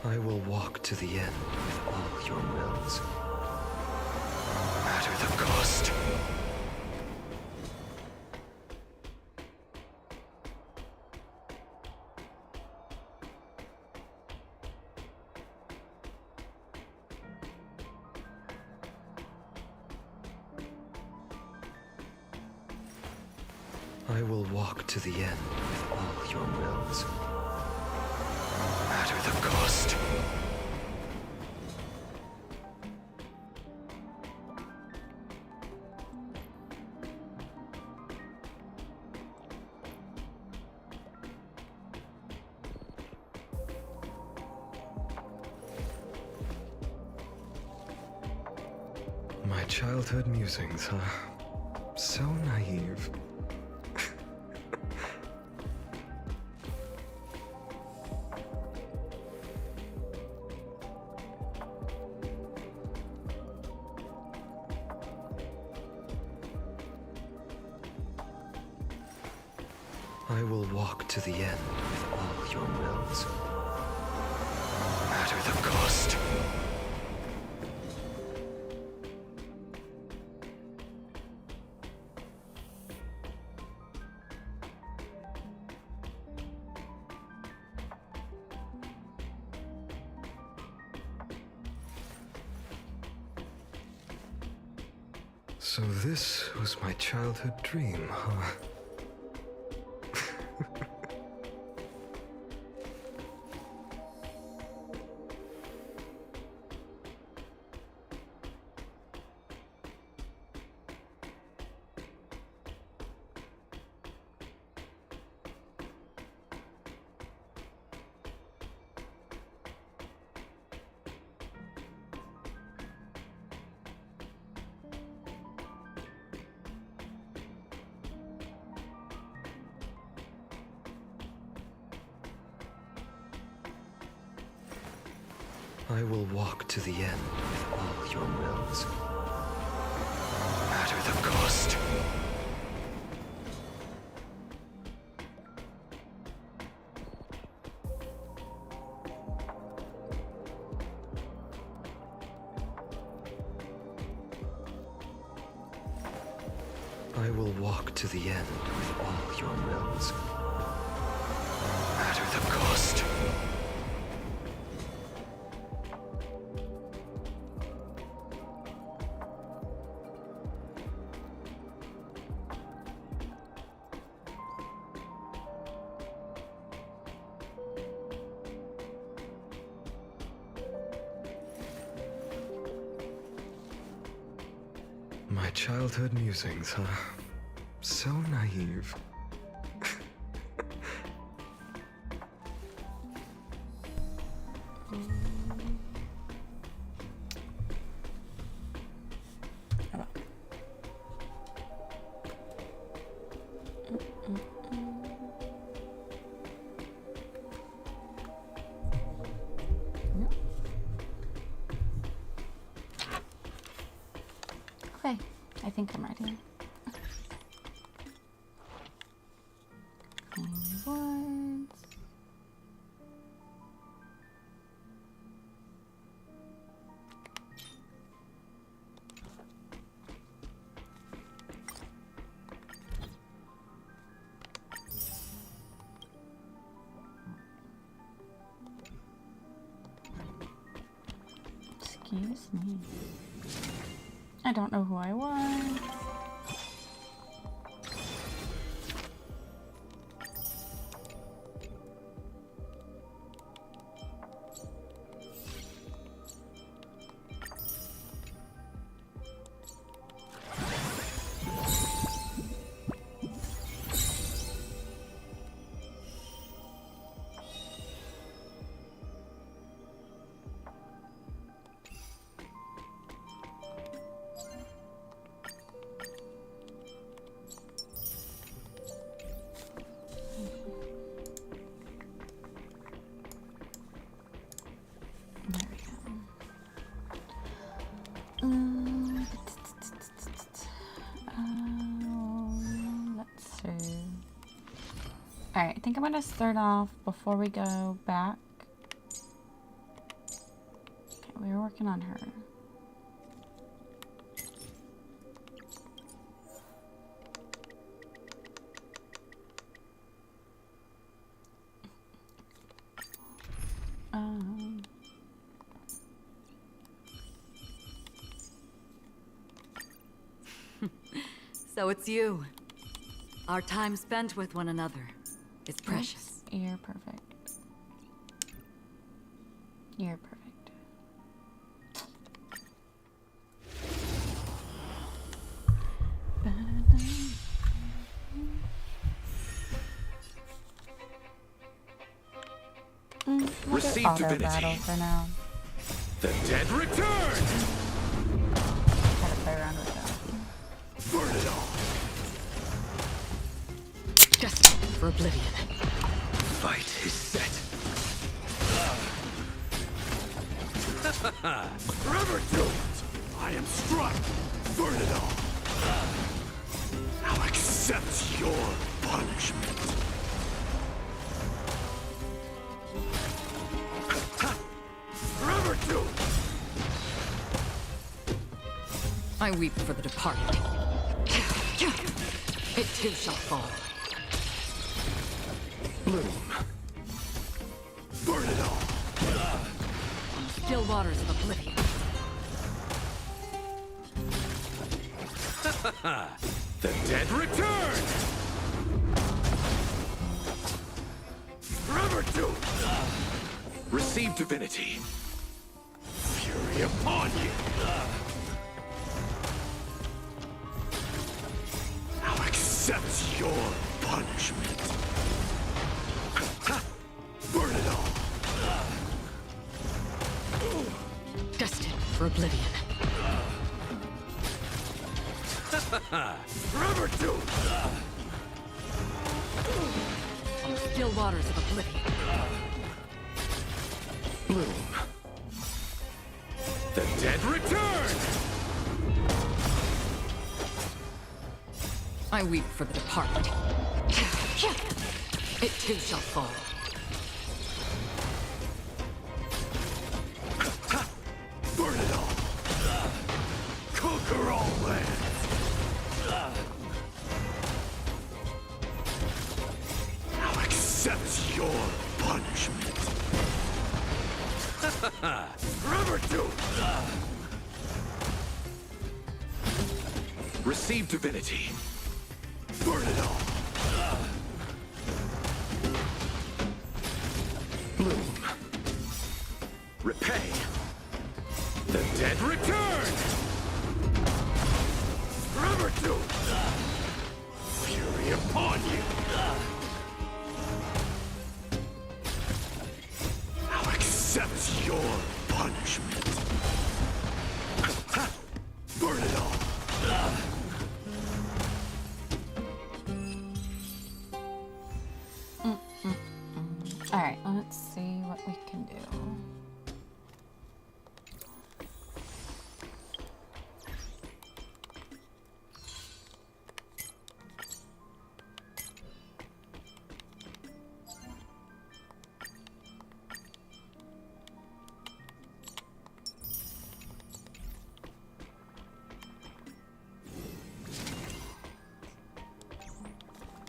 I will walk to the end with all your wills, no matter the cost. I will walk to the end with all your wills, no matter the cost. My childhood musings, huh? So naive. I will walk to the end with all your wills, no matter the cost. So this was my childhood dream, huh? I will walk to the end with all your wills, no matter the cost. I will walk to the end with all your wills, no matter the cost. My childhood musings, huh? So naive. Okay, I think I'm ready. Words. Excuse me. I don't know who I was. Let's see. Alright, I think I'm going to start off before we go back. we were working on her. So it's you. Our time spent with one another is precious. You're perfect. You're perfect. Receive Auto divinity. battle for now. The dead return! Gotta play around with that. Burn it all! Destined for oblivion. Fight is set. Forever doomed! I am struck! Burn it all! Now accept your punishment. Forever doomed! I weep for the departed. It too shall fall. Bloom. Burn it all! Still waters of oblivion. The dead return! Forever doomed! Receive divinity. Fury upon you! Now accept your punishment. Burn it all! Destined for oblivion. Forever doomed! Still waters of oblivion. Bloom. The dead return! I weep for the departed. It too shall fall. Burn it all! Conquer all lands! Now accept your punishment. Forever doomed! Receive divinity. Burn it all! Bloom. Repay. The dead return! Forever doomed! Fury upon you! Now accept your punishment. Burn it all! Alright, let's see what we can do.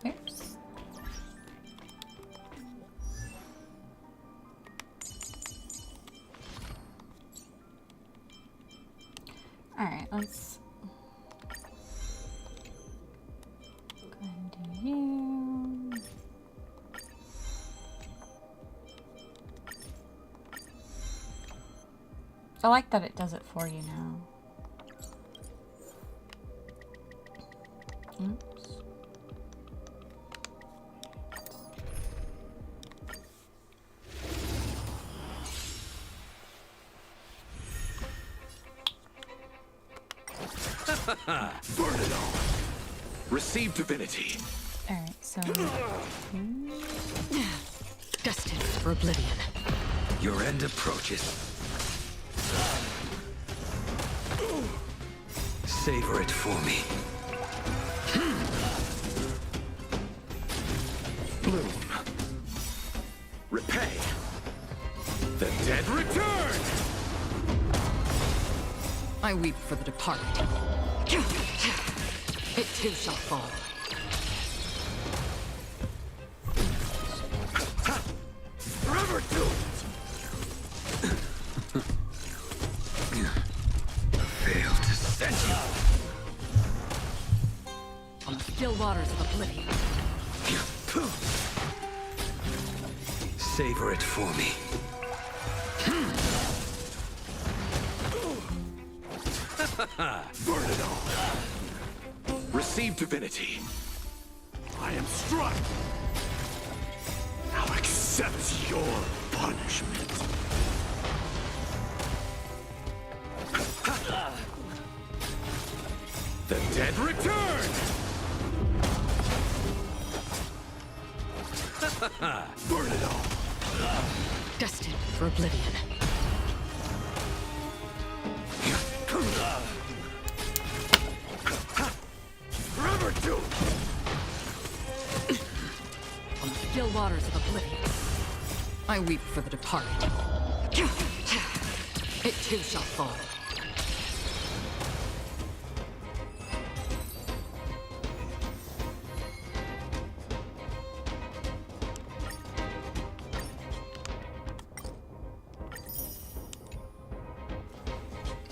Oops. Alright, let's go ahead and do you. I like that it does it for you now. Oops. Burn it all! Receive divinity. Alright, so Destined for oblivion. Your end approaches. Savor it for me. Bloom. Repay. The dead return! I weep for the departed. It too shall fall. Forever doomed! Fail to send you. On the still waters of oblivion. Savor it for me. Burn it all! Receive divinity. I am struck! Now accept your punishment. The dead return! Burn it all! Destined for oblivion. Forever doomed! On the still waters of oblivion. I weep for the departed. It too shall fall.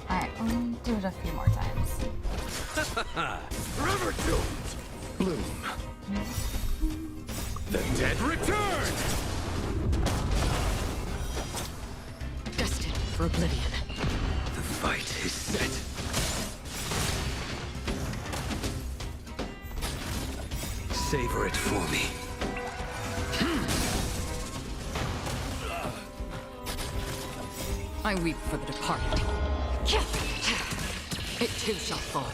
Alright, we'll do it a few more times. Forever doomed! Bloom. The dead return! Destined for oblivion. The fight is set. Savor it for me. I weep for the departed. It too shall fall.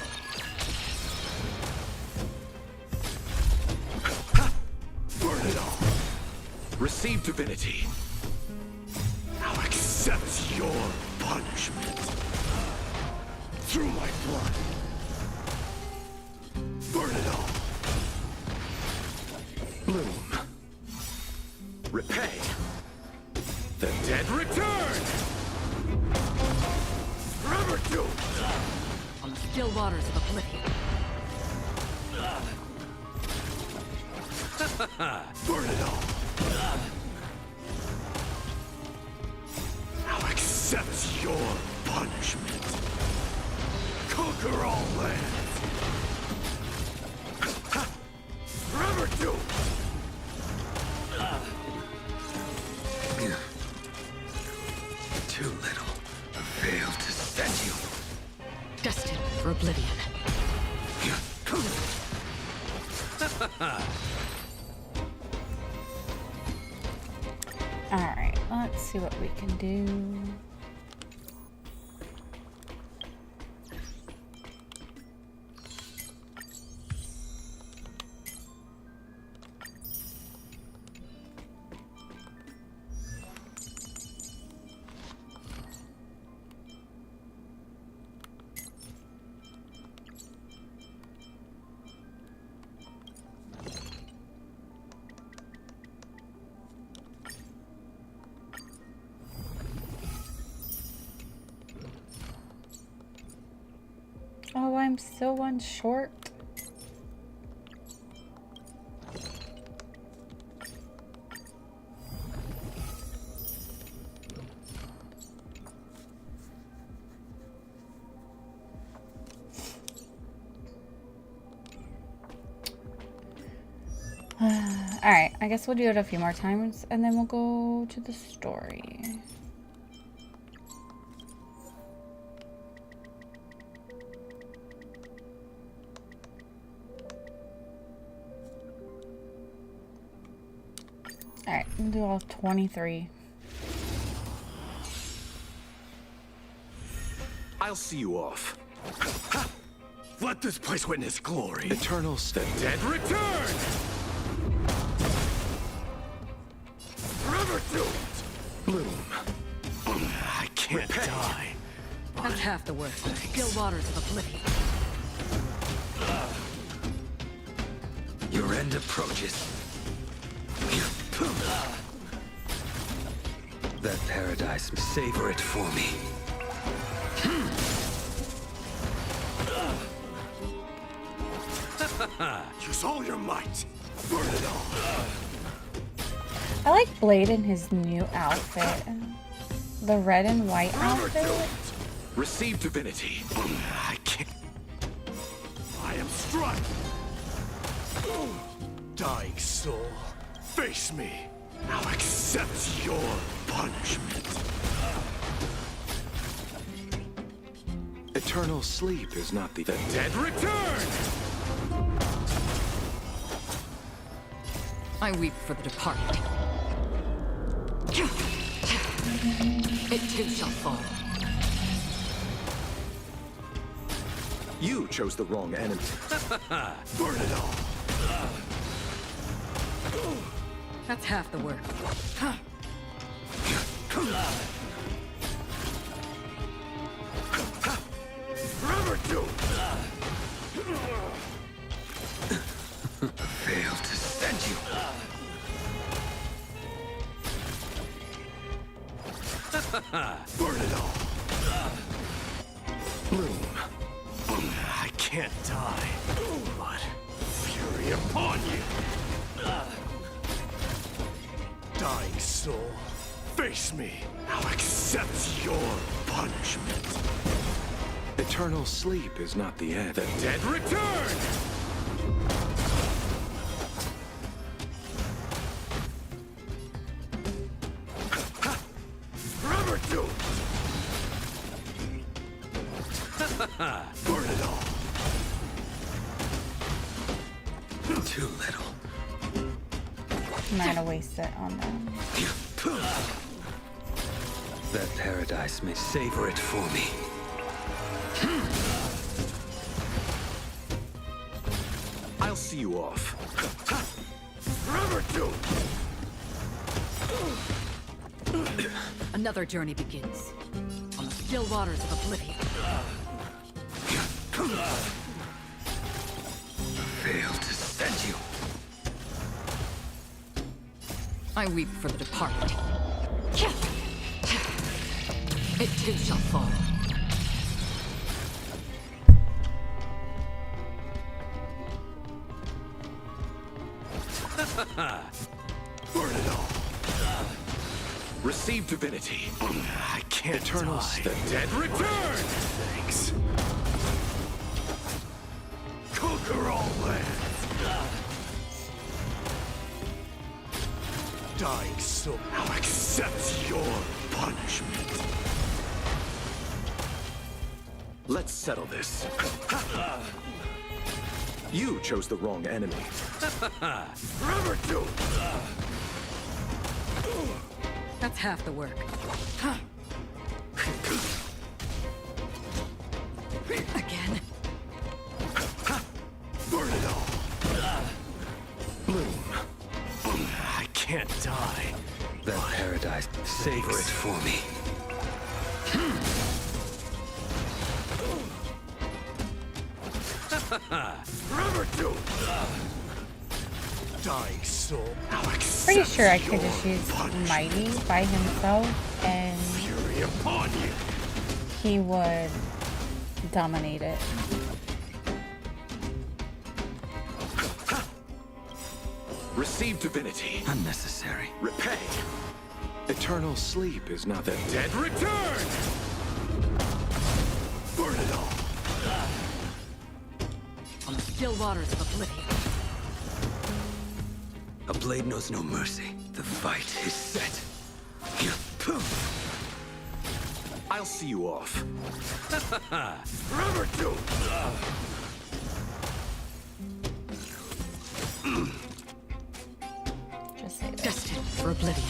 Burn it all! Receive divinity. Now accept your punishment. Through my blood. Burn it all. Bloom. Repay. The dead return! Forever doomed! On the still waters of oblivion. Burn it all. Now accept your punishment. Conquer all lands. Forever doomed. Too little. Fail to send you. Destined for oblivion. Alright, let's see what we can do. Oh, I'm still one short. Alright, I guess we'll do it a few more times and then we'll go to the story. Alright, we'll do all 23. I'll see you off. Let this place witness glory. Eternals, the dead return! Forever doomed! Bloom. I can't die. That's half the work. Still waters of oblivion. Your end approaches. That paradise, savor it for me. Use all your might. Burn it all. I like Blade in his new outfit. The red and white outfit. Receive divinity. I can't. I am struck. Dying soul, face me. Now accept your punishment. Eternal sleep is not the Dead return! I weep for the departed. It too shall fall. You chose the wrong enemy. Burn it all. That's half the work. Forever do. Failed to send you. Burn it all. Bloom. I can't die. But fury upon you. Dying soul, face me. Now accept your punishment. Eternal sleep is not the end. The dead return! Forever doomed! Burn it all! Too little. Might have wasted it on them. That paradise may savor it for me. I'll see you off. Forever doomed! Another journey begins. On the still waters of oblivion. Failed to send you. I weep for the departed. It too shall fall. Burn it all! Receive divinity. I can't Eternal die. state. The dead return! Thanks. Conquer all lands! Dying soul, now accept your punishment. Let's settle this. You chose the wrong enemy. Forever doomed! That's half the work. Again. Burn it all! Bloom. I can't die. That paradise, savor it for me. Forever doomed! Dying soul, now accept Pretty sure I could your just use punishment. Mighty by himself and Fury upon you! he would dominate it. Receive divinity. Unnecessary. Repay. Eternal sleep is not The dead return! Burn it all! On the still waters of oblivion. A blade knows no mercy. The fight is set. I'll see you off. Forever doomed! Just say that. Destined for oblivion.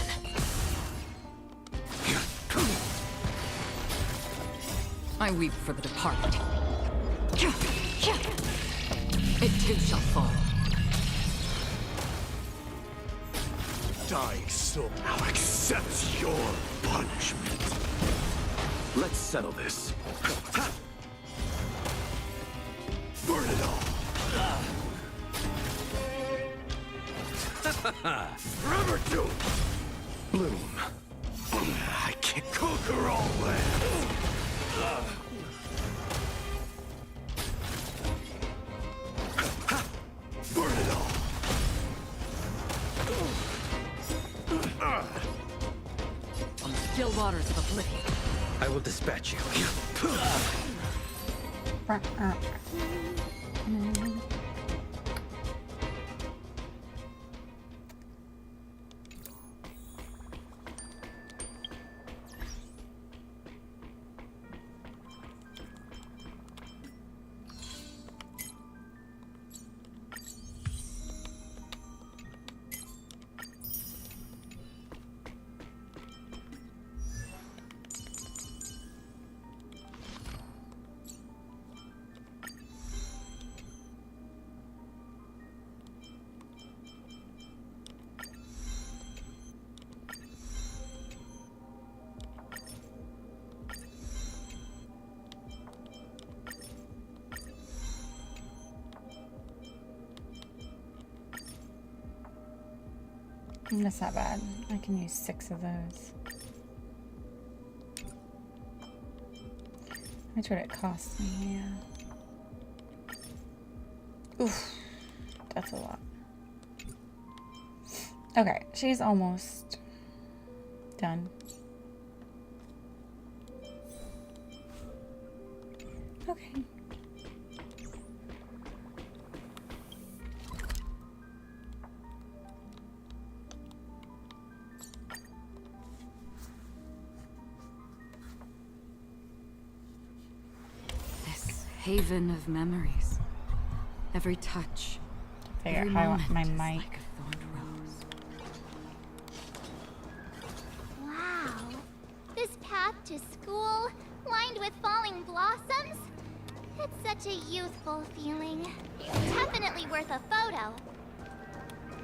I weep for the departed. It too shall fall. Dying soul, now accept your punishment. Let's settle this. Burn it all! Forever doomed! Bloom. I can't conquer all lands. still waters of oblivion. I will dispatch you. That's not bad. I can use 6 of those. How much would it cost me? Yeah. Oof. That's a lot. Okay, she's almost done. Okay. Haven of memories. Every touch. Figure every out how I want moment my is mic. like a thorned rose. Wow. This path to school, lined with falling blossoms. It's such a youthful feeling. Definitely worth a photo.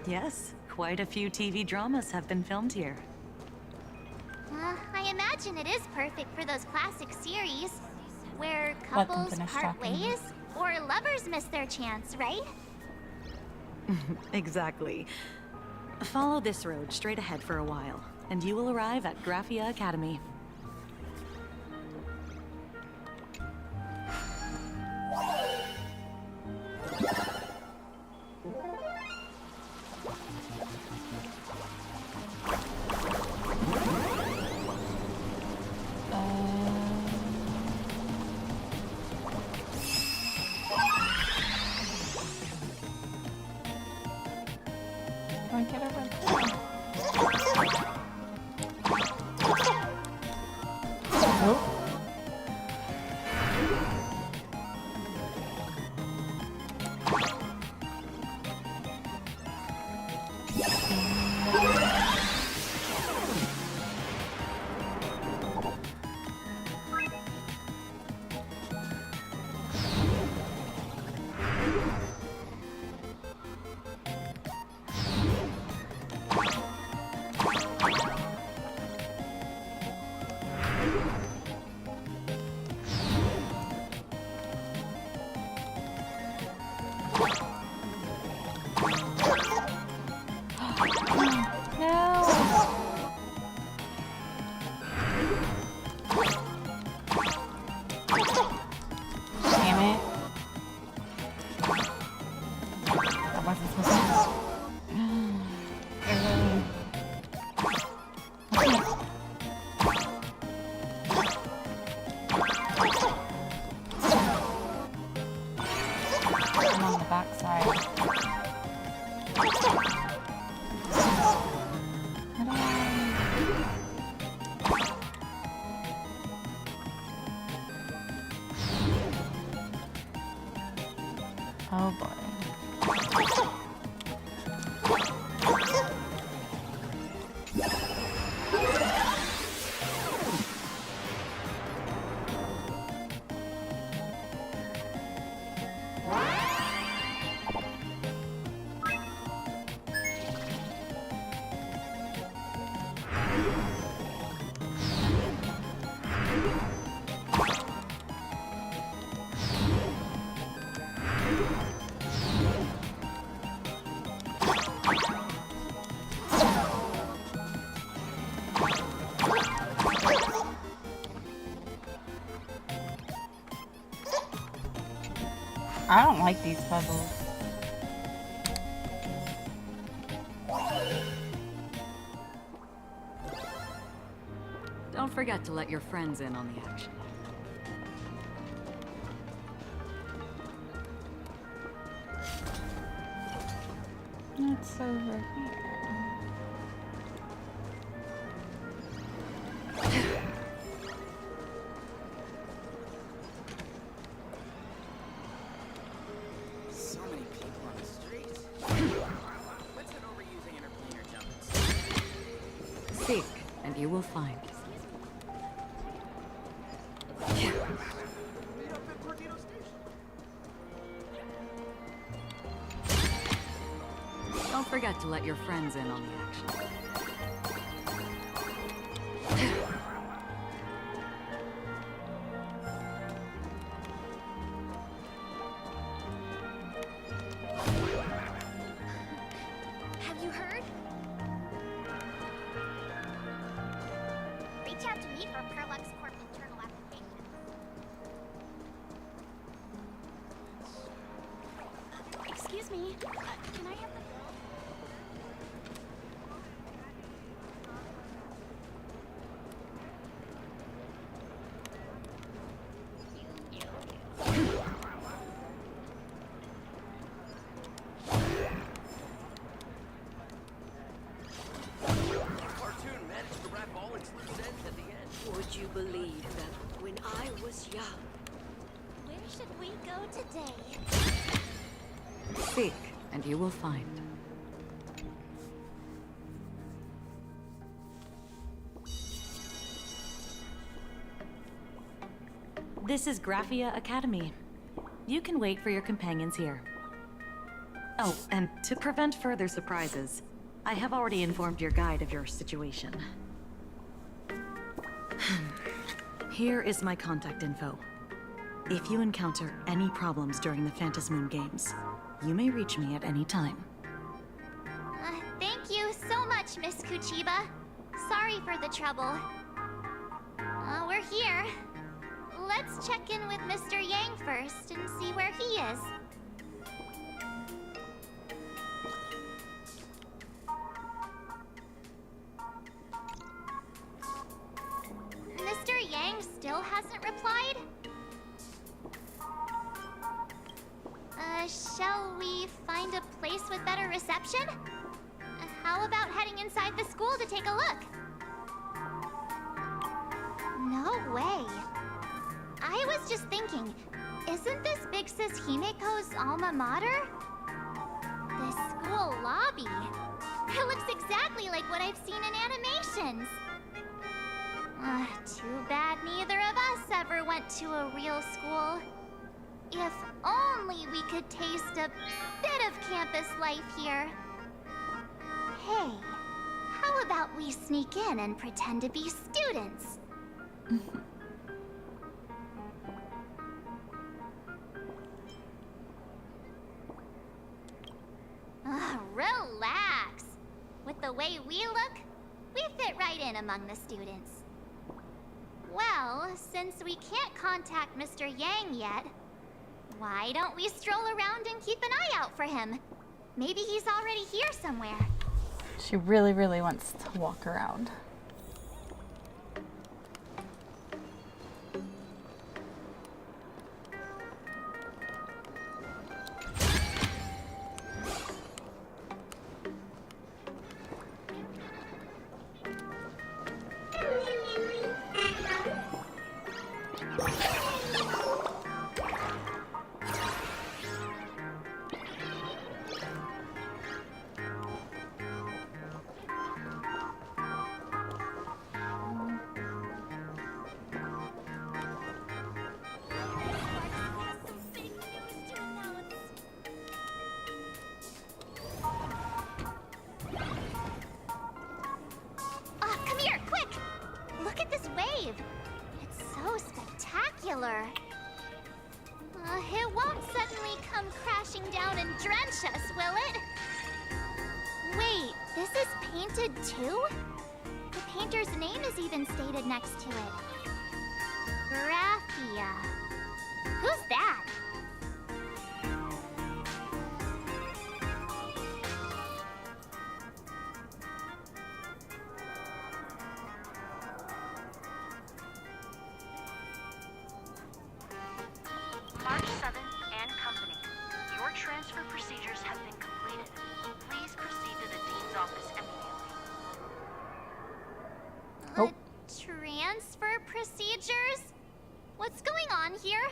Yes, quite a few TV dramas have been filmed here. I imagine it is perfect for those classic series. Where Let them couples finish part talking. ways, or lovers miss their chance, right? Exactly. Follow this road straight ahead for a while, and you will arrive at Graphia Academy. Can I get over there? Nope. Damn it. That wasn't supposed to I'm on the back side. Oh boy. I don't like these puzzles. Don't forget to let your friends in on the action. It's over here. So many people on the streets. Let's head over using interplanar jumping. Seek, and you will find. Meet up at Perdido Station. Don't forget to let your friends in on the action. Have you heard? Reach out to me for Perlux Corp internal applications. Excuse me. Can I have the bill? Cartoon managed to wrap all its loose ends at the end. Would you believe that when I was young, Where should we go today? Seek, and you will find. This is Graphia Academy. You can wait for your companions here. Oh, and to prevent further surprises, I have already informed your guide of your situation. Here is my contact info. If you encounter any problems during the Phantasmoon Games, you may reach me at any time. Thank you so much, Miss Kuchiba. Sorry for the trouble. We're here. Let's check in with Mr. Yang first and see where he is. Mr. Yang still hasn't replied? Shall we find a place with better reception? How about heading inside the school to take a look? No way. I was just thinking, isn't this Big Sis Himeko's alma mater? The school lobby. It looks exactly like what I've seen in animations. Too bad neither of us ever went to a real school. If only we could taste a bit of campus life here. Hey, how about we sneak in and pretend to be students? Relax. With the way we look, we fit right in among the students. Well, since we can't contact Mr. Yang yet, why don't we stroll around and keep an eye out for him? Maybe he's already here somewhere. She really, really wants to walk around. Come here, quick! Look at this wave. It's so spectacular. It won't suddenly come crashing down and drench us, will it? Wait, this is painted too? The painter's name is even stated next to it. Graphia. Who's that? procedures have been completed. Please proceed to the Dean's office immediately. Oh. Transfer procedures? What's going on here?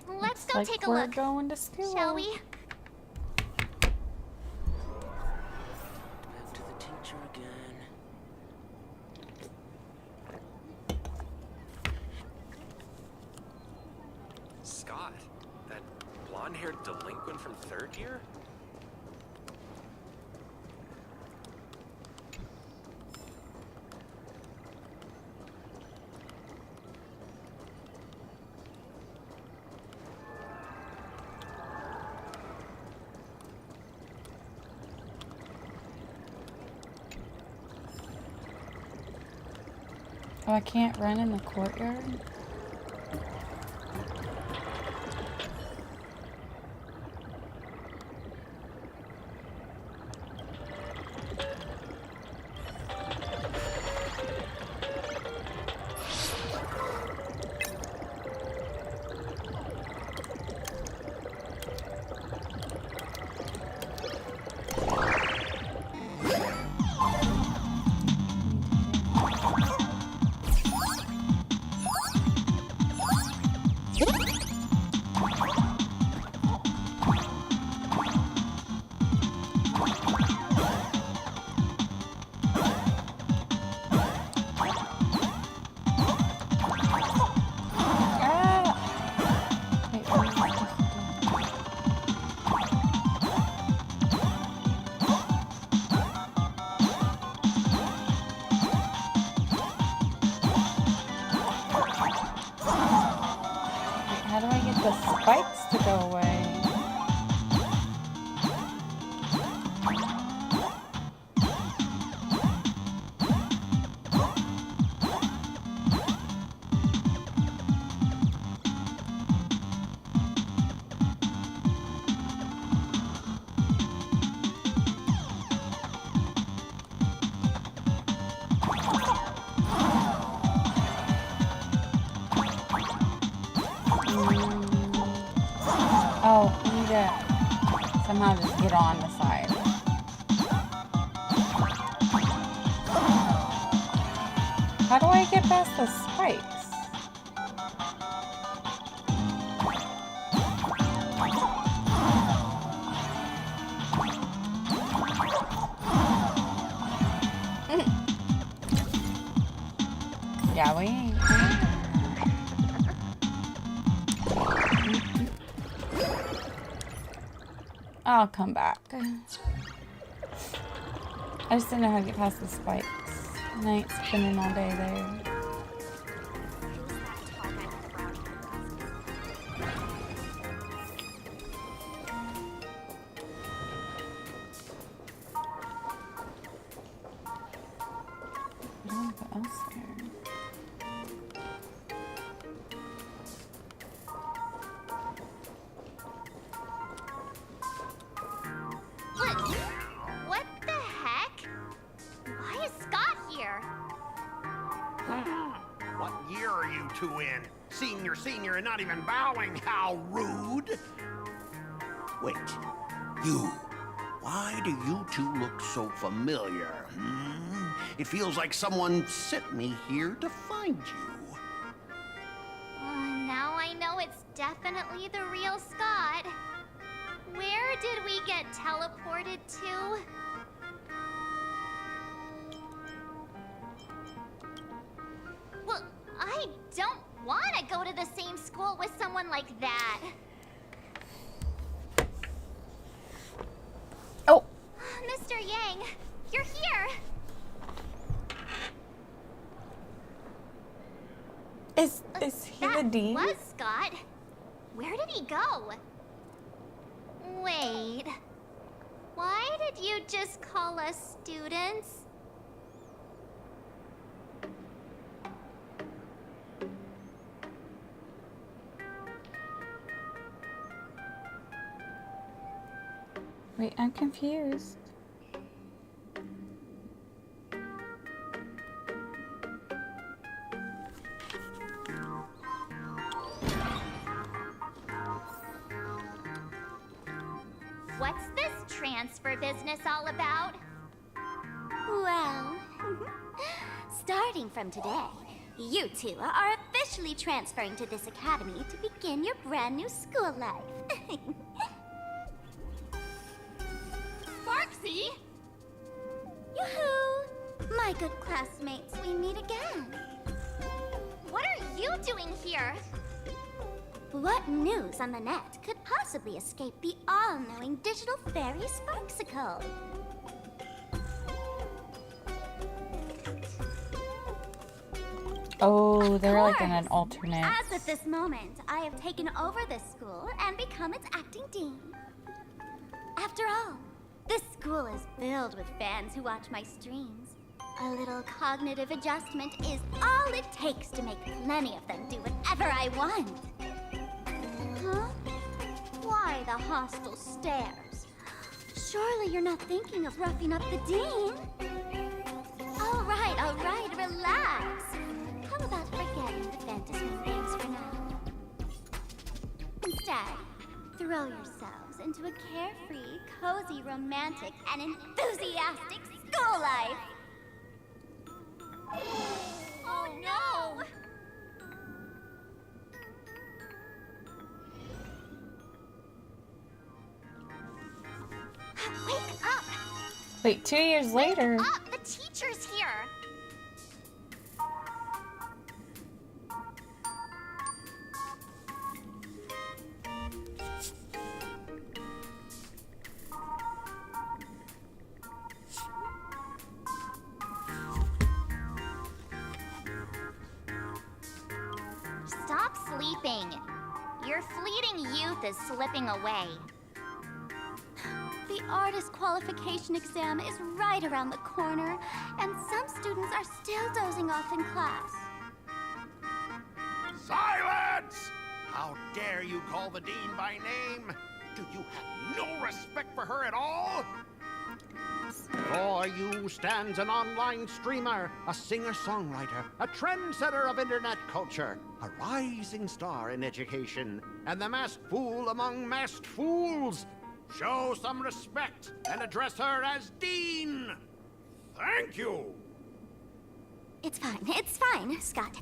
Let's Looks go like take a we're look, going to school. shall we? Back to the teacher again. Scott, that blonde-haired delinquent from third year? Oh, I can't run in the courtyard? How do I get the spikes to go away? Oh, I need to somehow just get on the side. How do I get past the spikes? Yeah, we ain't. I'll come back. I just didn't know how to get past the spikes. And I ain't spending all day there. I don't know what else there. What the heck? Why is Scott here? What year are you two in? Senior, and not even bowing. How rude. Wait, you. Why do you two look so familiar? It feels like someone sent me here to find you. Now I know it's definitely the real Scott. Where did we get teleported to? Well, I don't want to go to the same school with someone like that. Oh! Mr. Yang, you're here. Is he the dean? That was Scott. Where did he go? Wait. Why did you just call us students? Wait, I'm confused. what's this transfer business all about? Well, starting from today, you two are officially transferring to this academy to begin your brand new school life. Sparksy! Yoo-hoo! My good classmates, we meet again. What are you doing here? What news on the net could possibly escape the all-knowing digital fairy Sparksicle? Oh, they're like in course. an alternate. As of this moment, I have taken over this school and become its acting dean. After all, this school is filled with fans who watch my streams. A little cognitive adjustment is all it takes to make plenty of them do whatever I want. Huh? Why the hostile stares? Surely you're not thinking of roughing up the dean? All right, relax. How about forgetting the fantasy games for now? Instead, throw yourselves into a carefree, cozy, romantic, and enthusiastic school life. Oh no! Wake up! Wait, 2 years later. Wake up! The teacher's here! Stop sleeping. Your fleeting youth is slipping away. The artist qualification exam is right around the corner, and some students are still dozing off in class. Silence! How dare you call the dean by name? Do you have no respect for her at all? Before you stands an online streamer, a singer-songwriter, a trendsetter of internet culture, a rising star in education, and the masked fool among masked fools. Show some respect and address her as Dean. Thank you. It's fine, Scott.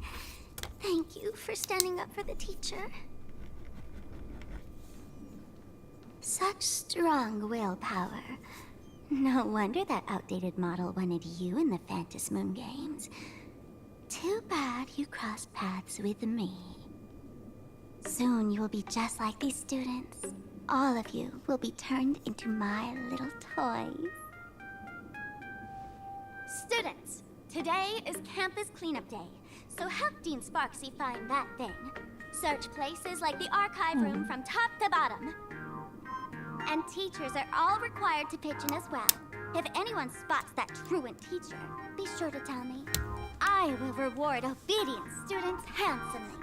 Thank you for standing up for the teacher. Such strong willpower. No wonder that outdated model wanted you in the Phantasm Moon games. Too bad you crossed paths with me. Soon you will be just like these students. All of you will be turned into my little toys. Students, today is campus cleanup day, so help Dean Sparksy find that thing. Search places like the archive room from top to bottom. And teachers are all required to pitch in as well. If anyone spots that truant teacher, be sure to tell me. I will reward obedient students handsomely.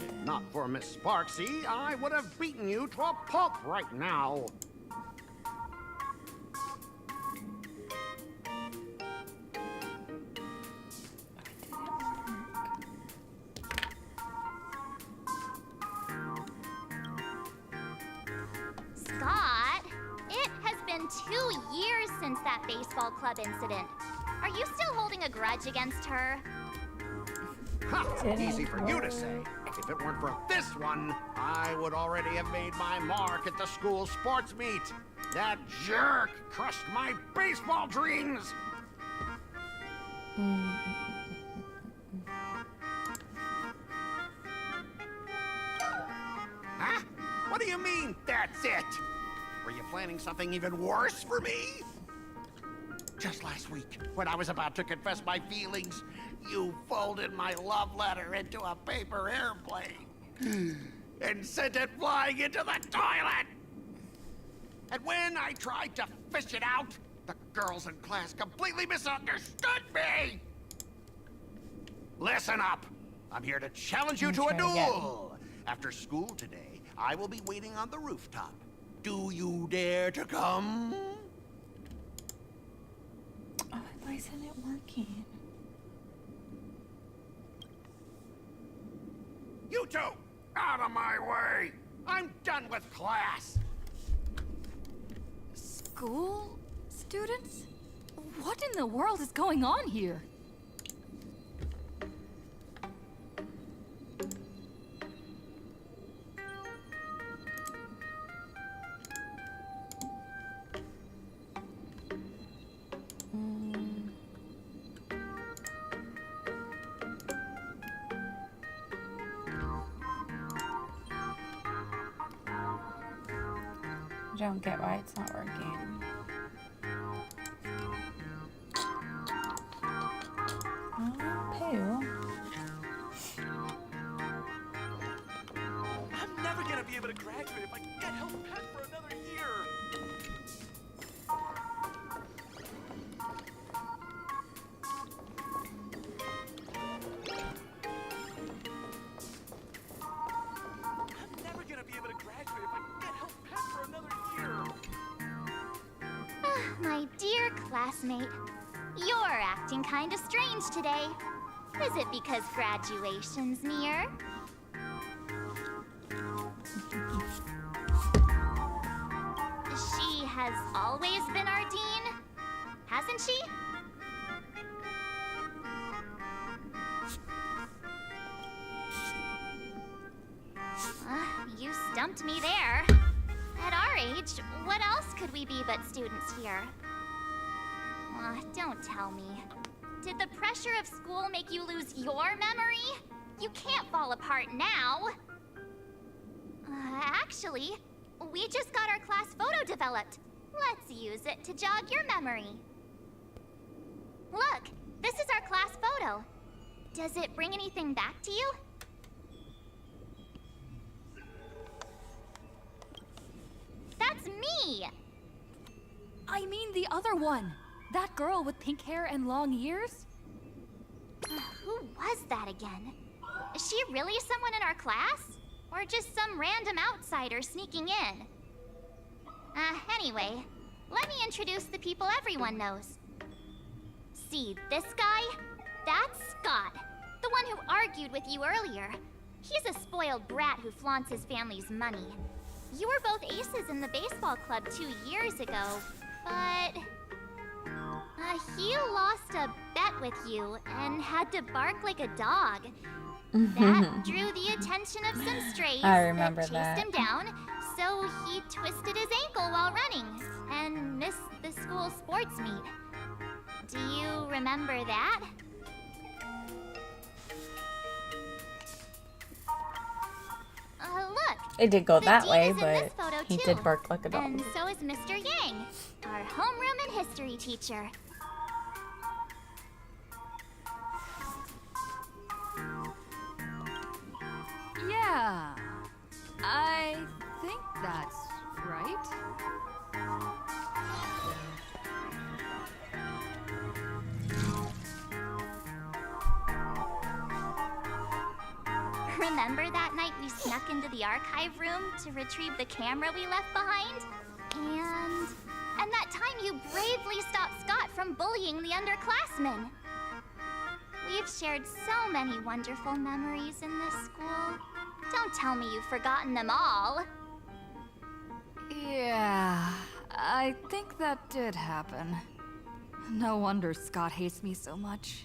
If not for Miss Sparksy, I would have beaten you to a pulp right now. Scott, it has been 2 years since that baseball club incident. Are you still holding a grudge against her? Ha! Easy for you to say. If it weren't for this one, I would already have made my mark at the school sports meet. That jerk crushed my baseball dreams. Huh? What do you mean, that's it? Were you planning something even worse for me? Just last week, when I was about to confess my feelings, you folded my love letter into a paper airplane and sent it flying into the toilet. And when I tried to fish it out, the girls in class completely misunderstood me. Listen up. I'm here to challenge you to a duel. After school today, I will be waiting on the rooftop. Do you dare to come? Oh, why isn't it working? two! Out of my way! I'm done with class! School students? What in the world is going on here? I don't get why it's not working. Poo. I'm never gonna be able to graduate if I get held back for another year. I'm never gonna be able to graduate if I get held back for another year. My dear classmate, you're acting kind of strange today. Is it because graduation's near? She has always been our dean, hasn't she? You stumped me there. At our age, what else could we be but students here? Don't tell me. Did the pressure of school make you lose your memory? You can't fall apart now. Actually, we just got our class photo developed. Let's use it to jog your memory. Look, this is our class photo. Does it bring anything back to you? That's me! I mean the other one. That girl with pink hair and long ears? Who was that again? Is she really someone in our class? Or just some random outsider sneaking in? Anyway, let me introduce the people everyone knows. See this guy? That's Scott, the one who argued with you earlier. He's a spoiled brat who flaunts his family's money. You were both aces in the baseball club 2 years ago, but... he lost a bet with you and had to bark like a dog. That drew the attention of some strays I remember that chased him down, so he twisted his ankle while running and missed the school sports meet. Do you remember that? Look! It did go The that dean way, is in but this photo he too. did bark like a dog. And so is Mr. Yang, our homeroom and history teacher. Yeah. I think that's right. Remember that night we snuck into the archive room to retrieve the camera we left behind? And that time you bravely stopped Scott from bullying the underclassmen. We've shared so many wonderful memories in this school. Don't tell me you've forgotten them all. Yeah, I think that did happen. No wonder Scott hates me so much.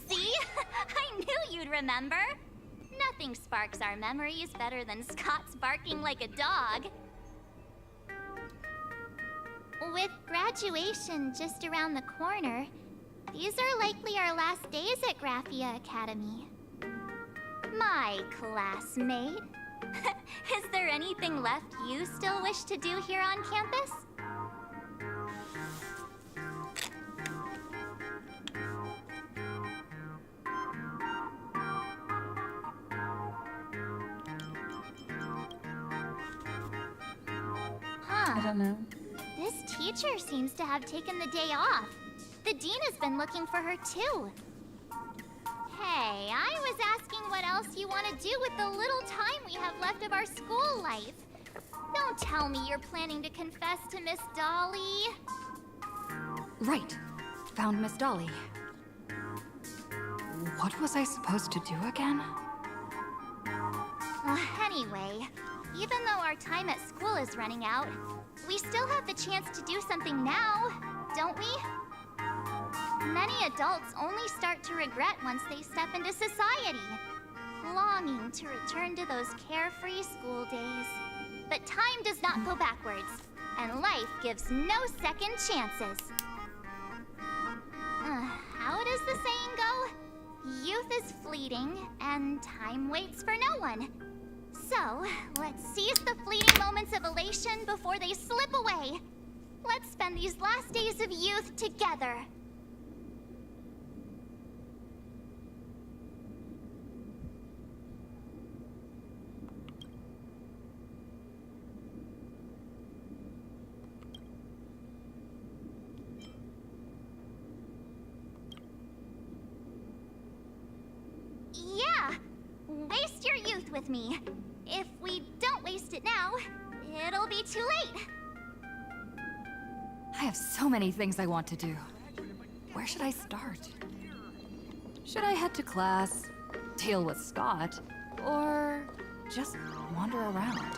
See? I knew you'd remember. Nothing sparks our memories better than Scott's barking like a dog. With graduation just around the corner, these are likely our last days at Graphia Academy. My classmate. Is there anything left you still wish to do here on campus? I don't know. This teacher seems to have taken the day off. The dean has been looking for her too. Hey, I was asking what else you want to do with the little time we have left of our school life. Don't tell me you're planning to confess to Miss Dolly. Right. Found Miss Dolly. What was I supposed to do again? Anyway, even though our time at school is running out, we still have the chance to do something now, don't we? Many adults only start to regret once they step into society, longing to return to those carefree school days. But time does not go backwards, and life gives no second chances. How does the saying go? Youth is fleeting, and time waits for no one. So, let's seize the fleeting moments of elation before they slip away. Let's spend these last days of youth together. Yeah, waste your youth with me. If we don't waste it now, it'll be too late. I have so many things I want to do. Where should I start? Should I head to class, deal with Scott, or just wander around?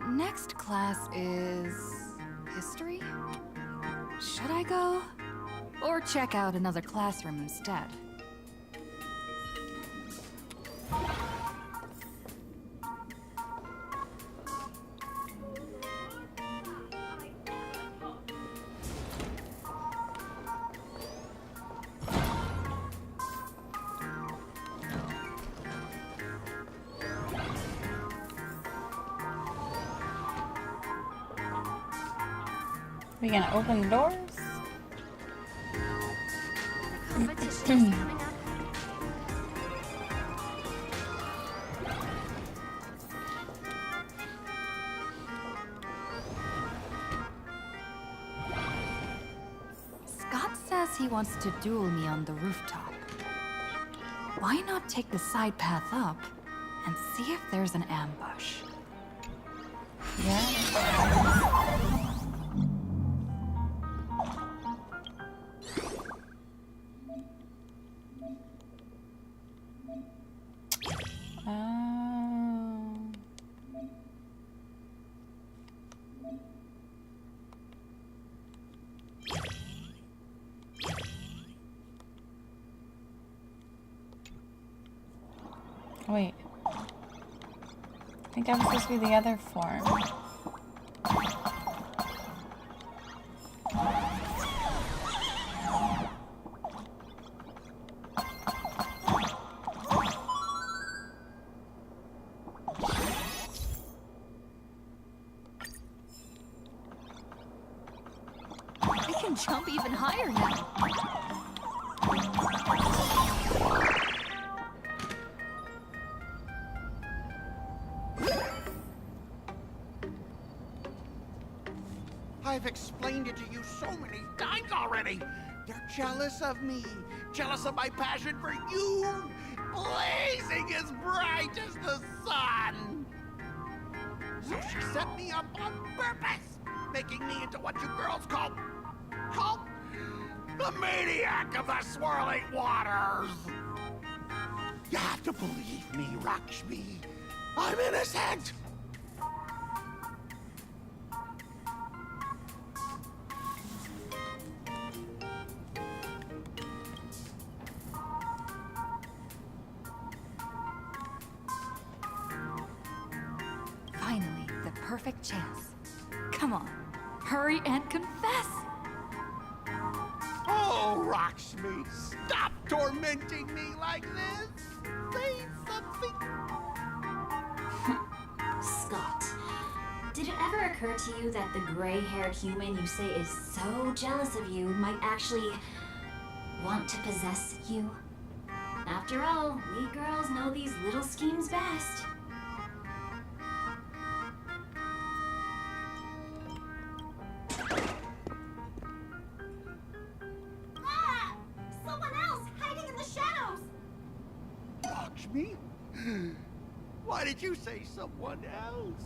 Next class is history? Should I go? Or check out another classroom instead? We gonna open the doors? Competition's coming up. Scott says he wants to duel me on the rooftop. Why not take the side path up and see if there's an ambush? Yeah. Oh. Wait. I think I'm supposed to be the other form. I can jump even higher now. I've explained it to you so many times already. They're jealous of me, jealous of my passion for you, blazing as bright as the sun. So she set me up on purpose, making me into what you girls call the maniac of the swirling waters. You have to believe me, Lakshmi. I'm innocent. Finally, the perfect chance. Come on, hurry and confess! Oh, Lakshmi, stop tormenting me like this. Say something. Scott, did it ever occur to you that the gray-haired human you say is so jealous of you might actually want to possess you? After all, we girls know these little schemes best. Someone else hiding in the shadows! Lakshmi? Why did you say someone else?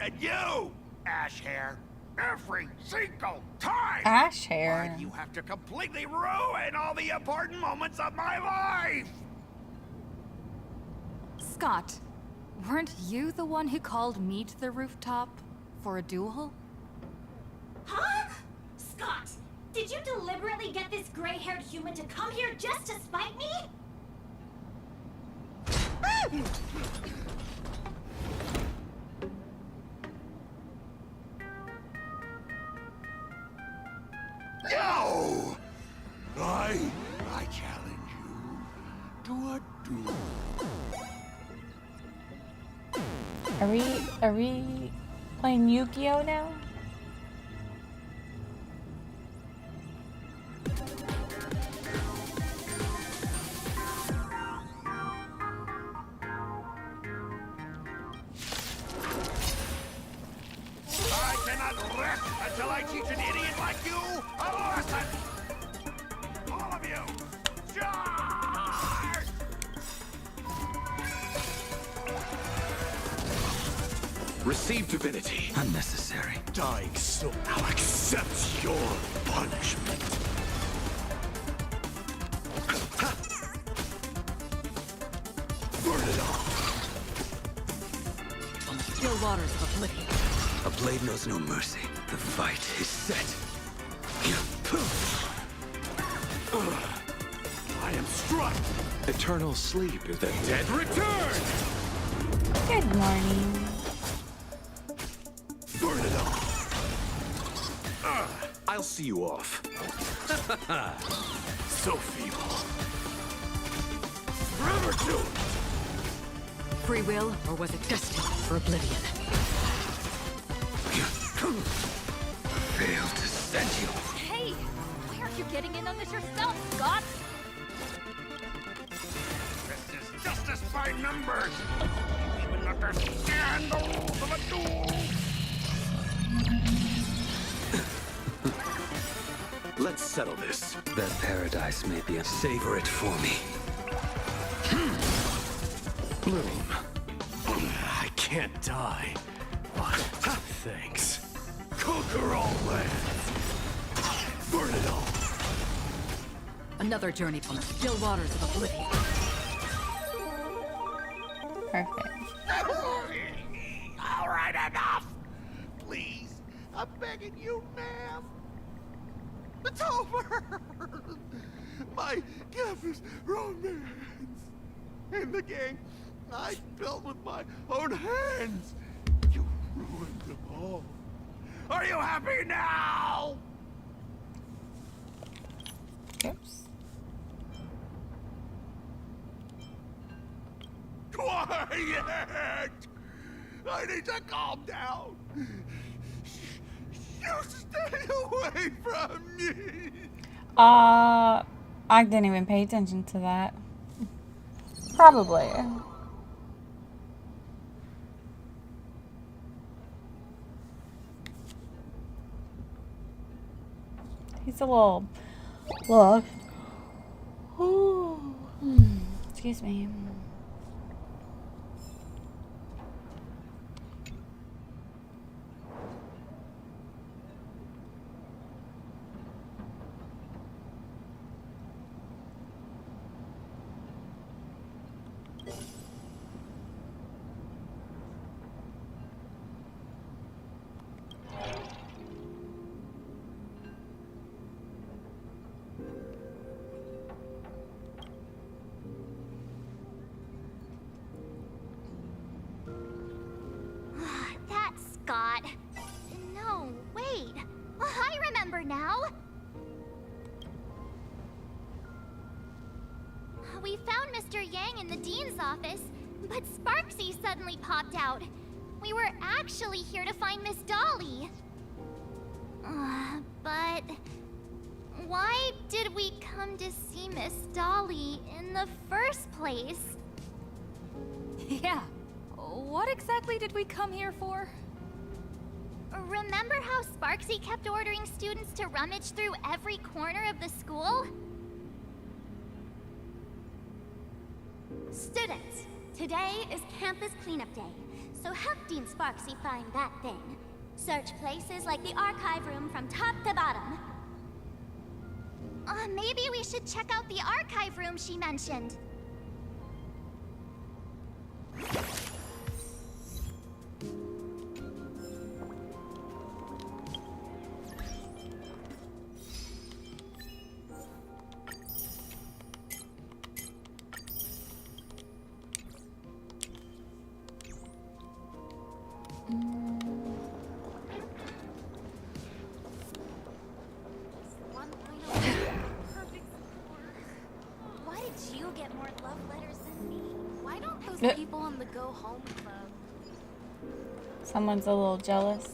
And you, ash hair, Every single time! Ash Why hair. do you have to completely ruin all the important moments of my life? Scott, weren't you the one who called me to the rooftop for a duel? Huh? Scott, did you deliberately get this gray-haired human to come here just to spite me? No! I challenge you to a duel. Are we playing Yu-Gi-Oh now? I cannot rest until I teach an idiot like you a lesson! All of you, charge! Receive divinity. Unnecessary. Dying soul now accepts your punishment. Burn it off. On the still waters of oblivion. A blade knows no mercy. The fight is set. I am struck. Eternal sleep is The dead return. Good morning. Burn it off. I'll see you off. So feeble. Forever doomed. Free will, or was it destiny for oblivion? Failed to send you. Hey, why aren't you getting in on this yourself, Scott? This is justice by numbers! You even understand the rules of a duel! Let's settle this. That paradise may be a savor it for me. Bloom. I can't die. But thanks. Conquer all lands. Burn it all. Another journey on the still waters of oblivion. Perfect. All right, enough! Please, I'm begging you, ma'am. It's over! My gift romance! And the game I built with my own hands! You ruined them all. Are you happy now? Oops. Quiet! I need to calm down. You stay away from me. I didn't even pay attention to that. Probably. He's a little. Ooh. Excuse me. That's Scott. No, wait. I remember now. We found Mr. Yang in the dean's office, but Sparksy suddenly popped out. We were actually here to find Miss Dolly. But why did we come to see Miss Dolly in the first place? Yeah. What exactly did we come here for? Remember how Sparksy kept ordering students to rummage through every corner of the school? Students, today is campus cleanup day, so help Dean Sparksy find that thing. Search places like the archive room from top to bottom. Maybe we should check out the archive room she mentioned. Why did you get more love letters than me? Why don't those people on the Go Home Club? Someone's a little jealous.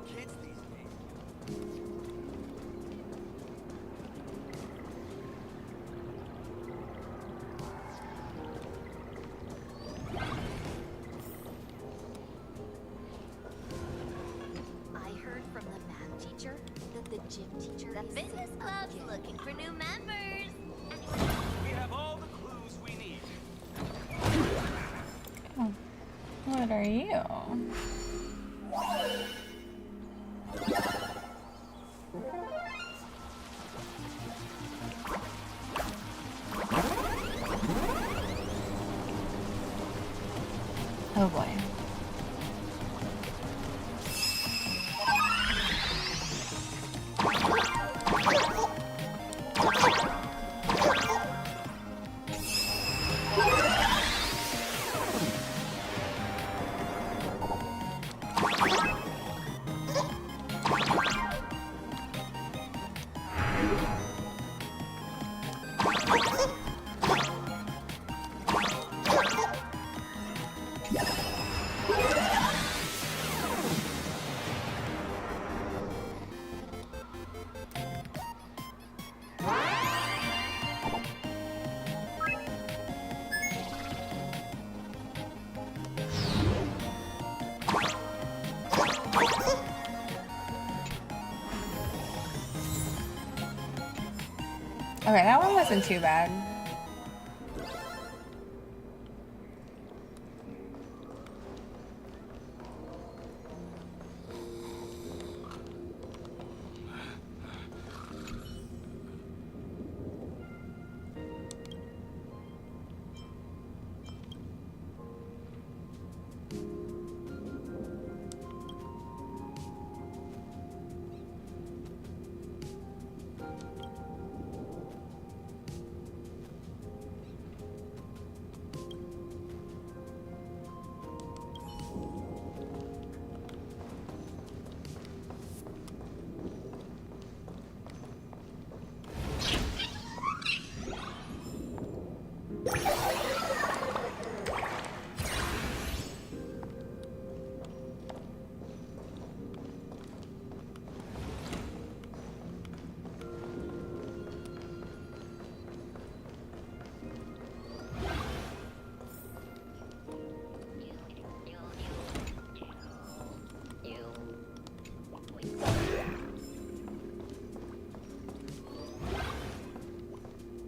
Kids these days. I heard from the math teacher that the gym teacher the fitness club's looking for new members. We have all the clues we need. What are you? Oh boy. Okay, that one wasn't too bad.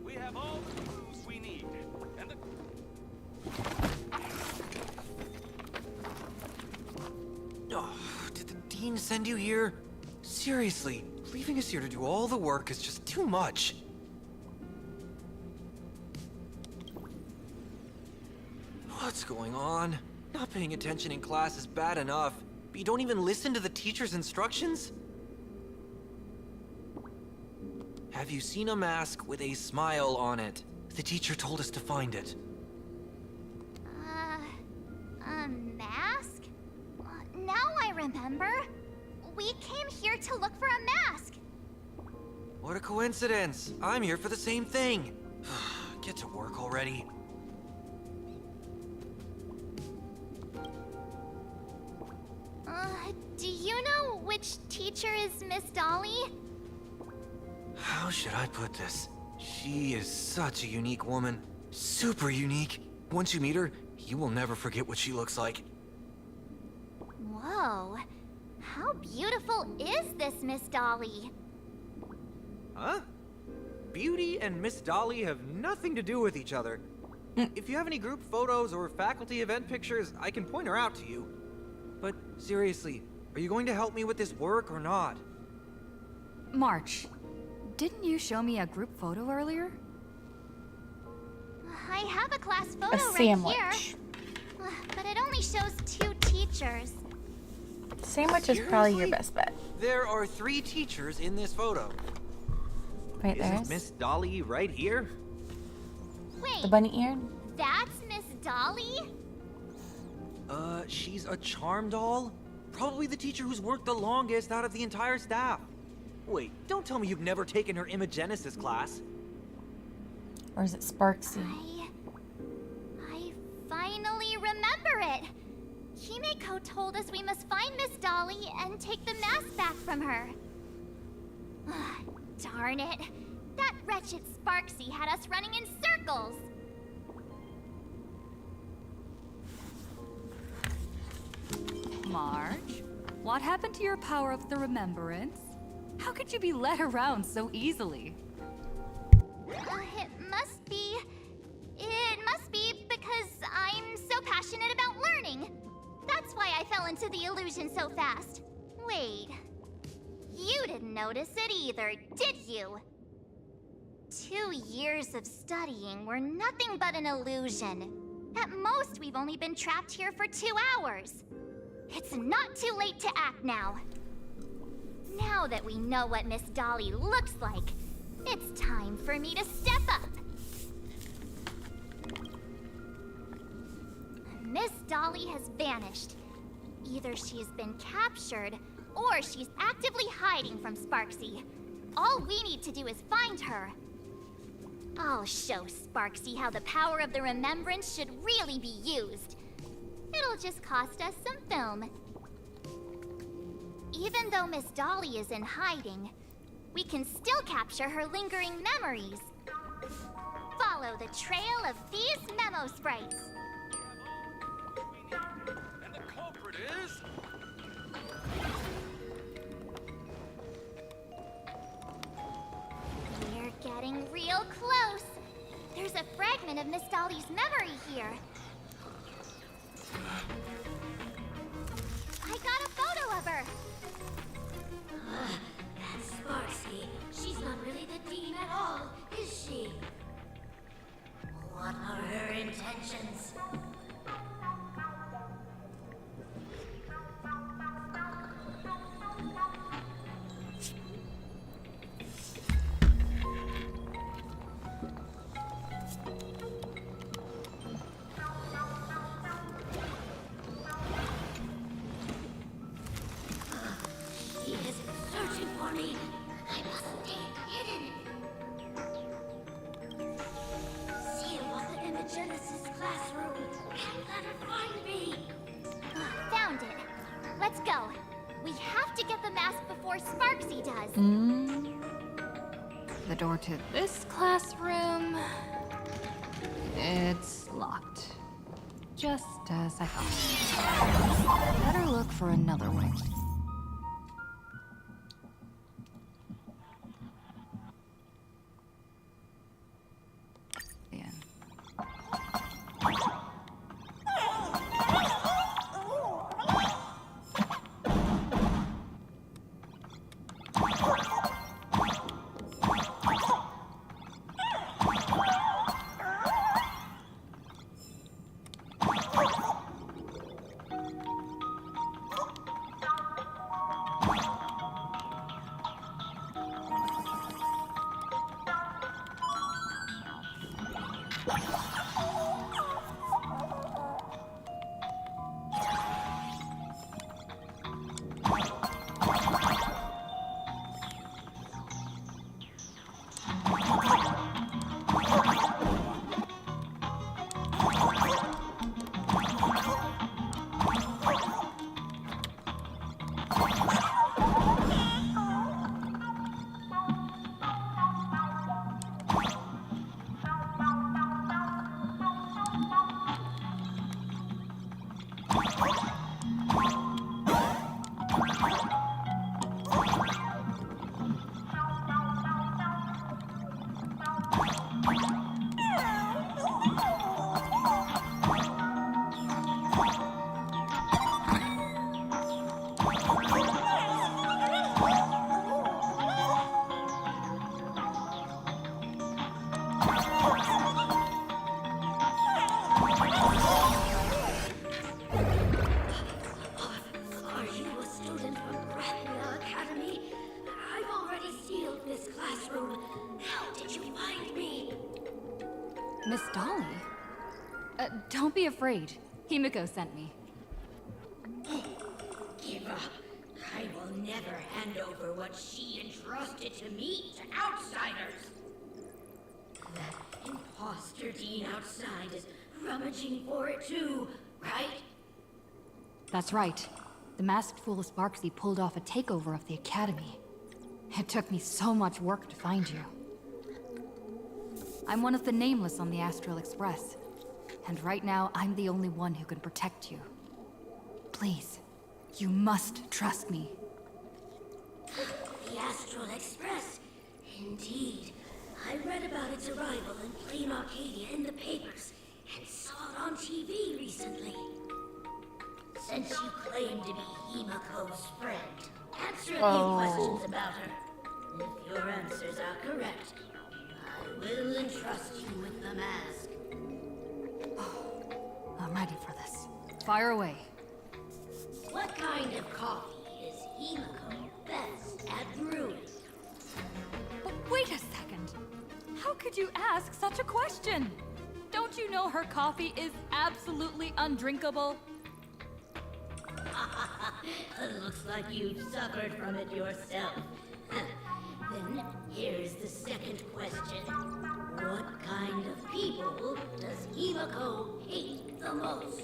We have all the clues we need. And the Oh, did the dean send you here? Seriously, leaving us here to do all the work is just too much. What's going on? Not paying attention in class is bad enough, but you don't even listen to the teacher's instructions? Have you seen a mask with a smile on it? The teacher told us to find it. A mask? Now I remember. We came here to look for a mask. What a coincidence! I'm here for the same thing. Get to work already. Do you know which teacher is Miss Dolly? How should I put this? She is such a unique woman. Super unique. Once you meet her, you will never forget what she looks like. Whoa. How beautiful is this Miss Dolly? Huh? Beauty and Miss Dolly have nothing to do with each other. If you have any group photos or faculty event pictures, I can point her out to you. But seriously, are you going to help me with this work or not? March, didn't you show me a group photo earlier? I have a class A photo right sandwich. here. But it only shows 2 teachers. Sandwich is probably your Seriously? best bet. There are 3 teachers in this photo. Right there. Isn't Miss Dolly right here? Wait, The bunny ear. that's Miss Dolly? She's a charm doll? Probably the teacher who's worked the longest out of the entire staff. Wait, don't tell me you've never taken her Imagenesis class. Or is it Sparksy? I finally remember it. Himeko told us we must find Miss Dolly and take the mask back from her. Darn it. That wretched Sparksy had us running in circles. March, what happened to your power of the remembrance? How could you be led around so easily? It must be because I'm so passionate about learning. That's why I fell into the illusion so fast. Wait, you didn't notice it either, did you? 2 years of studying were nothing but an illusion. At most, we've only been trapped here for 2 hours. It's not too late to act now. Now that we know what Miss Dolly looks like, it's time for me to step up. Miss Dolly has vanished. Either she's been captured, or she's actively hiding from Sparksy. All we need to do is find her. I'll show Sparksy how the power of the remembrance should really be used. It'll just cost us some film. Even though Miss Dolly is in hiding, we can still capture her lingering memories. Follow the trail of these memo sprites. And the culprit is... We're getting real close. There's a fragment of Miss Dolly's memory here. I got a photo of her. That's Sparksy. She's not really the dean at all, is she? What are her intentions? She is searching for me. I must stay hidden. Seal off the Imagenesis classroom and let her find me. Found it. Let's go. We have to get the mask before Sparksy does. The door to this classroom... it's locked. Just as I thought. Better look for another way. In. Miss Dolly? Don't be afraid. Himiko sent me. Give up. I will never hand over what she entrusted to me to outsiders. That imposter dean outside is rummaging for it too, right? That's right. The masked fool Sparksy pulled off a takeover of the Academy. It took me so much work to find you. I'm one of the Nameless on the Astral Express. And right now, I'm the only one who can protect you. Please, you must trust me. The Astral Express? Indeed. I read about its arrival in Plain Arcadia in the papers, and saw it on TV recently. Since you claim to be Himiko's friend, answer a few questions about her. If your answers are correct, I will entrust you with the mask. I'm ready for this. Fire away. What kind of coffee is Himiko best at brewing? But wait a second. How could you ask such a question? Don't you know her coffee is absolutely undrinkable? Looks like you've suffered from it yourself. Then here's the second question. What kind of people does Himiko hate the most?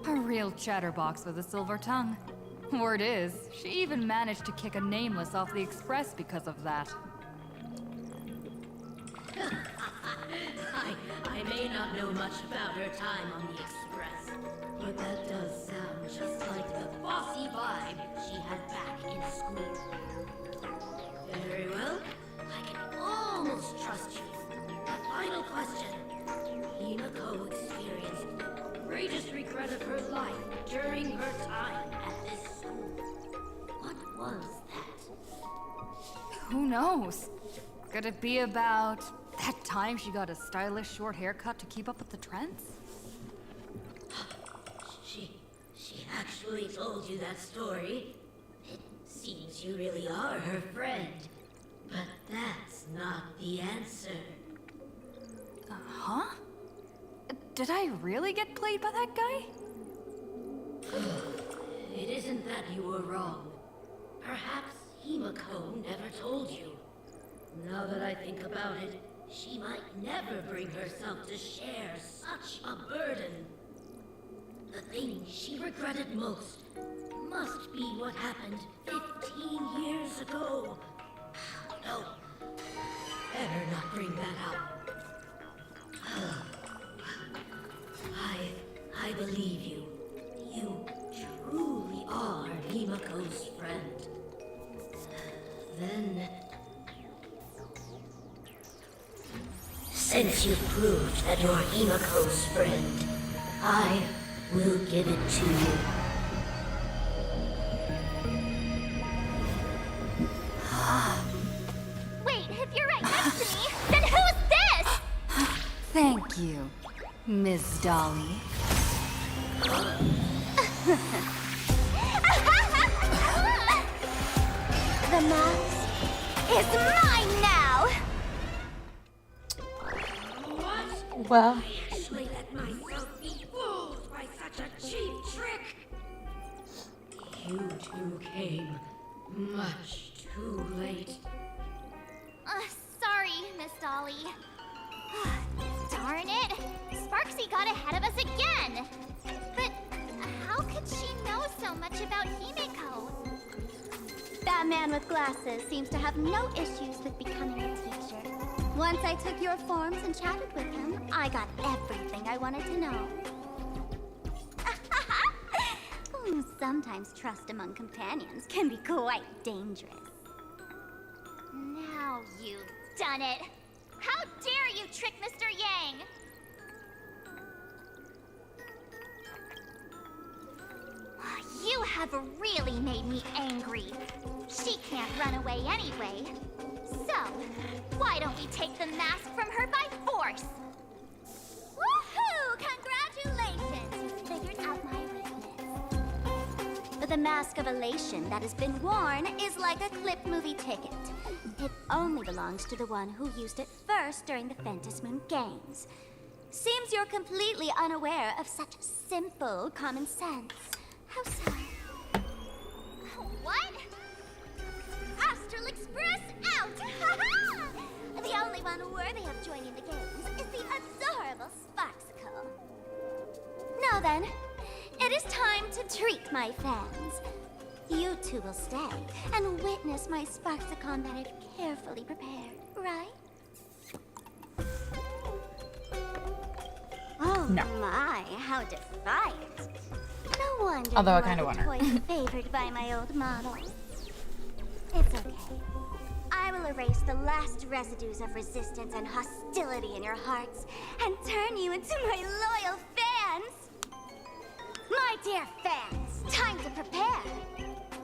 A real chatterbox with a silver tongue. Word is, she even managed to kick a Nameless off the Express because of that. I may not know much about her time on the Express, but that does sound just like the bossy vibe she had back in school. Very well, I can almost trust you. The final question. Himiko experienced the greatest regret of her life during her time at this school. What was that? Who knows? Could it be about that time she got a stylish short haircut to keep up with the trends? She actually told you that story. It seems you really are her friend. But that's not the answer. Huh? Did I really get played by that guy? It isn't that you were wrong. Perhaps Himiko never told you. Now that I think about it, she might never bring herself to share such a burden. The thing she regretted most must be what happened 15 years ago. No, better not bring that up. I believe you. You truly are Himiko's friend. Then, since you've proved that you're Himiko's friend, I will give it to you. Wait, if you're right next to me, then who's this? Thank you, Miss Dolly. The mask is mine now! What? Well, I actually let myself be fooled by such a cheap trick. You two came much too late. Sorry, Miss Dolly. Darn it! Sparksy got ahead of us again! But how could she know so much about Himiko? That man with glasses seems to have no issues with becoming a teacher. Once I took your forms and chatted with him, I got everything I wanted to know. Sometimes trust among companions can be quite dangerous. Now you've done it! How dare you trick Mr. Yang! You have really made me angry. She can't run away anyway. So, why don't we take the mask from her by force? Woohoo! Congratulations! You figured out my weakness. The mask of elation that has been worn is like a clip movie ticket. It only belongs to the one who used it first during the Ventus Moon Games. Seems you're completely unaware of such simple common sense. How sad. What? Astral Express out! The only one worthy of joining the games is the adorable Sparksicle. Now then, it is time to treat my fans. You two will stay and witness my Sparksicon that I've carefully prepared, right? Oh No. my, how defiant. No wonder Although I you kinda are want the her. toy favored by my old model. It's okay. I will erase the last residues of resistance and hostility in your hearts and turn you into my loyal fans. My dear fans, time to prepare.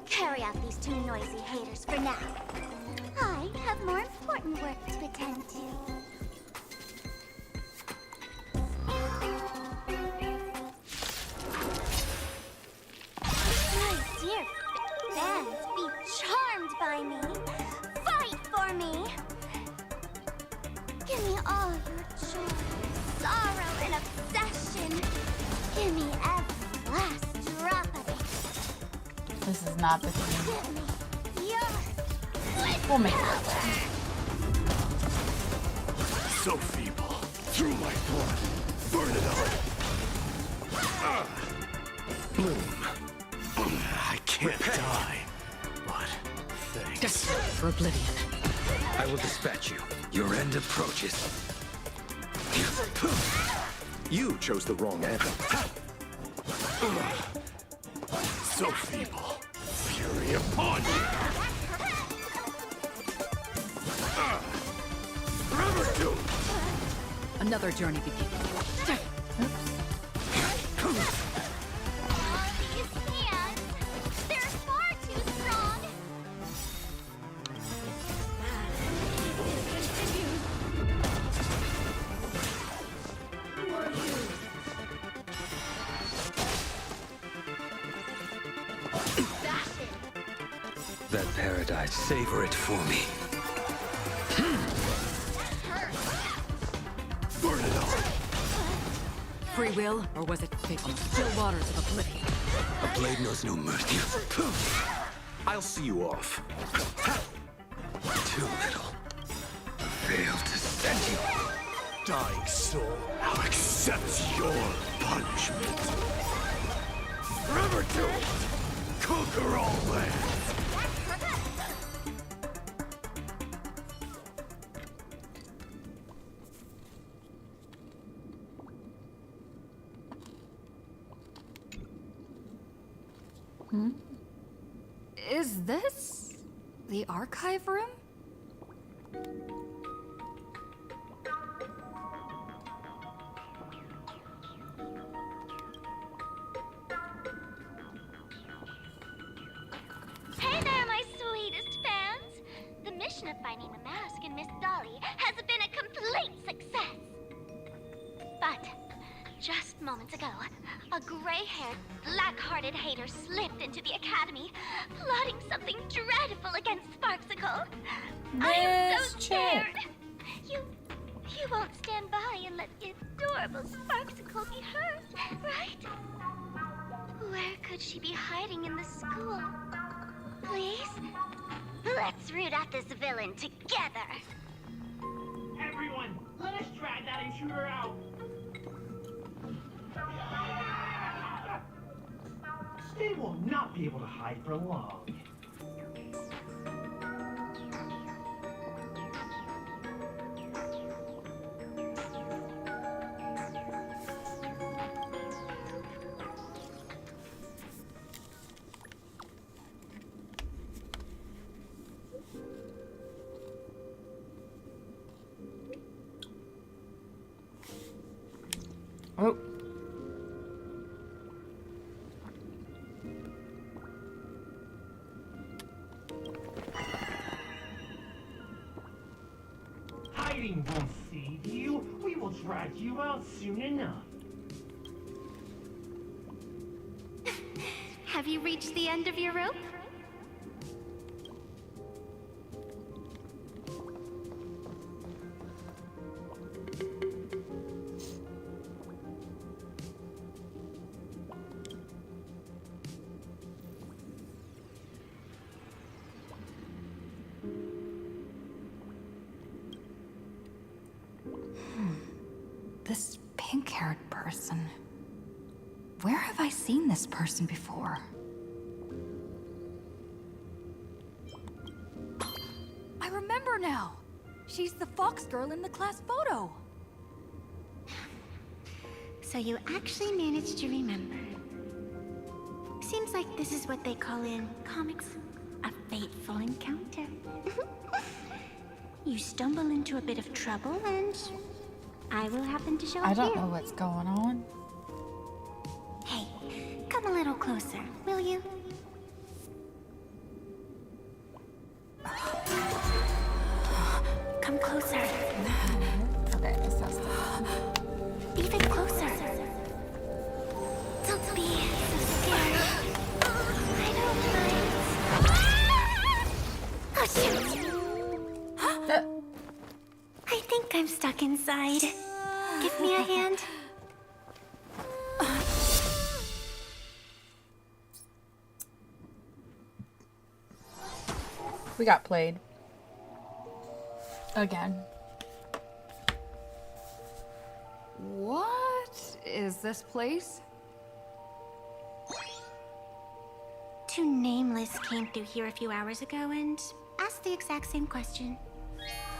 Carry out these two noisy haters for now. I have more important work to attend to. My dear fans, be charmed by me. Fight for me. Give me all your joy, sorrow, and obsession. Give me every last drop of it. This is not the thing. Give me your We'll make it work. So feeble. Through my blood. Burn it on. Bloom. I can't die. But thanks. Desperate for oblivion. I will dispatch you. Your end approaches. You chose the wrong anthem. So feeble. Fury upon you. Forever doomed. Another journey begins. All these hands, they're far too strong. That paradise, savor it for me. Burn it on. Free will, or was it fate on the still waters of oblivion? A blade knows no mercy. I'll see you off. Too little. Failed to send you. Dying soul, I'll accept your punishment. Forever doomed. Conquer all lands. Is this the archive room? Hey there, my sweetest fans! The mission of finding the mask and Miss Dolly has been a complete success. But just moments ago, a gray-haired, black-hearted hater slipped into the academy, plotting something dreadful against Sparksicle. I am so This scared. chick. You won't stand by and let the adorable Sparksicle be hurt, right? Where could she be hiding in the school? Please? Let's root out this villain together. Everyone, let us drag that intruder out. They will not be able to hide for long. Oh. Hiding won't save you. We will drag you out soon enough. Have you reached the end of your rope? This pink-haired person. Where have I seen this person before? I remember now! She's the fox girl in the class photo! So you actually managed to remember. Seems like this is what they call in comics a fateful encounter. You stumble into a bit of trouble and I will happen to show up I don't here. know what's going on. Hey, come a little closer, will you? Come closer. Okay, this has to. Even closer. Don't be so scared. I don't mind. Oh, shoot. I think I'm stuck inside. Give me a hand. We got played. Again. What is this place? Two nameless came through here a few hours ago and asked the exact same question.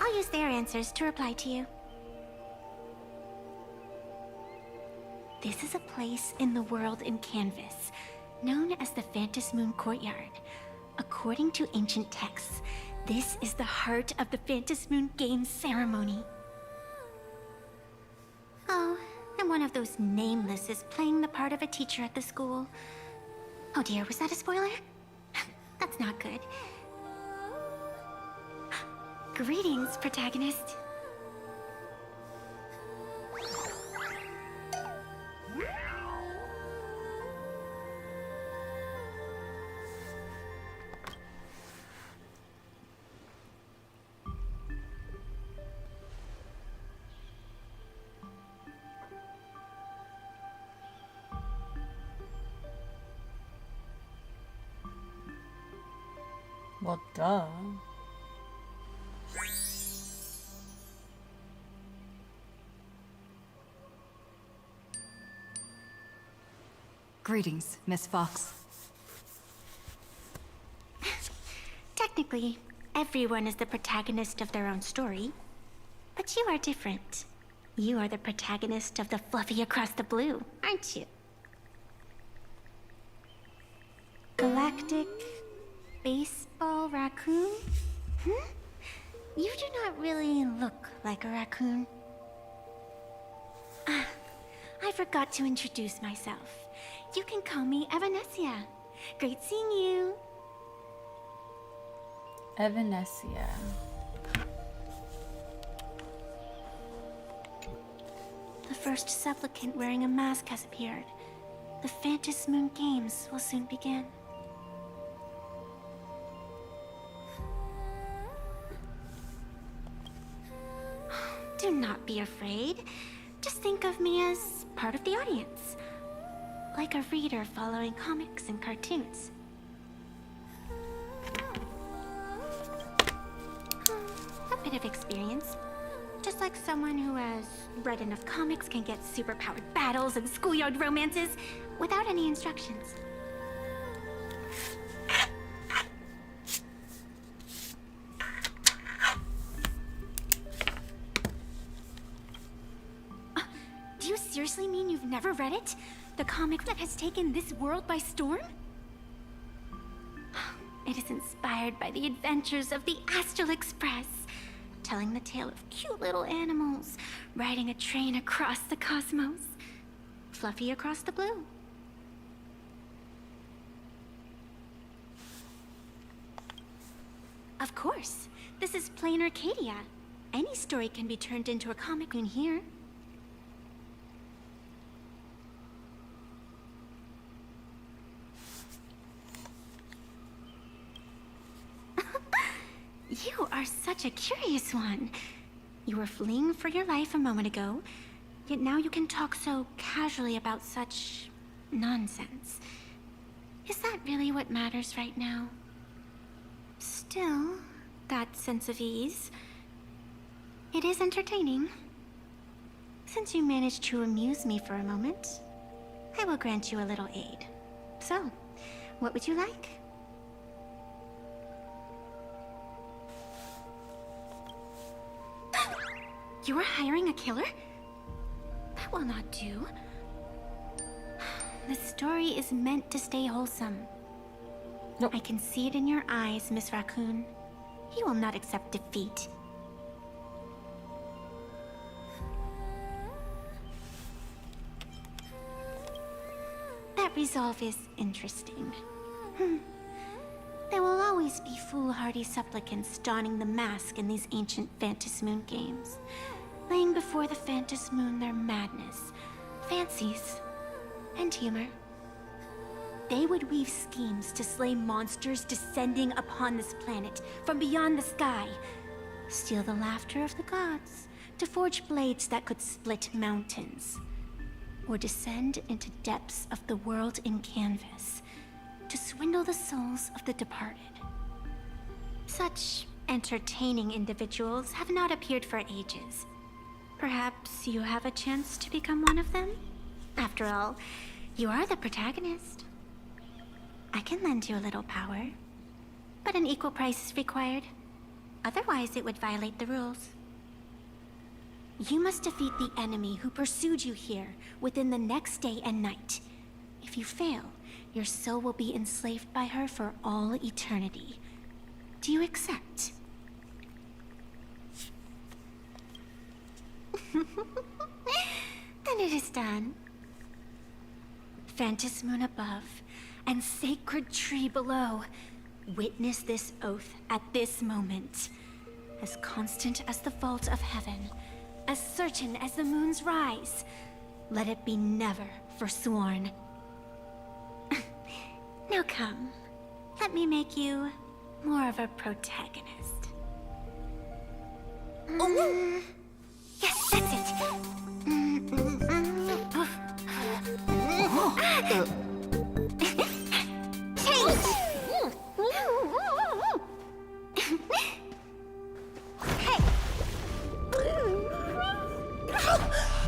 I'll use their answers to reply to you. This is a place in the world in Canvas, known as the Phantom Moon Courtyard. According to ancient texts, this is the heart of the Phantom Moon Games ceremony. Oh, and one of those nameless is playing the part of a teacher at the school. Oh dear, was that a spoiler? That's not good. Greetings, protagonist. Well, duh. Greetings, Miss Fox. Technically, everyone is the protagonist of their own story. But you are different. You are the protagonist of the Fluffy Across the Blue, aren't you? Galactic baseball raccoon? You do not really look like a raccoon. I forgot to introduce myself. You can call me Evanesia. Great seeing you. Evanesia. The first supplicant wearing a mask has appeared. The Phantom Moon Games will soon begin. Do not be afraid. Just think of me as part of the audience. Like a reader following comics and cartoons. A bit of experience. Just like someone who has read enough comics can get superpowered battles and schoolyard romances without any instructions. Do you seriously mean you've never read it? The comic that has taken this world by storm? It is inspired by the adventures of the Astral Express, telling the tale of cute little animals riding a train across the cosmos. Fluffy Across the Blue. Of course. This is plain Arcadia. Any story can be turned into a comic in here. You are such a curious one. You were fleeing for your life a moment ago, yet now you can talk so casually about such nonsense. Is that really what matters right now? Still, that sense of ease, it is entertaining. Since you managed to amuse me for a moment, I will grant you a little aid. So, what would you like? You are hiring a killer? That will not do. The story is meant to stay wholesome. Nope. I can see it in your eyes, Miss Raccoon. He will not accept defeat. That resolve is interesting. There will always be foolhardy supplicants donning the mask in these ancient Phantas Moon games, laying before the Phantas Moon their madness, fancies, and humor. They would weave schemes to slay monsters descending upon this planet from beyond the sky, steal the laughter of the gods, to forge blades that could split mountains, or descend into depths of the world in canvas to swindle the souls of the departed. Such entertaining individuals have not appeared for ages. Perhaps you have a chance to become one of them? After all, you are the protagonist. I can lend you a little power, but an equal price is required. Otherwise, it would violate the rules. You must defeat the enemy who pursued you here within the next day and night. If you fail, your soul will be enslaved by her for all eternity. Do you accept? Then it is done. Phantas Moon above and sacred tree below, witness this oath at this moment. As constant as the vault of heaven, as certain as the moon's rise, let it be never forsworn. Now come, let me make you more of a protagonist. Yes, that's it.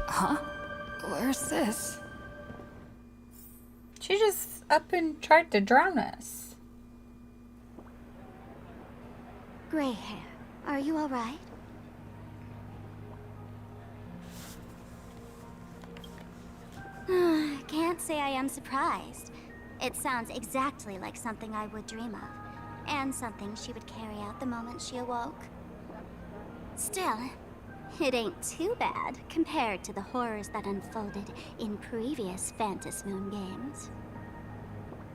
Huh? Where's this? She just up and tried to drown us. Gray hair, are you alright? Can't say I am surprised. It sounds exactly like something I would dream of, and something she would carry out the moment she awoke. Still, it ain't too bad compared to the horrors that unfolded in previous Phantas Moon games.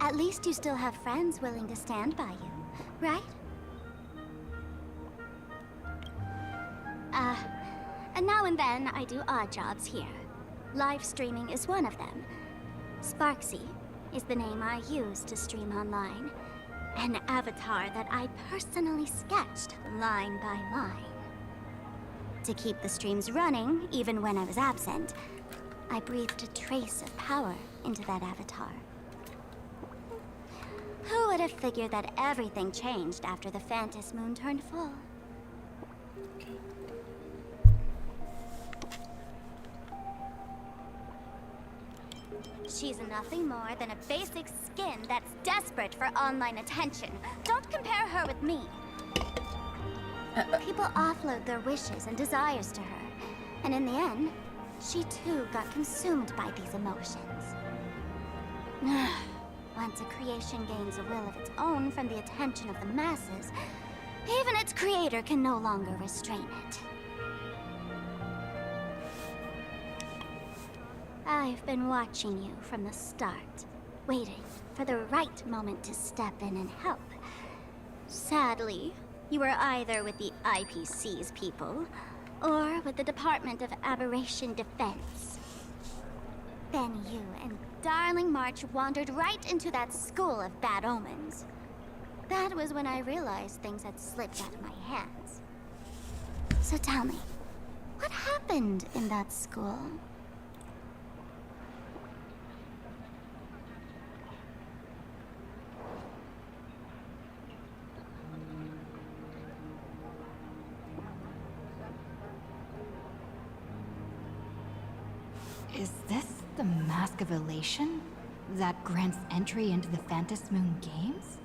At least you still have friends willing to stand by you, right? And now and then I do odd jobs here. Live streaming is one of them. Sparksy is the name I use to stream online. An avatar that I personally sketched line by line. To keep the streams running, even when I was absent, I breathed a trace of power into that avatar. Who would have figured that everything changed after the Phantas Moon turned full? She's nothing more than a basic skin that's desperate for online attention. Don't compare her with me. People offload their wishes and desires to her, and in the end, she too got consumed by these emotions. Once a creation gains a will of its own from the attention of the masses, even its creator can no longer restrain it. I've been watching you from the start, waiting for the right moment to step in and help. Sadly, you were either with the IPC's people, or with the Department of Aberration Defense. Then you and Darling March wandered right into that school of bad omens. That was when I realized things had slipped out of my hands. So tell me, what happened in that school? Is this the Mask of Elation that grants entry into the Phantom Moon Games?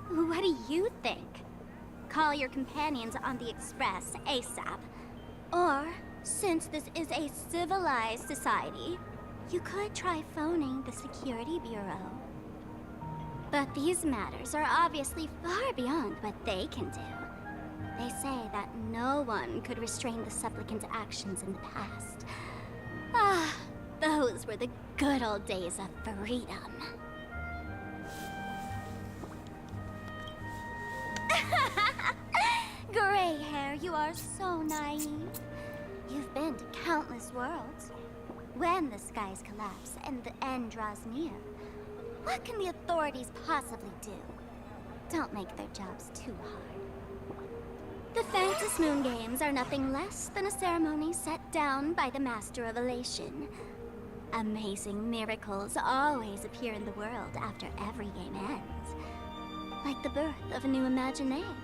What do you think? Call your companions on the Express ASAP. Or, since this is a civilized society, you could try phoning the Security Bureau. But these matters are obviously far beyond what they can do. They say that no one could restrain the supplicant's actions in the past. Ah, those were the good old days of freedom. Gray hair, you are so naive. You've been to countless worlds. When the skies collapse and the end draws near, what can the authorities possibly do? Don't make their jobs too hard. The Phantom Moon Games are nothing less than a ceremony set down by the Master of Elation. Amazing miracles always appear in the world after every game ends. Like the birth of a new imagination,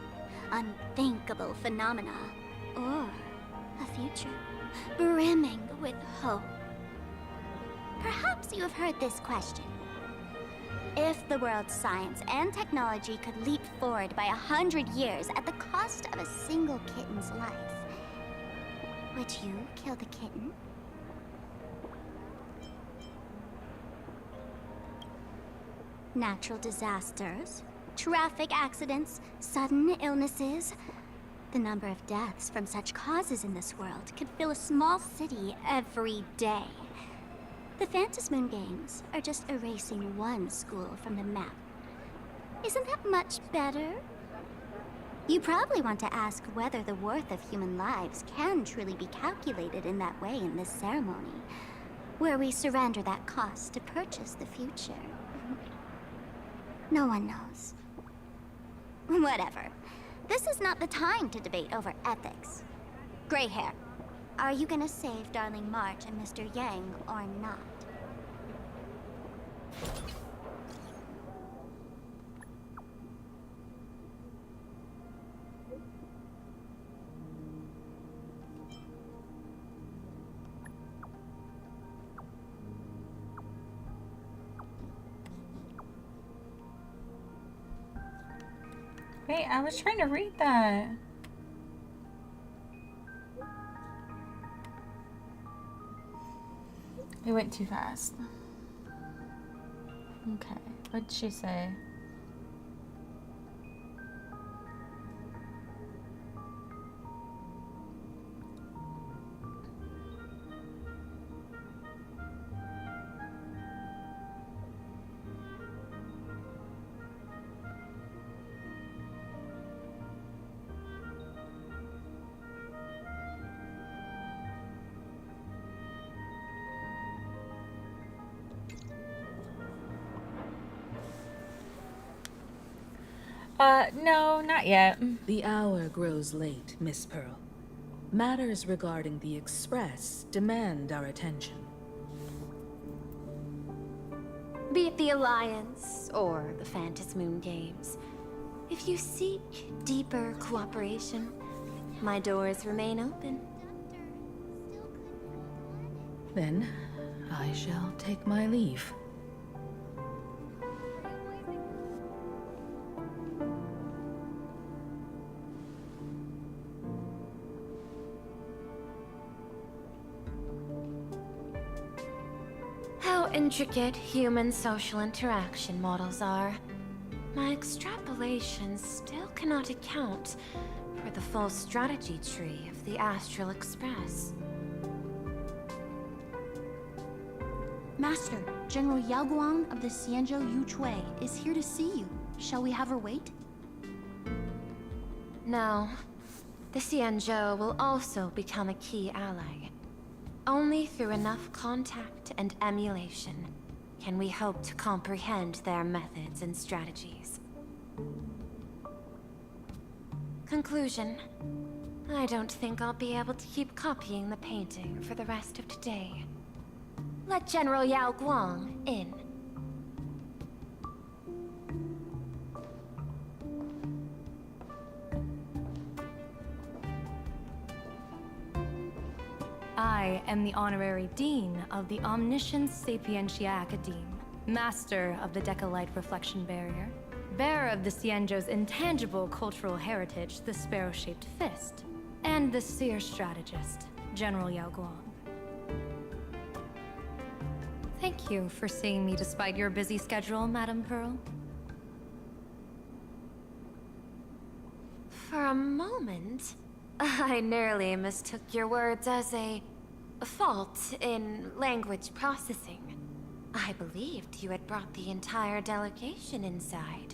unthinkable phenomena, or a future brimming with hope. Perhaps you have heard this question. If the world's science and technology could leap forward by 100 years at the cost of a single kitten's life, would you kill the kitten? Natural disasters, traffic accidents, sudden illnesses. The number of deaths from such causes in this world could fill a small city every day. The Phantom Moon Games are just erasing one school from the map. Isn't that much better? You probably want to ask whether the worth of human lives can truly be calculated in that way in this ceremony, where we surrender that cost to purchase the future. No one knows. Whatever. This is not the time to debate over ethics. Gray hair, are you gonna save Darling March and Mr. Yang or not? Wait, I was trying to read that. It went too fast. Okay, what'd she say? No, not yet. The hour grows late, Miss Pearl. Matters regarding the Express demand our attention. Be it the Alliance or the Phantom Moon Games, if you seek deeper cooperation, my doors remain open. Then, I shall take my leave. How intricate human social interaction models are. My extrapolations still cannot account for the full strategy tree of the Astral Express. Master, General Yao Guang of the Xianzhou Yuchui is here to see you. Shall we have her wait? No. The Xianzhou will also become a key ally. Only through enough contact and emulation can we hope to comprehend their methods and strategies. Conclusion. I don't think I'll be able to keep copying the painting for the rest of today. Let General Yao Guang in. I am the honorary dean of the Omniscience Sapientia Academe, master of the Decalite Reflection Barrier, bearer of the Xianzhou's intangible cultural heritage, the sparrow-shaped fist, and the seer strategist, General Yao Guang. Thank you for seeing me despite your busy schedule, Madam Pearl. For a moment, I nearly mistook your words as a fault in language processing. I believed you had brought the entire delegation inside.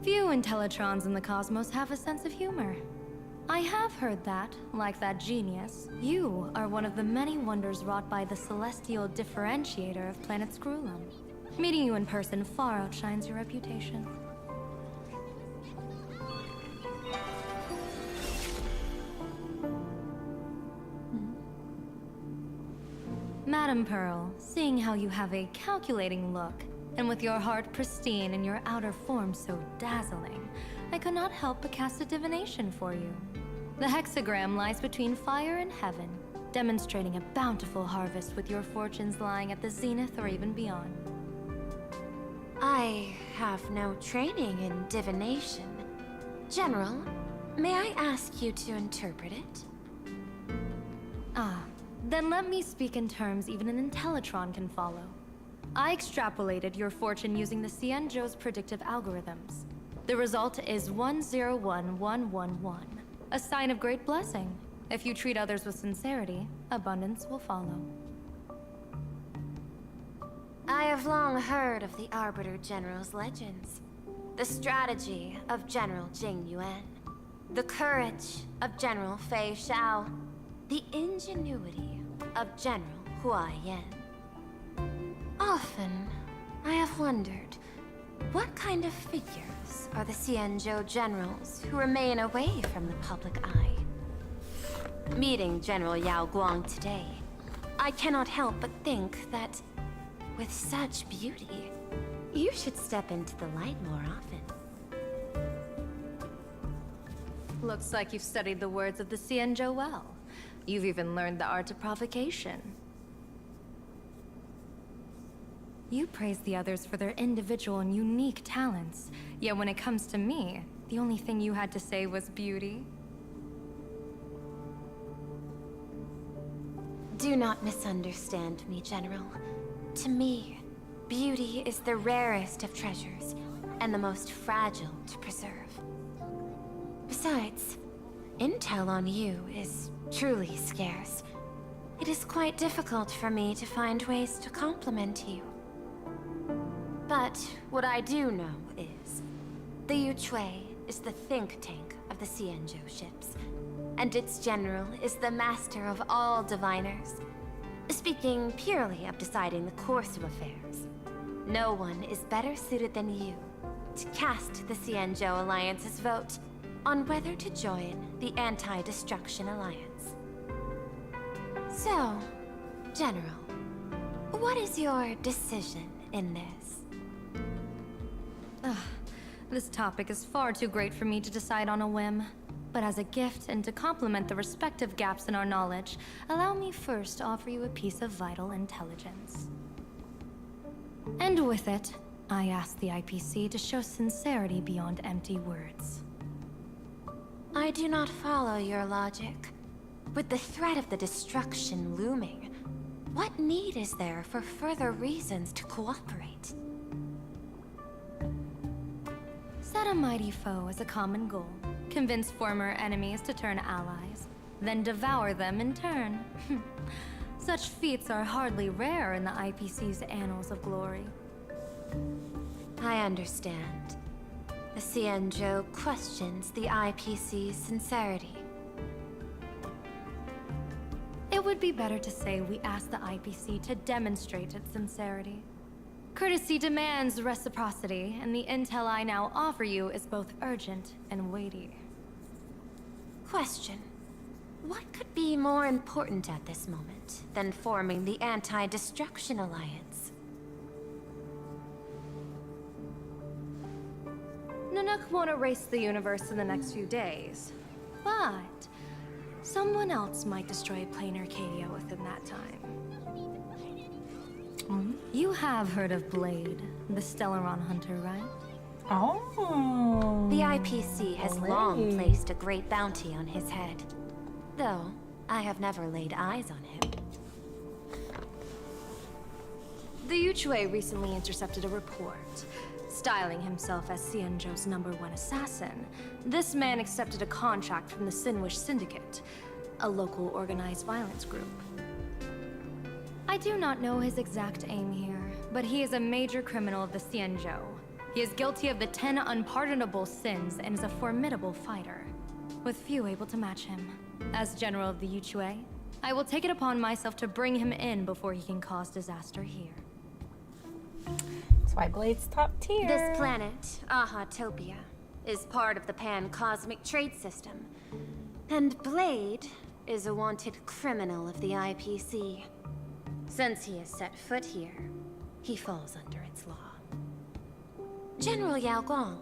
Few Intellitrons in the cosmos have a sense of humor. I have heard that, like that genius, you are one of the many wonders wrought by the celestial differentiator of planet Screwlum. Meeting you in person far outshines your reputation. Madam Pearl, seeing how you have a calculating look, and with your heart pristine and your outer form so dazzling, I could not help but cast a divination for you. The hexagram lies between fire and heaven, demonstrating a bountiful harvest with your fortunes lying at the zenith or even beyond. I have no training in divination. General, may I ask you to interpret it? Then let me speak in terms even an Intellitron can follow. I extrapolated your fortune using the Xianzhou's predictive algorithms. The result is 101111, a sign of great blessing. If you treat others with sincerity, abundance will follow. I have long heard of the Arbiter General's legends. The strategy of General Jing Yuan. The courage of General Fei Xiao. The ingenuity of General Hua Yan. Often, I have wondered, what kind of figures are the Xianzhou generals who remain away from the public eye? Meeting General Yao Guang today, I cannot help but think that, with such beauty, you should step into the light more often. Looks like you've studied the words of the Xianzhou well. You've even learned the art of provocation. You praise the others for their individual and unique talents, yet when it comes to me, the only thing you had to say was beauty. Do not misunderstand me, General. To me, beauty is the rarest of treasures, and the most fragile to preserve. Besides, intel on you is truly scarce. It is quite difficult for me to find ways to compliment you. But what I do know is, the whta is the think tank of the Xianzhou ships, and its general is the master of all diviners. Speaking purely of deciding the course of affairs, no one is better suited than you to cast the Xianzhou Alliance's vote on whether to join the Anti-Destruction Alliance. So, General, what is your decision in this? This topic is far too great for me to decide on a whim. But as a gift and to complement the respective gaps in our knowledge, allow me first to offer you a piece of vital intelligence. And with it, I ask the IPC to show sincerity beyond empty words. I do not follow your logic. With the threat of the destruction looming, what need is there for further reasons to cooperate? Set a mighty foe as a common goal. Convince former enemies to turn allies, then devour them in turn. Such feats are hardly rare in the IPC's annals of glory. I understand. The Xianzhou questions the IPC's sincerity. It would be better to say we ask the IPC to demonstrate its sincerity. Courtesy demands reciprocity, and the intel I now offer you is both urgent and weighty. Question. What could be more important at this moment than forming the Anti-Destruction Alliance? Nanook won't erase the universe in the next few days, but Someone else might destroy plain Arcadia within that time. You have heard of Blade, the Stellaron hunter, right? Oh. The IPC has long placed a great bounty on his head. Though, I have never laid eyes on him. The whta recently intercepted a report. Styling himself as Xianzhou's #1 assassin, this man accepted a contract from the Sinwish Syndicate, a local organized violence group. I do not know his exact aim here, but he is a major criminal of the Xianzhou. He is guilty of the 10 unpardonable sins and is a formidable fighter, with few able to match him. As general of the whta, I will take it upon myself to bring him in before he can cause disaster here. That's why Blade's top tier. This planet, Ahatopia, is part of the pan-cosmic trade system. And Blade is a wanted criminal of the IPC. Since he has set foot here, he falls under its law. General Yao Guang,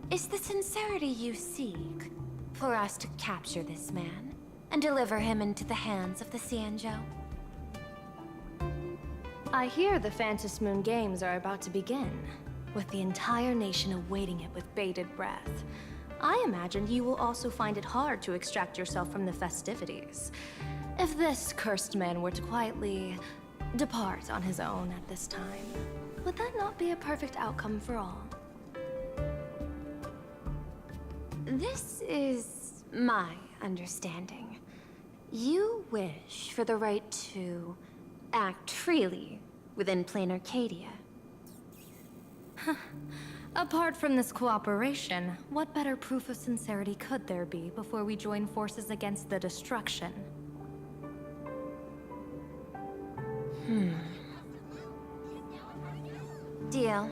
is the sincerity you seek for us to capture this man and deliver him into the hands of the Xianzhou? I hear the Phantom Moon Games are about to begin, with the entire nation awaiting it with bated breath. I imagine you will also find it hard to extract yourself from the festivities. If this cursed man were to quietly depart on his own at this time, would that not be a perfect outcome for all? This is my understanding. You wish for the right to act freely within plain Arcadia. Apart from this cooperation, what better proof of sincerity could there be before we join forces against the destruction? Deal.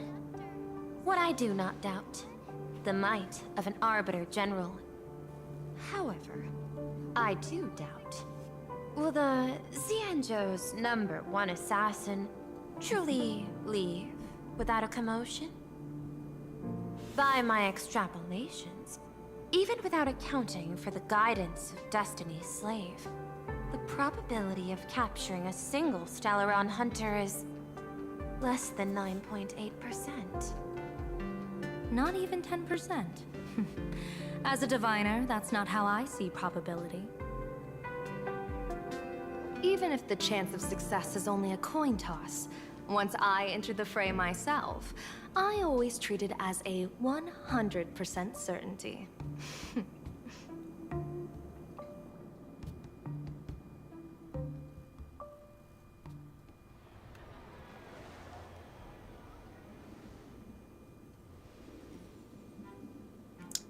What I do not doubt, the might of an Arbiter General. However, I do doubt, will the Xianzhou's #1 assassin truly leave without a commotion? By my extrapolations, even without accounting for the guidance of Destiny's slave, the probability of capturing a single Stellaron hunter is less than 9.8%. Not even 10%. As a diviner, that's not how I see probability. Even if the chance of success is only a coin toss, once I enter the fray myself, I always treat it as a 100% certainty.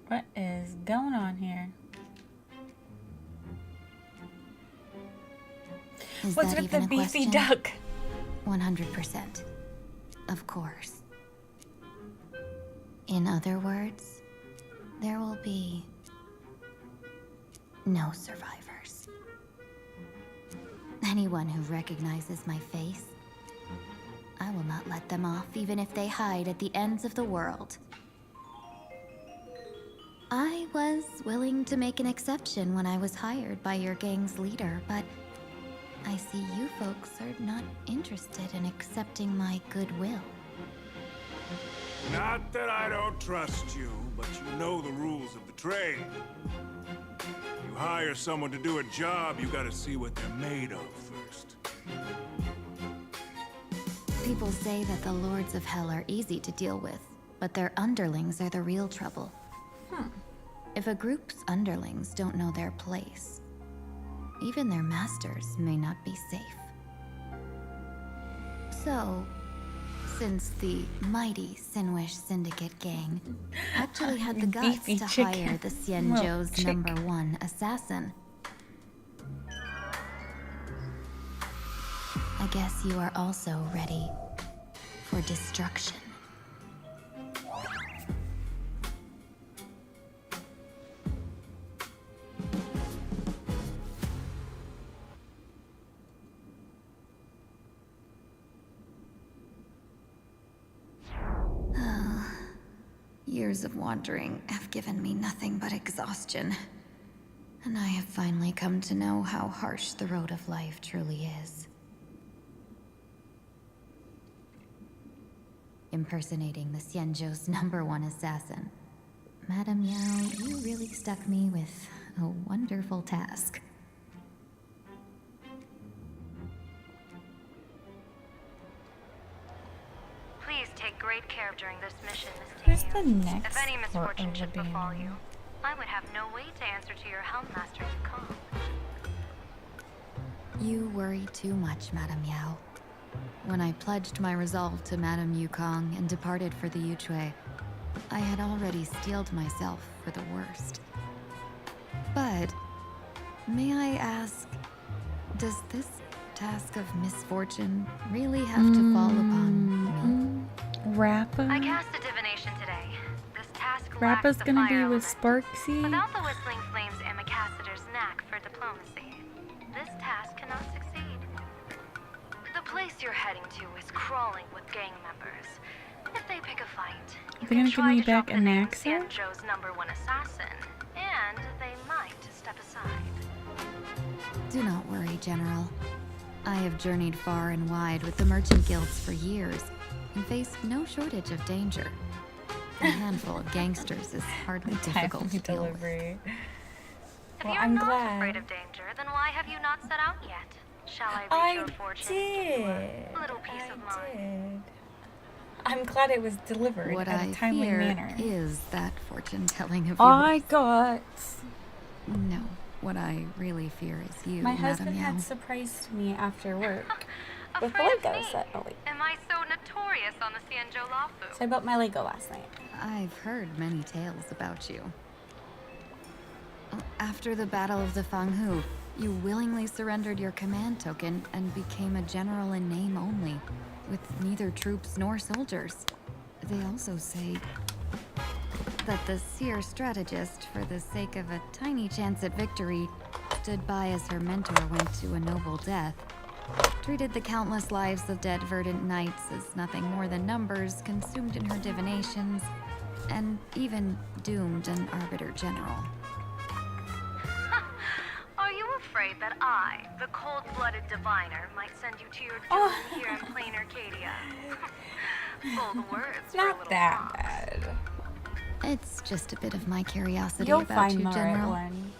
What is going on here? Is What's that with the even a beefy question? duck? 100%. Of course. In other words, there will be no survivors. Anyone who recognizes my face, I will not let them off even if they hide at the ends of the world. I was willing to make an exception when I was hired by your gang's leader, but I see you folks are not interested in accepting my goodwill. Not that I don't trust you, but you know the rules of the trade. You hire someone to do a job, you gotta see what they're made of first. People say that the Lords of Hell are easy to deal with, but their underlings are the real trouble. If a group's underlings don't know their place, even their masters may not be safe. So, since the mighty Sinwish Syndicate gang actually had the guts Beefy to chicken. hire the Well, Xianzhou's chick. #1 assassin, I guess you are also ready for destruction. Years of wandering have given me nothing but exhaustion. And I have finally come to know how harsh the road of life truly is. Impersonating the Xianzhou's #1 assassin. Madame Yao, you really stuck me with a wonderful task. Please take great care during this mission, Where's Miss the Tingyu. next If any port misfortune of the should befall beam? you, I would have no way to answer to your Helmmaster Yukong. You worry too much, Madame Yao. When I pledged my resolve to Madame Yukong and departed for the Yuchue, I had already steeled myself for the worst. But, may I ask, does this task of misfortune really have to fall upon me? Rappa? I cast a divination today. This task Rappa's lacks the gonna fire be with element. Sparksy? Without the Whistling Flames Ambassador's knack for diplomacy, this task cannot succeed. The place you're heading to is crawling with gang members. If they pick a fight, you They're gonna can give try me to drop back the name Anaxa? Xianzhou's #1 assassin, and they might step aside. Do not worry, General. I have journeyed far and wide with the merchant guilds for years and faced no shortage of danger. A handful of gangsters is hardly difficult to deal with. If Well, you're I'm not glad. afraid of danger, then why have you not set out yet? Shall I reach I your fortune did. and give you a little piece of mind? I'm glad it was delivered What in I a timely fear manner. is that fortune telling of I yours. got... No, what I really fear is you, My Madame husband Yao. had surprised me after work with the Afraid of Lego me? set. Oh, wait. Am I so notorious on the Xianzhou Lafu? So I bought my Lego last night. I've heard many tales about you. After the Battle of the Fanghu, you willingly surrendered your command token and became a general in name only, with neither troops nor soldiers. They also say that the seer strategist, for the sake of a tiny chance at victory, stood by as her mentor went to a noble death, treated the countless lives of dead verdant knights as nothing more than numbers consumed in her divinations, and even doomed an arbiter general. Are you afraid that I, the cold-blooded diviner, might send you to your doom here in plain Arcadia? Bold words. It's not that bad. It's just a bit of my curiosity You'll about find you, the right General. one.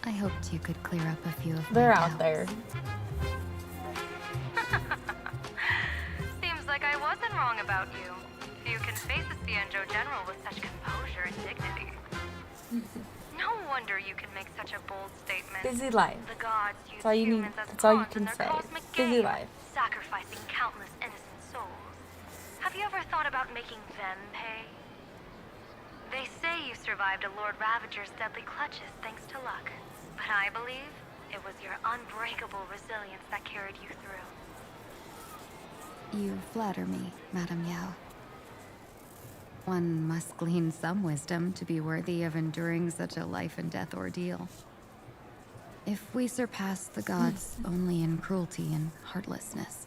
I hoped you could clear up a few of They're my out there. Seems like I wasn't wrong about you. Few can face a Xianzhou general with such composure and dignity. No wonder you can make such a bold statement. Busy life. The gods use That's all you need. humans as That's all you pawns in can their say. cosmic Busy game, life. sacrificing countless innocent souls. Have you ever thought about making them pay? They say you survived a Lord Ravager's deadly clutches thanks to luck, but I believe it was your unbreakable resilience that carried you through. You flatter me, Madame Yao. One must glean some wisdom to be worthy of enduring such a life and death ordeal. If we surpass the gods only in cruelty and heartlessness,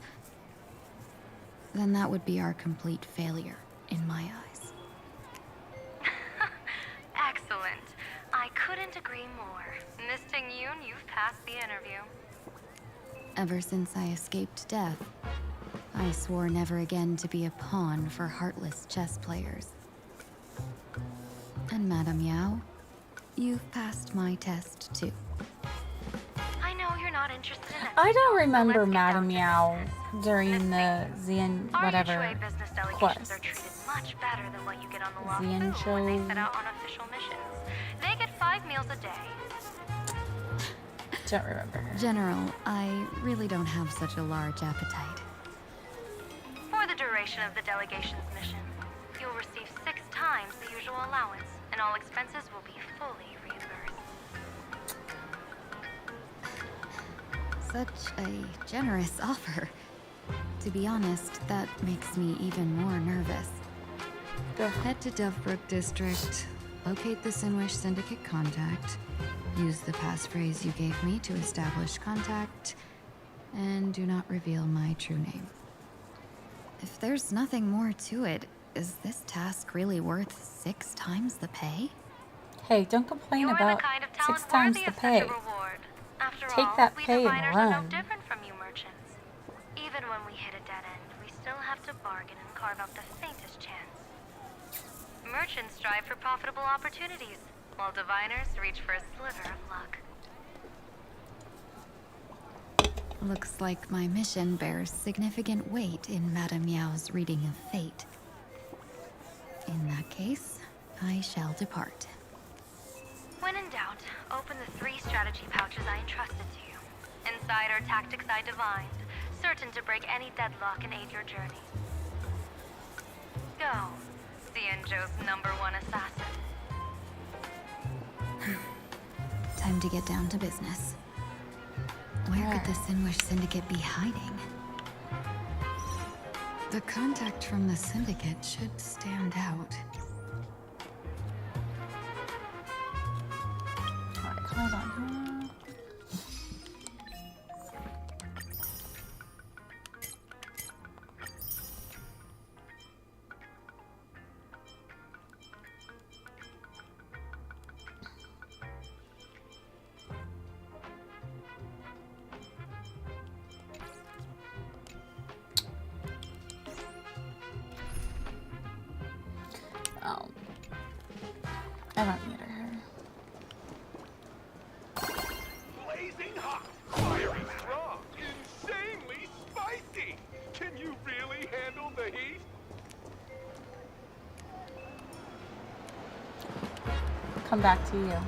then that would be our complete failure in my eyes. Excellent. I couldn't agree more. Miss Ting-Yun, you've passed the interview. Ever since I escaped death, I swore never again to be a pawn for heartless chess players. And Madame Yao, you've passed my test too. I know you're not interested in it. I don't remember Madame Yao during the Xian whatever Our business delegations quest. are treated much better than what you get on the Lafu Xianzhou. when they set out on official missions. They get 5 meals a day. Don't remember. General, I really don't have such a large appetite. For the duration of the delegation's mission, you'll receive 6 times the usual allowance, and all expenses will be fully reimbursed. Such a generous offer. To be honest, that makes me even more nervous. Head to Dovebrook District, locate the Sinwish Syndicate contact, use the passphrase you gave me to establish contact, and do not reveal my true name. If there's nothing more to it, is this task really worth 6 times the pay? Hey, don't complain You're about the kind of talent 6 times worthy the of such pay. a reward. After Take all, that we pay and diviners are no run. different from you merchants. Even when we hit a dead end, we still have to bargain and carve out the faintest chance. Merchants strive for profitable opportunities, while diviners reach for a sliver of luck. Looks like my mission bears significant weight in Madame Yao's reading of fate. In that case, I shall depart. When in doubt, open the 3 strategy pouches I entrusted to you. Inside are tactics I divined, certain to break any deadlock and aid your journey. Go, Xianzhou's #1 assassin. Time to get down to business. Where could the Sinwish Syndicate be hiding? The contact from the Syndicate should stand out. Alright, hold on here. Oh. I don't need her. Blazing hot, fiery strong, insanely spicy. Can you really handle the heat? Come back to you.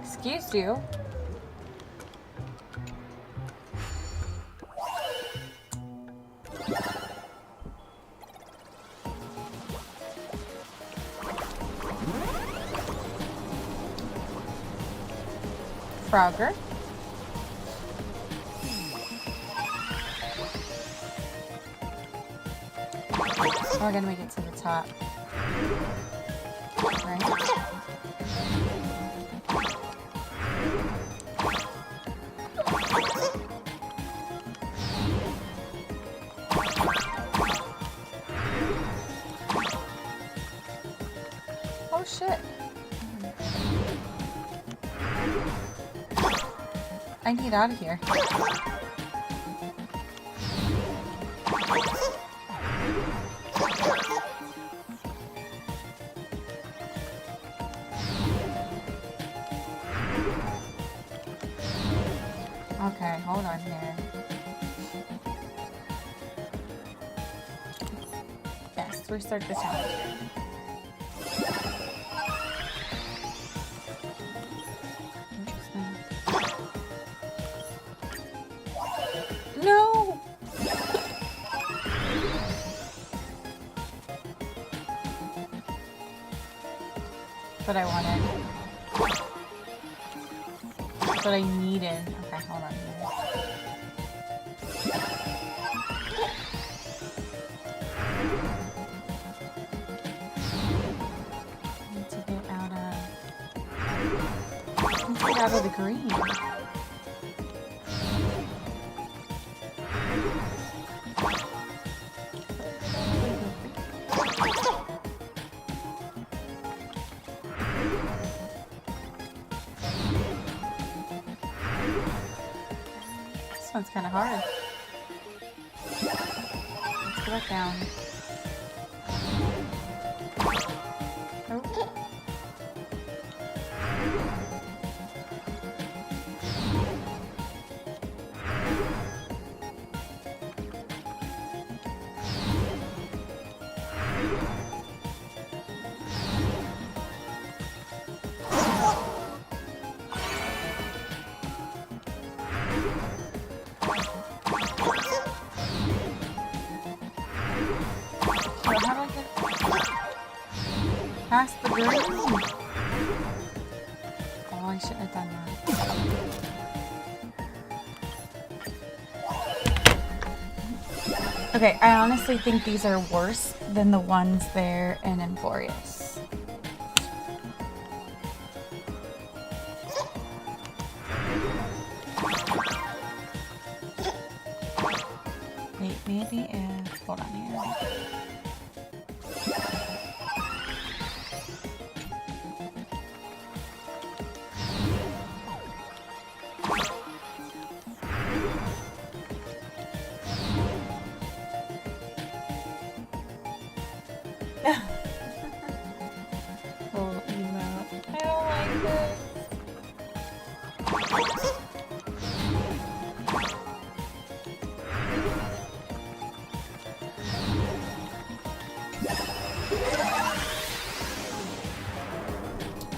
Excuse you. Frogger. We're gonna make it to the top. Right? Oh shit. I need out of here. Okay, hold on here. Yes, restart the challenge. No! What I wanted. What I needed. Okay, hold on here. I need to get out of... I need to get out of the green. This one's kind of hard. Let's go back down. Oh. So how do I get past the green? Oh, I shouldn't have done that. Okay, I honestly think these are worse than the ones there in Emporius. Wait, maybe if... Hold on here.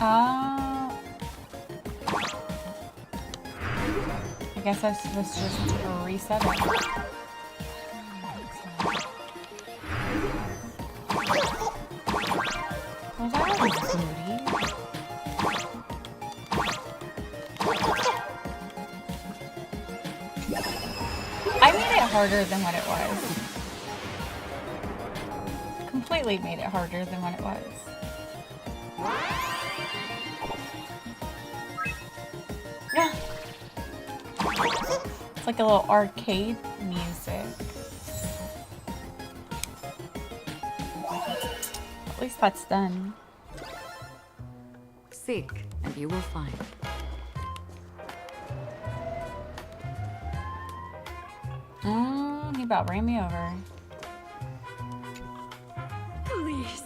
I guess I was supposed to just reset it. Was that always booty? I made it harder than what it was. Completely made it harder than what it was. Yeah. It's like a little arcade music. At least that's done. Seek, and you will find. He about ran me over. Please,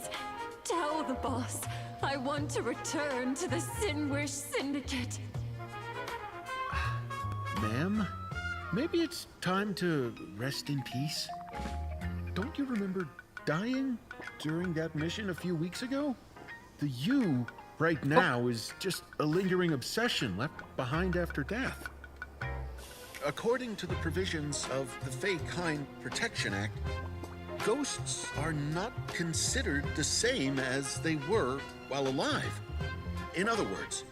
tell the boss I want to return to the Sinwish Syndicate. Ma'am, maybe it's time to rest in peace? Don't you remember dying during that mission a few weeks ago? The you right now is just a lingering obsession left behind after death. According to the provisions of the Fey Kind Protection Act, ghosts are not considered the same as they were while alive. In other words,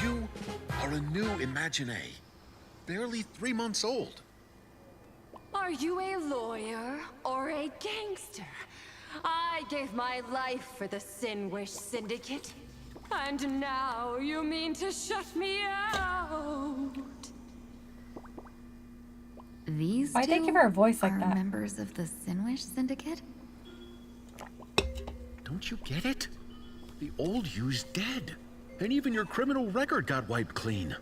you are a new Imagine, barely 3 months old. Are you a lawyer or a gangster? I gave my life for the Sinwish Syndicate. And now you mean to shut me out? These Why'd they give her a voice like are that? members of the Sinwish Syndicate? Don't you get it? The old you's dead. And even your criminal record got wiped clean.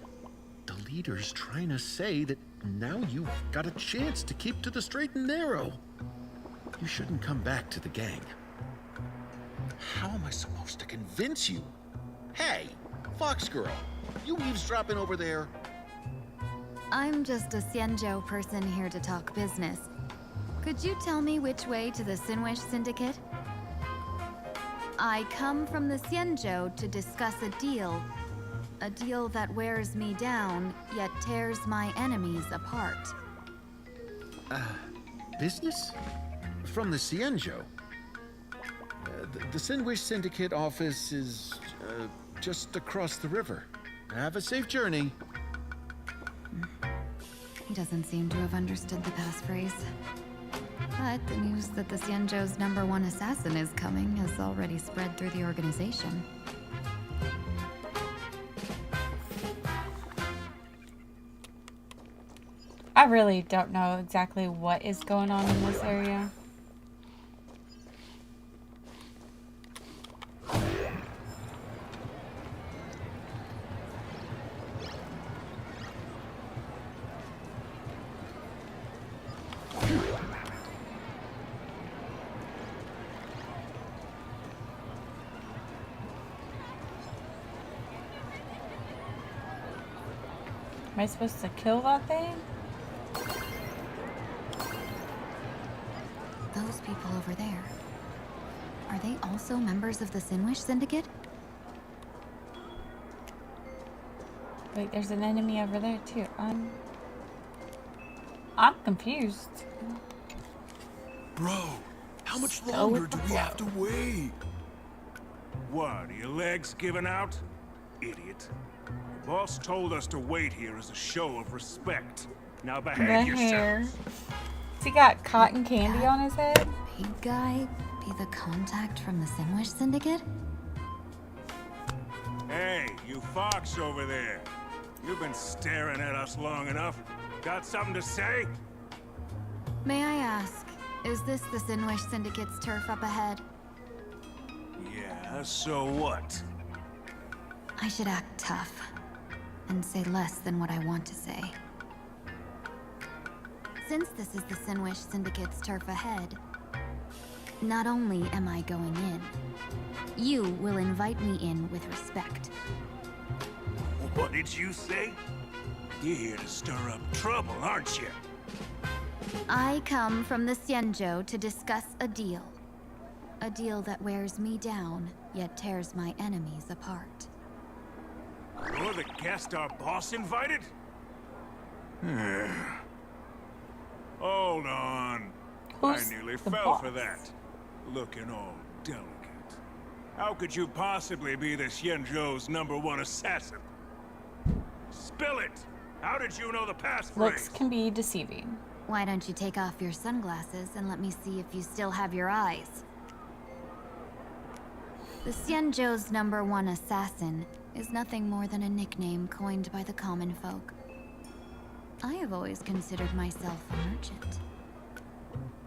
The leader's trying to say that now you've got a chance to keep to the straight and narrow. You shouldn't come back to the gang. How am I supposed to convince you? Hey, Fox Girl, you eavesdropping over there? I'm just a Xianzhou person here to talk business. Could you tell me which way to the Sinwish Syndicate? I come from the Xianzhou to discuss a deal. A deal that wears me down, yet tears my enemies apart. Business? From the Xianzhou? The Sinwish Syndicate office is just across the river. Have a safe journey. He doesn't seem to have understood the passphrase. But the news that the Xianzhou's #1 assassin is coming has already spread through the organization. I really don't know exactly what is going on in this area. Am I supposed to kill that thing? Those people over there. Are they also members of the Sinwish Syndicate? Wait, there's an enemy over there too. I'm confused. Bro, how much Go longer with do the we have to flow. wait? What, are your legs giving out? Idiot. The boss told us to wait here as a show of respect. Now The behave hair. yourselves. Has he got cotton candy on his head? Pink guy be the contact from the Sinwish Syndicate? Hey, you fox over there. You've been staring at us long enough. Got something to say? May I ask, is this the Sinwish Syndicate's turf up ahead? Yeah, so what? I should act tough and say less than what I want to say. Since this is the Sinwish Syndicate's turf ahead, not only am I going in, you will invite me in with respect. What did you say? You're here to stir up trouble, aren't you? I come from the Xianzhou to discuss a deal. A deal that wears me down, yet tears my enemies apart. the guest our boss invited? Hold on. Who's I nearly the fell boss? for that. Looking all delicate. How could you possibly be the Xianzhou's #1 assassin? Spill it! How did you know the passphrase? Looks can be deceiving. Why don't you take off your sunglasses and let me see if you still have your eyes? The Xianzhou's #1 assassin is nothing more than a nickname coined by the common folk. I have always considered myself a merchant.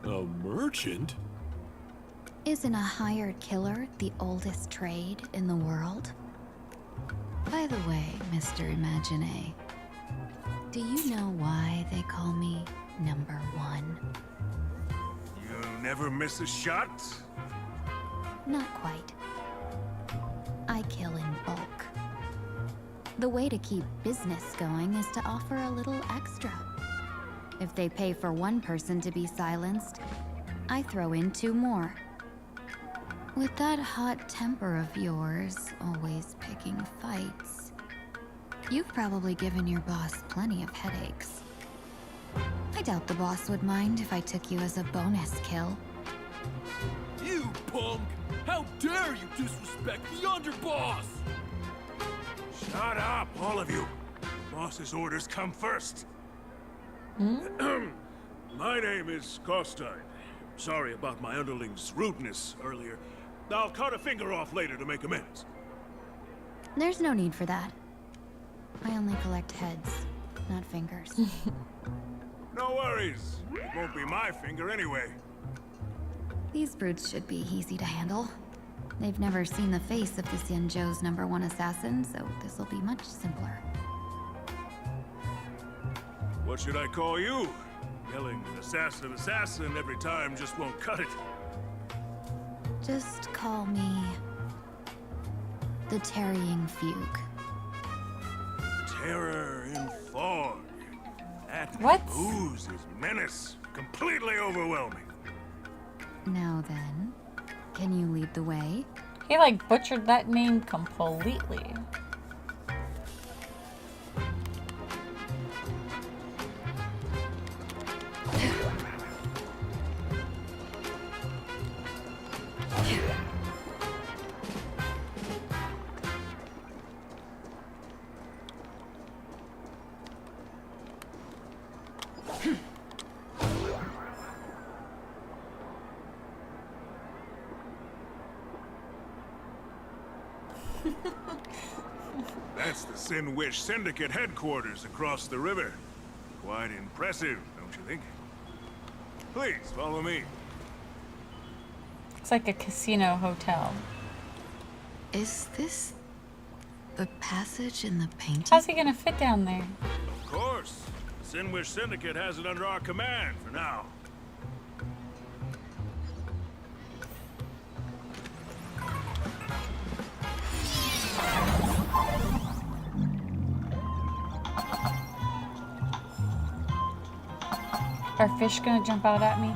A merchant? Isn't a hired killer the oldest trade in the world? By the way, Mr. Imagine, do you know why they call me #1? You never miss a shot? Not quite. I kill in bulk. The way to keep business going is to offer a little extra. If they pay for one person to be silenced, I throw in 2 more. With that hot temper of yours, always picking fights, you've probably given your boss plenty of headaches. I doubt the boss would mind if I took you as a bonus kill. You punk! How dare you disrespect the underboss! Shut up, all of you. Boss's orders come first. My name is Kostine. Sorry about my underling's rudeness earlier. I'll cut a finger off later to make amends. There's no need for that. I only collect heads, not fingers. No worries. It won't be my finger anyway. These brutes should be easy to handle. They've never seen the face of the Xianzhou's #1 assassin, so this'll be much simpler. What should I call you? Yelling assassin, assassin every time just won't cut it. Just call me the Tarrying Fugue. Terror in fog. That What? oozes menace. Completely overwhelming. Now then, can you lead the way? He like butchered that name completely. That's the Sin Wish Syndicate headquarters across the river. Quite impressive, don't you think? Please, follow me. It's like a casino hotel. Is this the passage in the painting? How's he gonna fit down there? Of course. The Sin Wish Syndicate has it under our command for now. Are fish gonna jump out at me?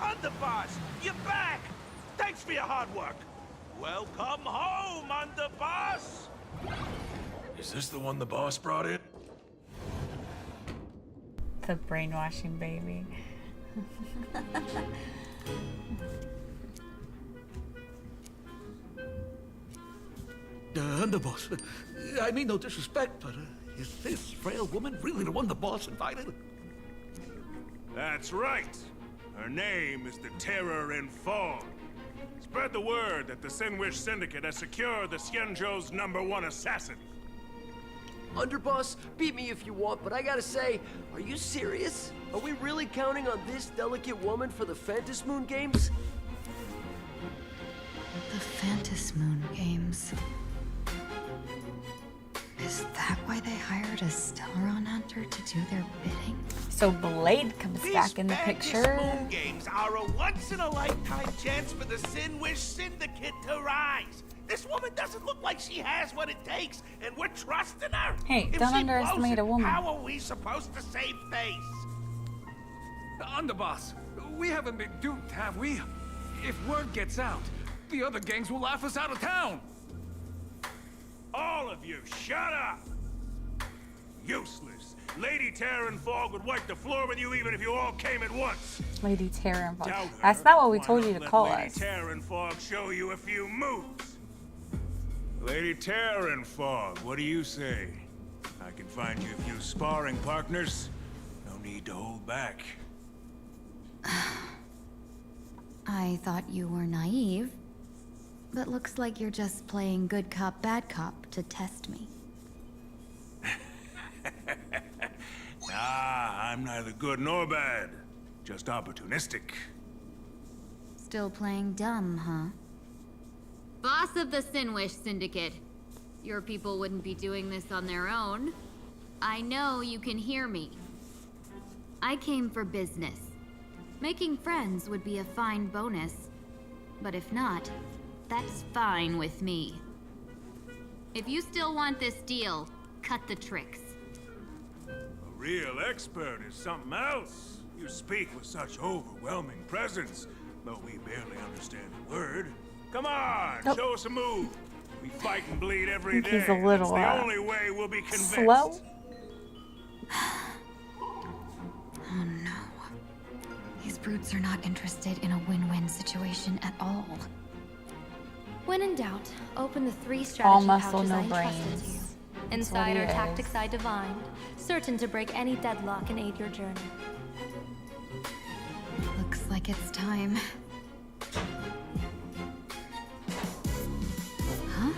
Underboss, you're back! Thanks for your hard work. Welcome home, Underboss! Is this the one the boss brought in? The brainwashing baby. Underboss, I mean no disrespect, but is this frail woman really the one the boss invited? That's right. Her name is the Terror in Fog. Spread the word that the Sinwish Syndicate has secured the Xianzhou's #1 assassin. Underboss, beat me if you want, but I gotta say, are you serious? Are we really counting on this delicate woman for the Phantasmoon Games? The Phantasmoon Games. Is that why they hired a Stellaron hunter to do their bidding? So Blade comes back in the picture. Moon Games are a once-in-a-lifetime chance for the Sinwish Syndicate to rise. This woman doesn't look like she has what it takes, and we're trusting her. Hey, If don't she underestimate blows it, a woman. How are we supposed to save face? Underboss, we haven't been duped, have we? If word gets out, the other gangs will laugh us out of town. All of you, shut up! Useless. Lady Terran Fog would wipe the floor with you even if you all came at once. Lady Terran Fog. Doubt her. That's not what we Why told not you to let call Lady us. Terran Fog show you a few moves. Lady Terran Fog, what do you say? I can find you a few sparring partners. No need to hold back. I thought you were naive, but looks like you're just playing good cop, bad cop to test me. Nah, I'm neither good nor bad. Just opportunistic. Still playing dumb, huh? Boss of the Sinwish Syndicate. Your people wouldn't be doing this on their own. I know you can hear me. I came for business. Making friends would be a fine bonus. But if not, that's fine with me. If you still want this deal, cut the tricks. A real expert is something else. You speak with such overwhelming presence, though we barely understand a word. Come on, show us a move. We fight and bleed every day. He's a little, That's the only way we'll be convinced. slow. Oh no. These brutes are not interested in a win-win situation at all. When in doubt, open the 3 All strategy muscle, pouches no I entrusted brains. to you. That's what Inside he are is. tactics I divined, certain to break any deadlock and aid your journey. Looks like it's time. Huh?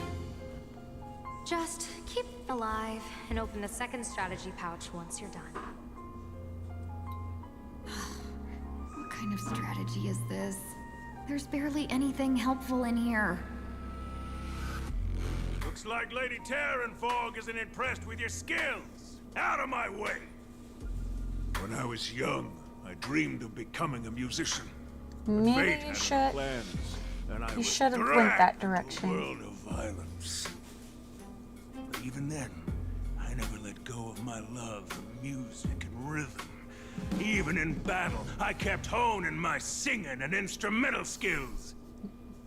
Just keep alive and open the 2nd strategy pouch once you're done. What kind of strategy is this? There's barely anything helpful in here. Looks like Lady Terran Fog isn't impressed with your skills. Out of my way! When I was young, I dreamed of becoming a musician. Maybe Fate you had should. plans, and I You was should have went dragged that to a direction. world of violence. But even then, I never let go of my love for music and rhythm. Even in battle, I kept honing my singing and instrumental skills.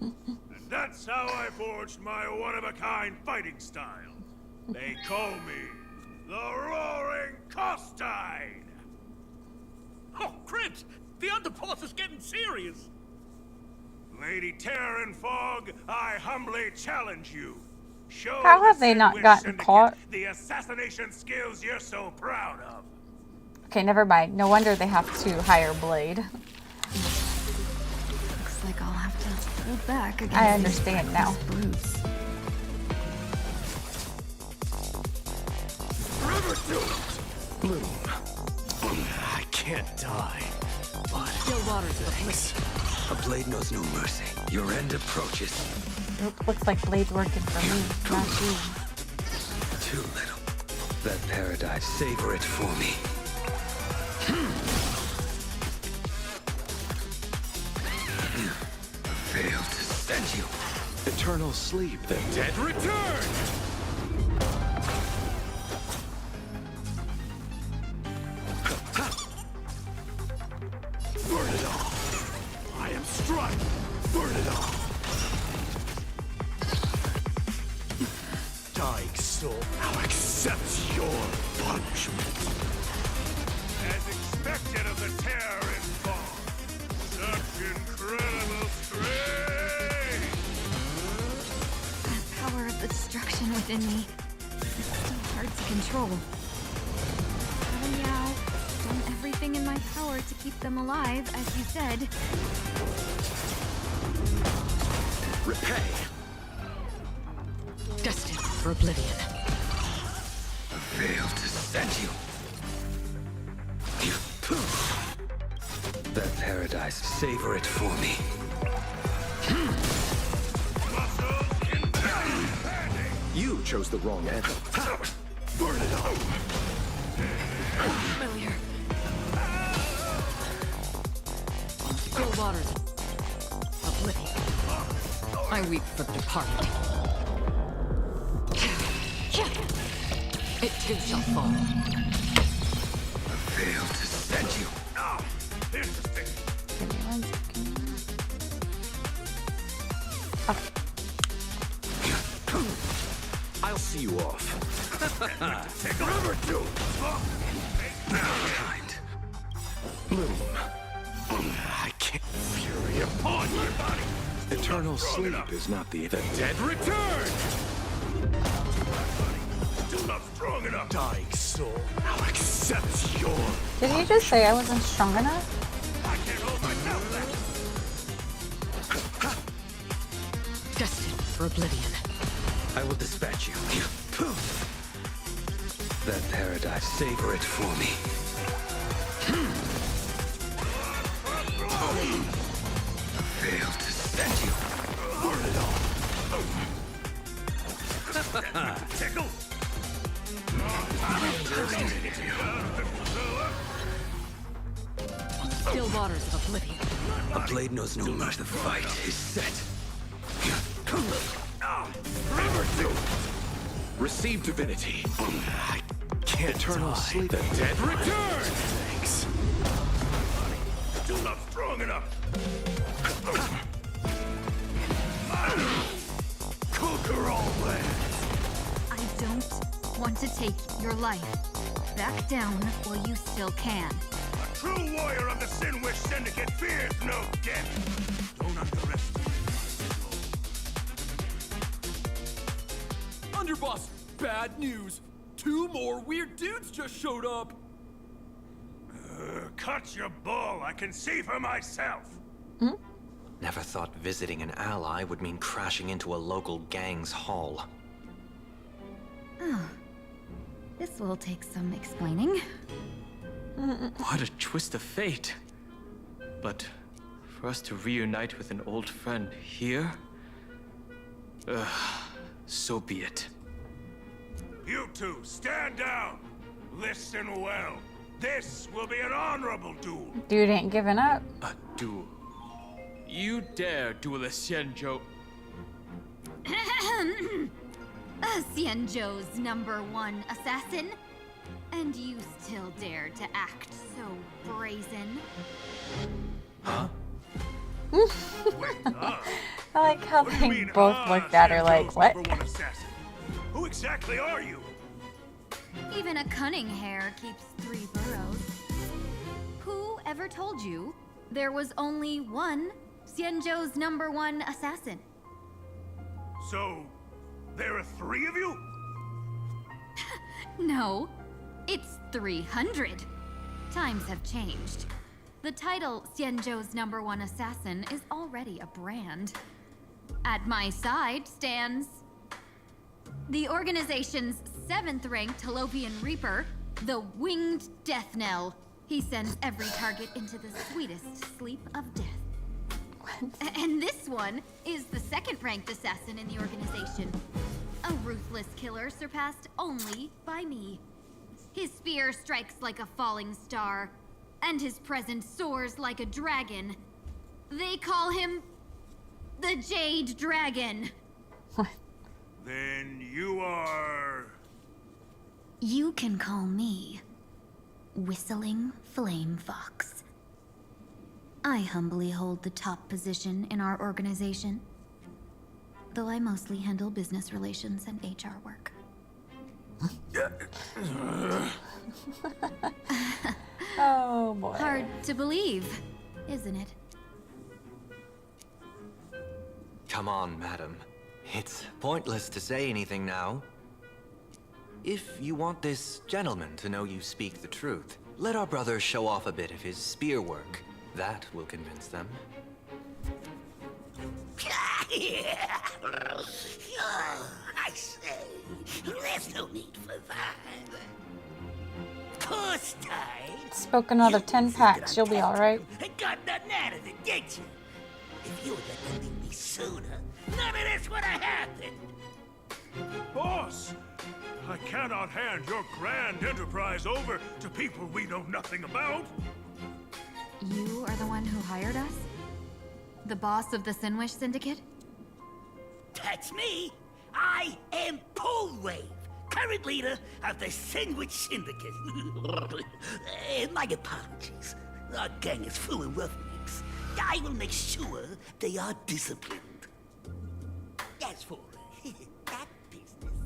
And that's how I forged my one-of-a-kind fighting style. They call me the Roaring Costide. Oh, Crit! The underboss is getting serious! Lady Terran Fog, I humbly challenge you. Show How the have they not Sinwish gotten Syndicate caught? the assassination skills you're so proud of. Okay, never mind. No wonder they have to hire Blade. Looks like I'll have to hold back against I understand now. brutes. Forever doomed. Bloom. I can't die. But thanks. A blade knows no mercy. Your end approaches. It looks like Blade's working for me, not you. Too little. That paradise, savor it for me. I failed to send you. Eternal sleep. The dead return. Burn it all. I am struck. Burn it all. Dying soul, now accept your punishment. As expected of the Terran Fog. Such incredible strength! The power of the destruction within me. It's so hard to control. Oh yeah, done everything in my power to keep them alive, as you said. Repay. Destined for oblivion. Fail to send you. That paradise, savor it for me. You chose the wrong anthem. Burn it up. Familiar. Still waters. Oblivion. I weep for the departed. It too shall fall. Fail to send you. Here's the stick. I'll see you off. Remember to. Kind. Bloom. I can't. Fury upon my body. Eternal sleep is not the dead return. Still not strong enough. Dying soul. I'll accept your. Did you just say I wasn't strong enough? I can't hold myself back. Destined for oblivion. I will dispatch you. That paradise, savor it for me. Fail to send you. Burn it all. Tickle. Still waters of oblivion. A blade knows no mercy. The fight is set. Remember to. Receive divinity. I can't eternal sleep. The dead return. Thanks. Still not strong enough. Conquer all lands. I don't want to take your life. Back down while you still can. A true warrior of the Sinwish Syndicate fears no death. Don't underestimate. Underboss, bad news. 2 more weird dudes just showed up. Cut your bull. I can see for myself. Never thought visiting an ally would mean crashing into a local gang's hall. Oh. This will take some explaining. What a twist of fate. But for us to reunite with an old friend here? So be it. You two, stand down. Listen well. This will be an honorable duel. Dude ain't giving up. A duel. You dare duel a Xianzhou. Xianzhou's #1 assassin? And you still dare to act so brazen? Huh? I like how they both looked at her like, what? #1 assassin. Who exactly are you? Even a cunning hare keeps 3 burrows. Who ever told you there was only one Xianzhou's #1 assassin? So, there are 3 of you? No, it's 300. Times have changed. The title Xianzhou's #1 assassin is already a brand. At my side stands the organization's 7th-ranked Holovian Reaper, the Winged Death Knell. He sends every target into the sweetest sleep of death. And this one is the 2nd-ranked assassin in the organization. A ruthless killer surpassed only by me. His spear strikes like a falling star, and his presence soars like a dragon. They call him the Jade Dragon. Then you are... You can call me Whistling Flame Fox. I humbly hold the top position in our organization, though I mostly handle business relations and HR work. Oh boy. Hard to believe, isn't it? Come on, madam. It's pointless to say anything now. If you want this gentleman to know you speak the truth, let our brother show off a bit of his spear work. That will convince them. I say, there's no need for that. Of course, Ty. Smoke another 10 packs, you'll be alright. I got nothing out of it, did you? If you would let them leave me sooner, none of this would have happened. Boss, I cannot hand your grand enterprise over to people we know nothing about. You are the one who hired us? The boss of the Sinwish Syndicate? That's me. I am Polwave, current leader of the Sandwich Syndicate. My apologies. Our gang is full of roughnecks. I will make sure they are disciplined. As for that business,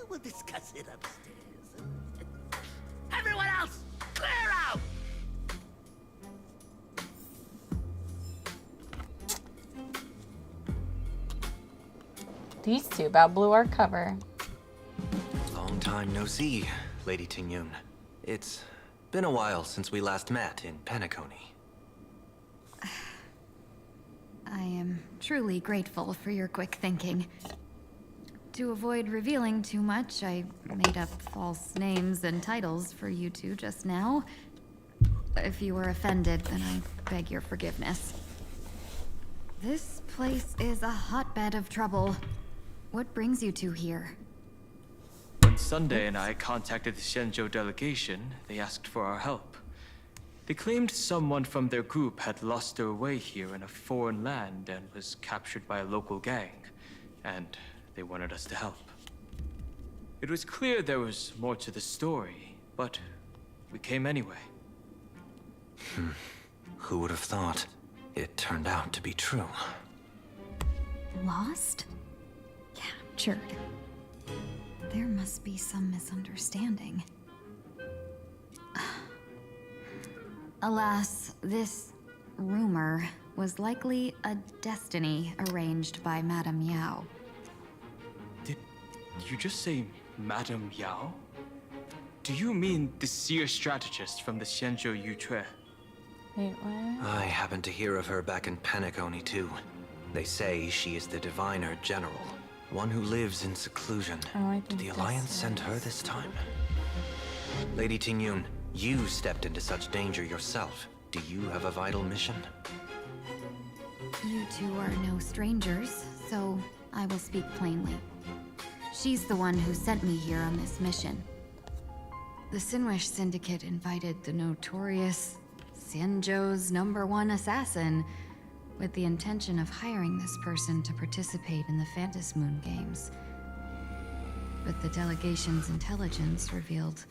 we'll discuss it upstairs. Everyone else, clear out! These two about blew our cover. Long time no see, Lady Tingyun. It's been a while since we last met in Penacony. I am truly grateful for your quick thinking. To avoid revealing too much, I made up false names and titles for you two just now. If you were offended, then I beg your forgiveness. This place is a hotbed of trouble. What brings you two here? When Sunday and I contacted the Shenzhou delegation, they asked for our help. They claimed someone from their group had lost their way here in a foreign land and was captured by a local gang, and they wanted us to help. It was clear there was more to the story, but we came anyway. Who would have thought? It turned out to be true. Lost? Captured. There must be some misunderstanding. Alas, this rumor was likely a destiny arranged by Madame Yao. Did you just say Madame Yao? Do you mean the seer strategist from the Shenzhou whta? Wait, what? I happened to hear of her back in Penacony too. They say she is the diviner general, one who lives in seclusion. Did the Alliance send her this time? Lady Tingyun, you stepped into such danger yourself. Do you have a vital mission? You two are no strangers, so I will speak plainly. She's the one who sent me here on this mission. The Sinwish Syndicate invited the notorious Xianzhou's #1 assassin with the intention of hiring this person to participate in the Phantasmoon Games. But the delegation's intelligence revealed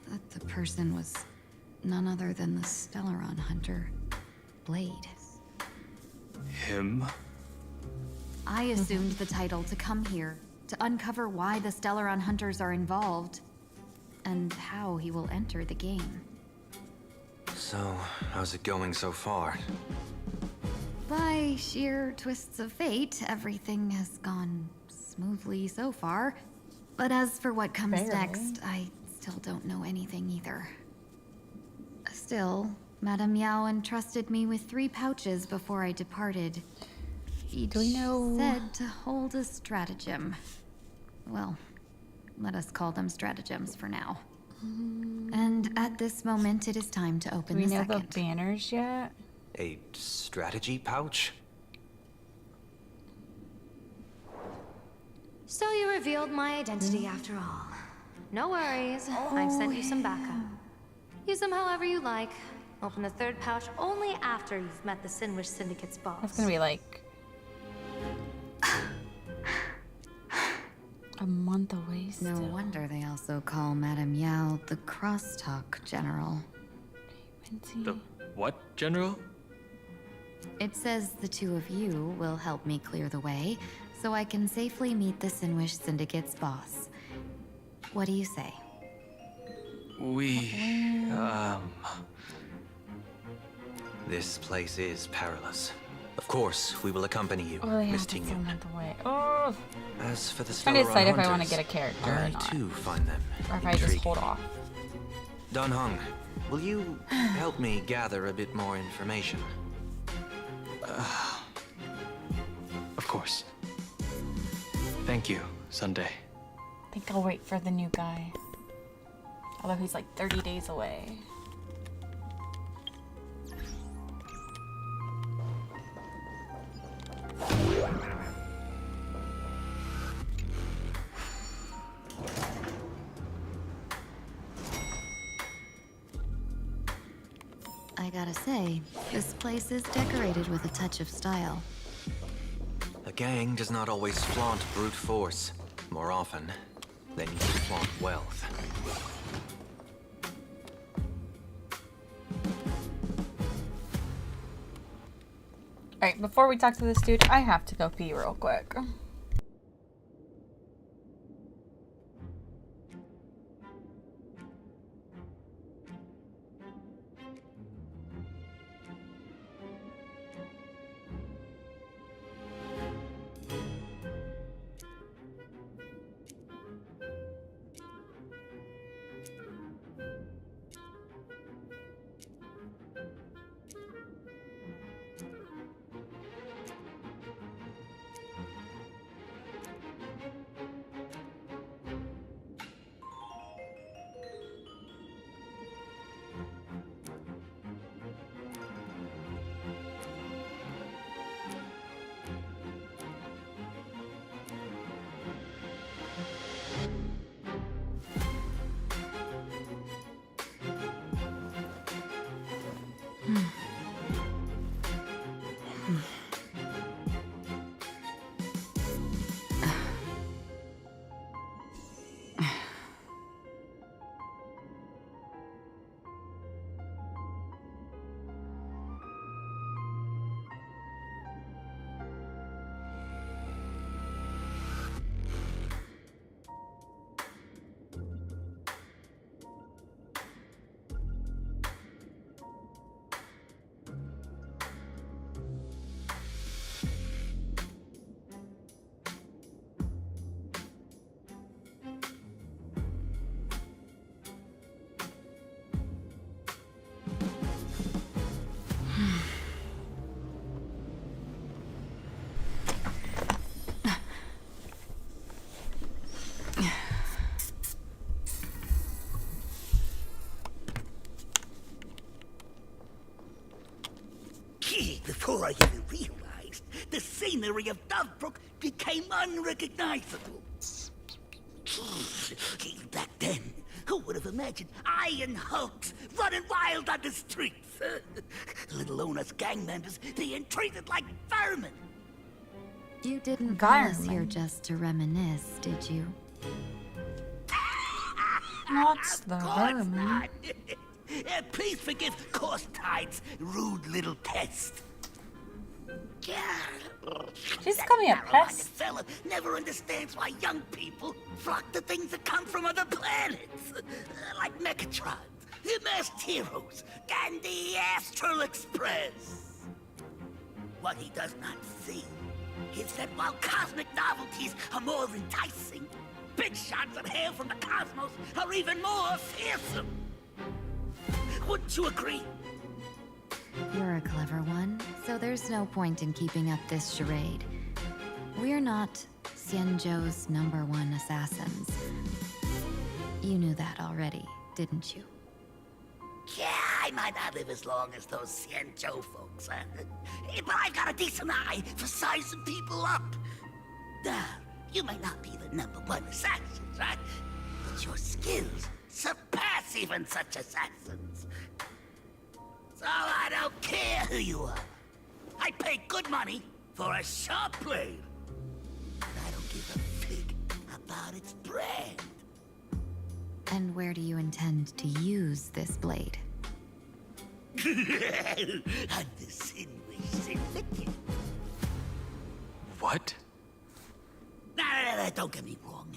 that the person was none other than the Stellaron hunter, Blade. Him? I assumed the title to come here, to uncover why the Stellaron hunters are involved, and how he will enter the game. So, how's it going so far? By sheer twists of fate, everything has gone smoothly so far. But as for what comes next, I still don't know anything either. Still, Madame Yao entrusted me with 3 pouches before I departed. Each said to hold a stratagem. Well, let us call them stratagems for now. And at this moment, it is time to open the second. Do we know the banners yet? A strategy pouch? So you revealed my identity after all. No worries, I've sent you some backup. Use them however you like. Open the 3rd pouch only after you've met the Sinwish Syndicate's boss. That's gonna be like a month away still. No wonder they also call Madame Yao the Crosstalk General. The what, General? It says the 2 of you will help me clear the way, so I can safely meet the Sinwish Syndicate's boss. What do you say? This place is perilous. Of course, we will accompany you, Miss Tingyun. Oh. As for the I'm trying to decide if I hunters, want to get a character or I not. too find them Or if I just intriguing. hold off. Don Hung, will you help me gather a bit more information? course. Thank you, Sunday. I think I'll wait for the new guy. Although he's like 30 days away. I gotta say, this place is decorated with a touch of style. A gang does not always flaunt brute force. More often, they need to flaunt wealth. Alright, before we talk to this dude, I have to go pee real quick. Before I even realized, the scenery of Dovebrook became unrecognizable. Back then, who would have imagined iron hulks running wild on the streets? Let alone us gang members being treated like vermin. You didn't call us here just to reminisce, did you? What's the vermin? Please forgive Course-Tide's rude little test. She's calling me a pest. Fella never understands why young people flock to things that come from other planets, like Mechatrons, the Masked Heroes, and the Astral Express. What he does not see is that while cosmic novelties are more enticing, big shots that hail from the cosmos are even more fearsome. Wouldn't you agree? You're a clever one, so there's no point in keeping up this charade. We're not Xianzhou's #1 assassins. You knew that already, didn't you? Yeah, I might not live as long as those Xianzhou folks, huh? But I've got a decent eye for sizing people up. Now, you may not be the #1 assassin, right? But your skills surpass even such assassins. So I don't care who you are. I pay good money for a sharp blade. But I don't give a fig about its brand. And where do you intend to use this blade? On the Sinwish Syndicate. What? No, don't get me wrong.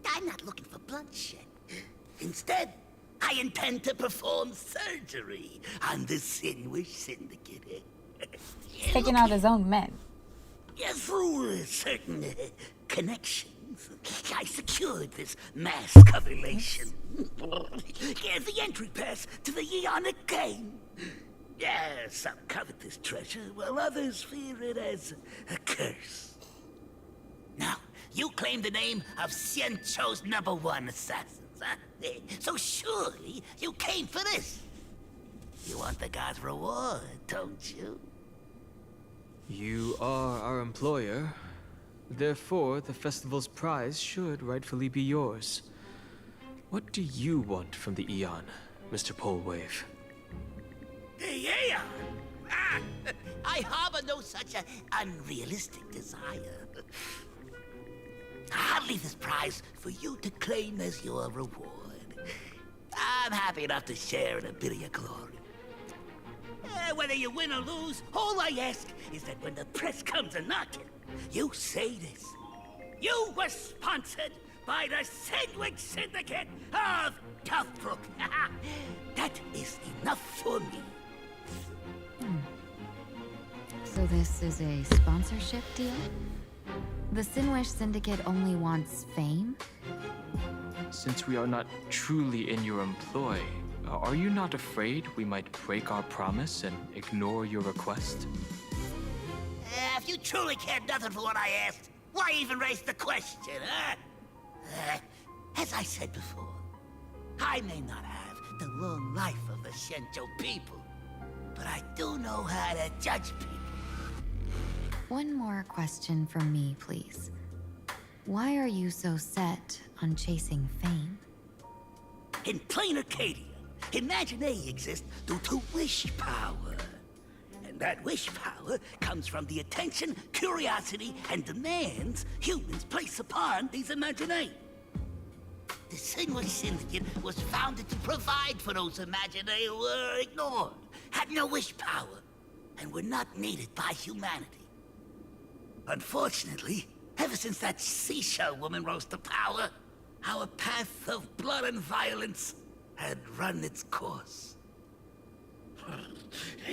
I'm not looking for bloodshed. Instead, I intend to perform surgery on the Sinwish Syndicate. Taking out his own men. Yeah, through certain connections, I secured this mass correlation. Yeah, the entry pass to the Eonic game. Yeah, some covet this treasure, while others fear it as a curse. You claim the name of Xianzhou's #1 assassins, huh? So surely you came for this. You want the god's reward, don't you? You are our employer. Therefore, the festival's prize should rightfully be yours. What do you want from the Eon, Mr. Polewave? Yeah! Ah, I harbor no such an unrealistic desire. I'll leave this prize for you to claim as your reward. I'm happy enough to share in a bit of your glory. Whether you win or lose, all I ask is that when the press comes a-knocking, you say this. You were sponsored by the Sandwich Syndicate of Toughbrook. That is enough for me. So this is a sponsorship deal? The Sinwish Syndicate only wants fame? Since we are not truly in your employ, are you not afraid we might break our promise and ignore your request? If you truly cared nothing for what I asked, why even raise the question, huh? As I said before, I may not have the long life of the Shenzhou people, but I do know how to judge people. One more question from me, please. Why are you so set on chasing fame? In plain Arcadia, Imaginary exists due to wish power. And that wish power comes from the attention, curiosity, and demands humans place upon these Imaginary. The Sinwish Syndicate was founded to provide for those Imaginary who were ignored, had no wish power, and were not needed by humanity. Unfortunately, ever since that seashell woman rose to power, our path of blood and violence had run its course.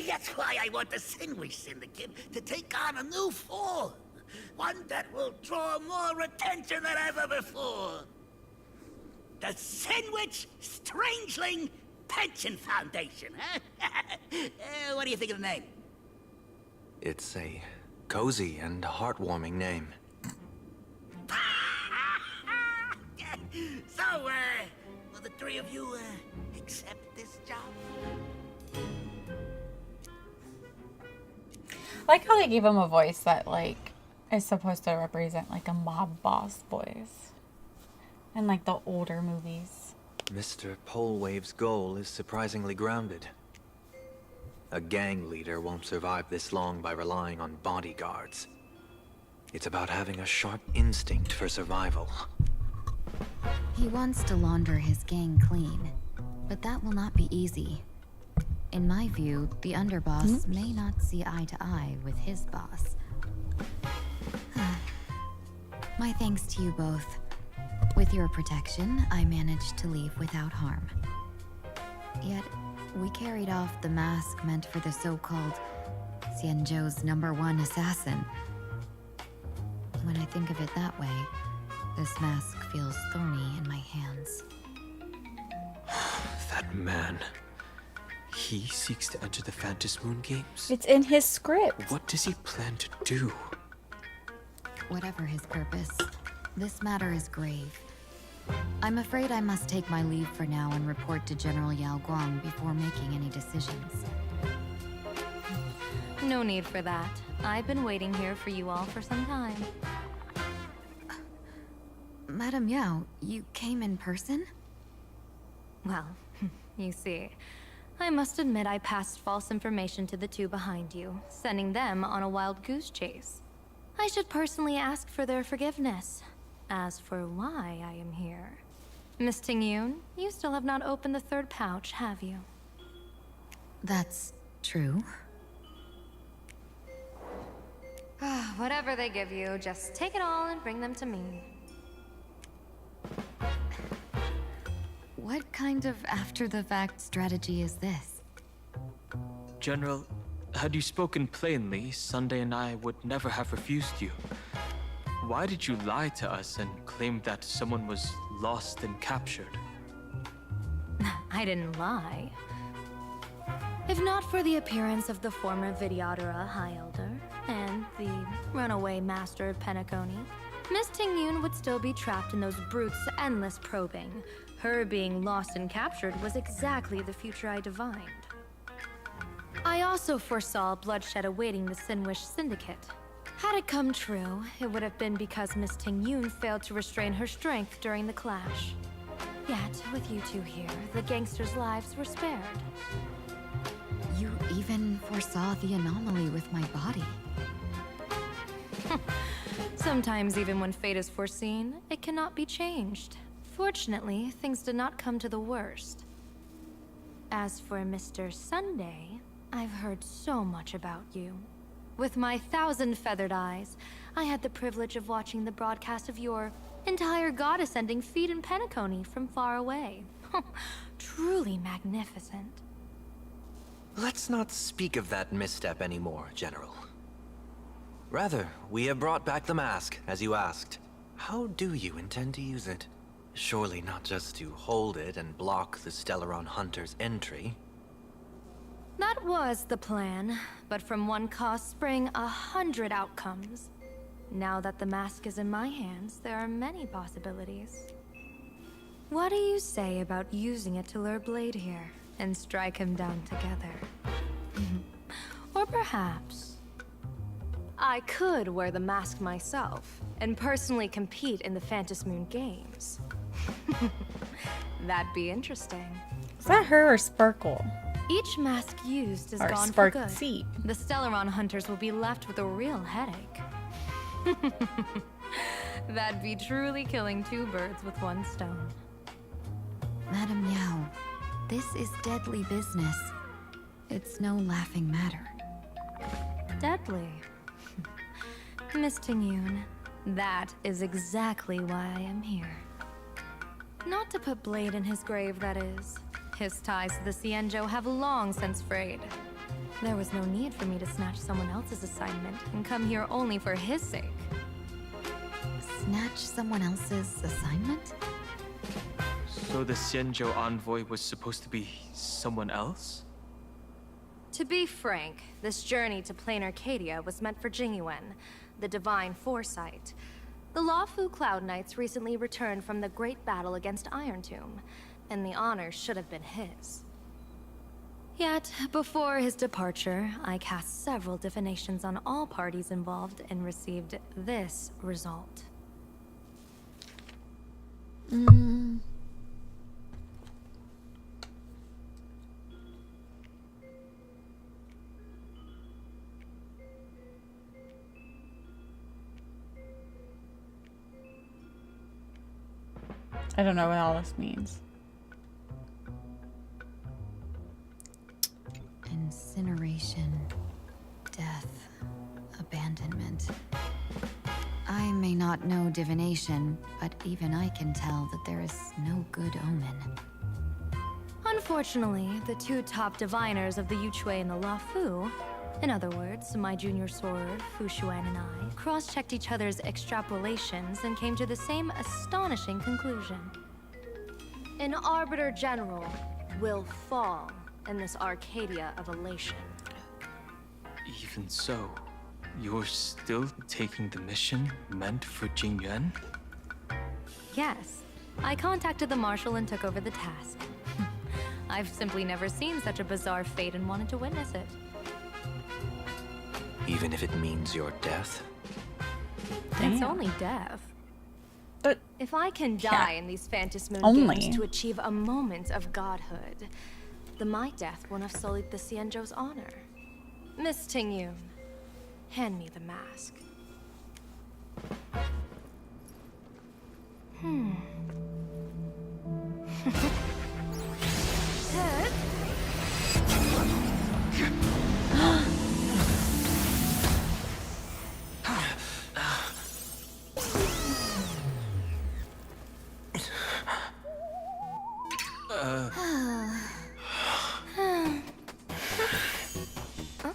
That's why I want the Sinwish Syndicate to take on a new form. One that will draw more attention than ever before. The Sinwich Strangeling Pension Foundation, huh? What do you think of the name? It's a cozy and heartwarming name. So, will the three of you, accept this job? I like how they gave him a voice that, like, is supposed to represent, like, a mob boss voice. In, like, the older movies. Mr. Polewave's goal is surprisingly grounded. A gang leader won't survive this long by relying on bodyguards. It's about having a sharp instinct for survival. He wants to launder his gang clean, but that will not be easy. In my view, the underboss may not see eye to eye with his boss. My thanks to you both. With your protection, I managed to leave without harm. Yet, we carried off the mask meant for the so-called Xianzhou's #1 assassin. When I think of it that way, this mask feels thorny in my hands. That man. He seeks to enter the Phantom Moon Games? It's in his script. What does he plan to do? Whatever his purpose, this matter is grave. I'm afraid I must take my leave for now and report to General Yao Guang before making any decisions. No need for that. I've been waiting here for you all for some time. Madam Yao, you came in person? Well, you see, I must admit I passed false information to the two behind you, sending them on a wild goose chase. I should personally ask for their forgiveness. As for why I am here, Miss Tingyun, you still have not opened the third pouch, have you? That's true. Whatever they give you, just take it all and bring them to me. What kind of after-the-fact strategy is this? General, had you spoken plainly, Sunday and I would never have refused you. Why did you lie to us and claim that someone was lost and captured? I didn't lie. If not for the appearance of the former Vidyadhara High Elder and the runaway master of Penacony, Miss Tingyun would still be trapped in those brutes' endless probing. Her being lost and captured was exactly the future I divined. I also foresaw bloodshed awaiting the Sinwish Syndicate. Had it come true, it would have been because Miss Tingyun failed to restrain her strength during the clash. Yet, with you two here, the gangsters' lives were spared. You even foresaw the anomaly with my body. Sometimes even when fate is foreseen, it cannot be changed. Fortunately, things did not come to the worst. As for Mr. Sunday, I've heard so much about you. With my 1,000 feathered eyes, I had the privilege of watching the broadcast of your entire god-ascending feat in Penacony from far away. Truly magnificent. Let's not speak of that misstep anymore, General. Rather, we have brought back the mask, as you asked. How do you intend to use it? Surely not just to hold it and block the Stellaron Hunter's entry. That was the plan, but from one cause spring 100 outcomes. Now that the mask is in my hands, there are many possibilities. What do you say about using it to lure Blade here and strike him down together? Or perhaps I could wear the mask myself and personally compete in the Phantom Moon Games. That'd be interesting. Is that her or Sparkle? Each mask used is Or gone for good. Sparksy. The Stellaron hunters will be left with a real headache. That'd be truly killing two birds with one stone. Madam Yao, this is deadly business. It's no laughing matter. Deadly. Miss Tingyun, that is exactly why I am here. Not to put Blade in his grave, that is. His ties to the Xianzhou have long since frayed. There was no need for me to snatch someone else's assignment and come here only for his sake. Snatch someone else's assignment? So the Xianzhou envoy was supposed to be someone else? To be frank, this journey to Plain Arcadia was meant for Jingyuan, the divine foresight. The Lawfu Cloud Knights recently returned from the great battle against Iron Tomb, and the honor should have been his. Yet, before his departure, I cast several divinations on all parties involved and received this result. I don't know what all this means. Incineration, death, abandonment. I may not know divination, but even I can tell that there is no good omen. Unfortunately, the two top diviners of the Yuchui and the Lafu, in other words, my junior sword, Fu Xuan, and I, cross-checked each other's extrapolations and came to the same astonishing conclusion. An Arbiter General will fall in this Arcadia of elation. Even so, you're still taking the mission meant for Jingyuan? Yes, I contacted the Marshal and took over the task. I've simply never seen such a bizarre fate and wanted to witness it. Even if it means your death? It's only death. But if I can die in these Phantom Moon Only. Games to achieve a moment of godhood, then my death won't have sullied the Xianzhou's honor. Miss Tingyun, hand me the mask.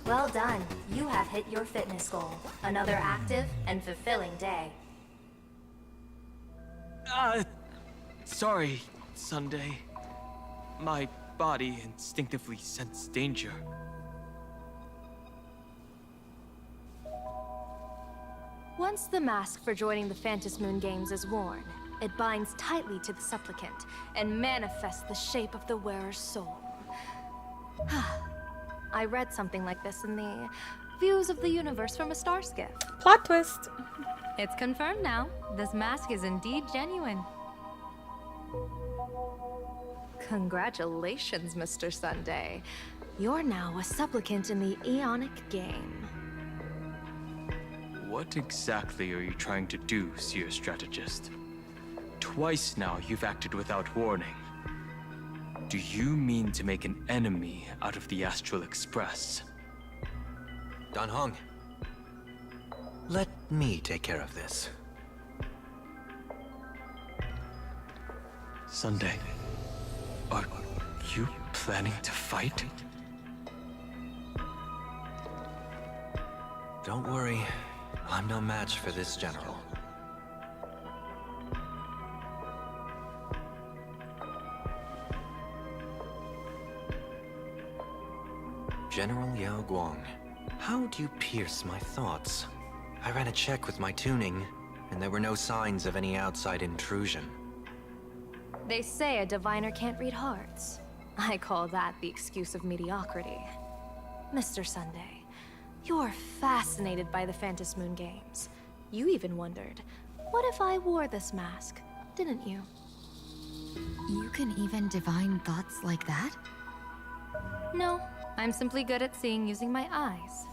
Well done. You have hit your fitness goal. Another active and fulfilling day. Sorry, Sunday. My body instinctively sensed danger. Once the mask for joining the Phantom Moon Games is worn, it binds tightly to the supplicant and manifests the shape of the wearer's soul. I read something like this in the Views of the Universe from a Star Skiff. Plot twist. It's confirmed now. This mask is indeed genuine. Congratulations, Mr. Sunday. You're now a supplicant in the Aeonic game. What exactly are you trying to do, Seer Strategist? Twice now you've acted without warning. Do you mean to make an enemy out of the Astral Express? Dan Heng, let me take care of this. Sunday, are you planning to fight? Don't worry, I'm no match for this general. General Yao Guang, how do you pierce my thoughts? I ran a check with my tuning, and there were no signs of any outside intrusion. They say a diviner can't read hearts. I call that the excuse of mediocrity. Mr. Sunday, you're fascinated by the Phantom Moon Games. You even wondered, what if I wore this mask, didn't you? You can even divine thoughts like that? No, I'm simply good at seeing using my eyes.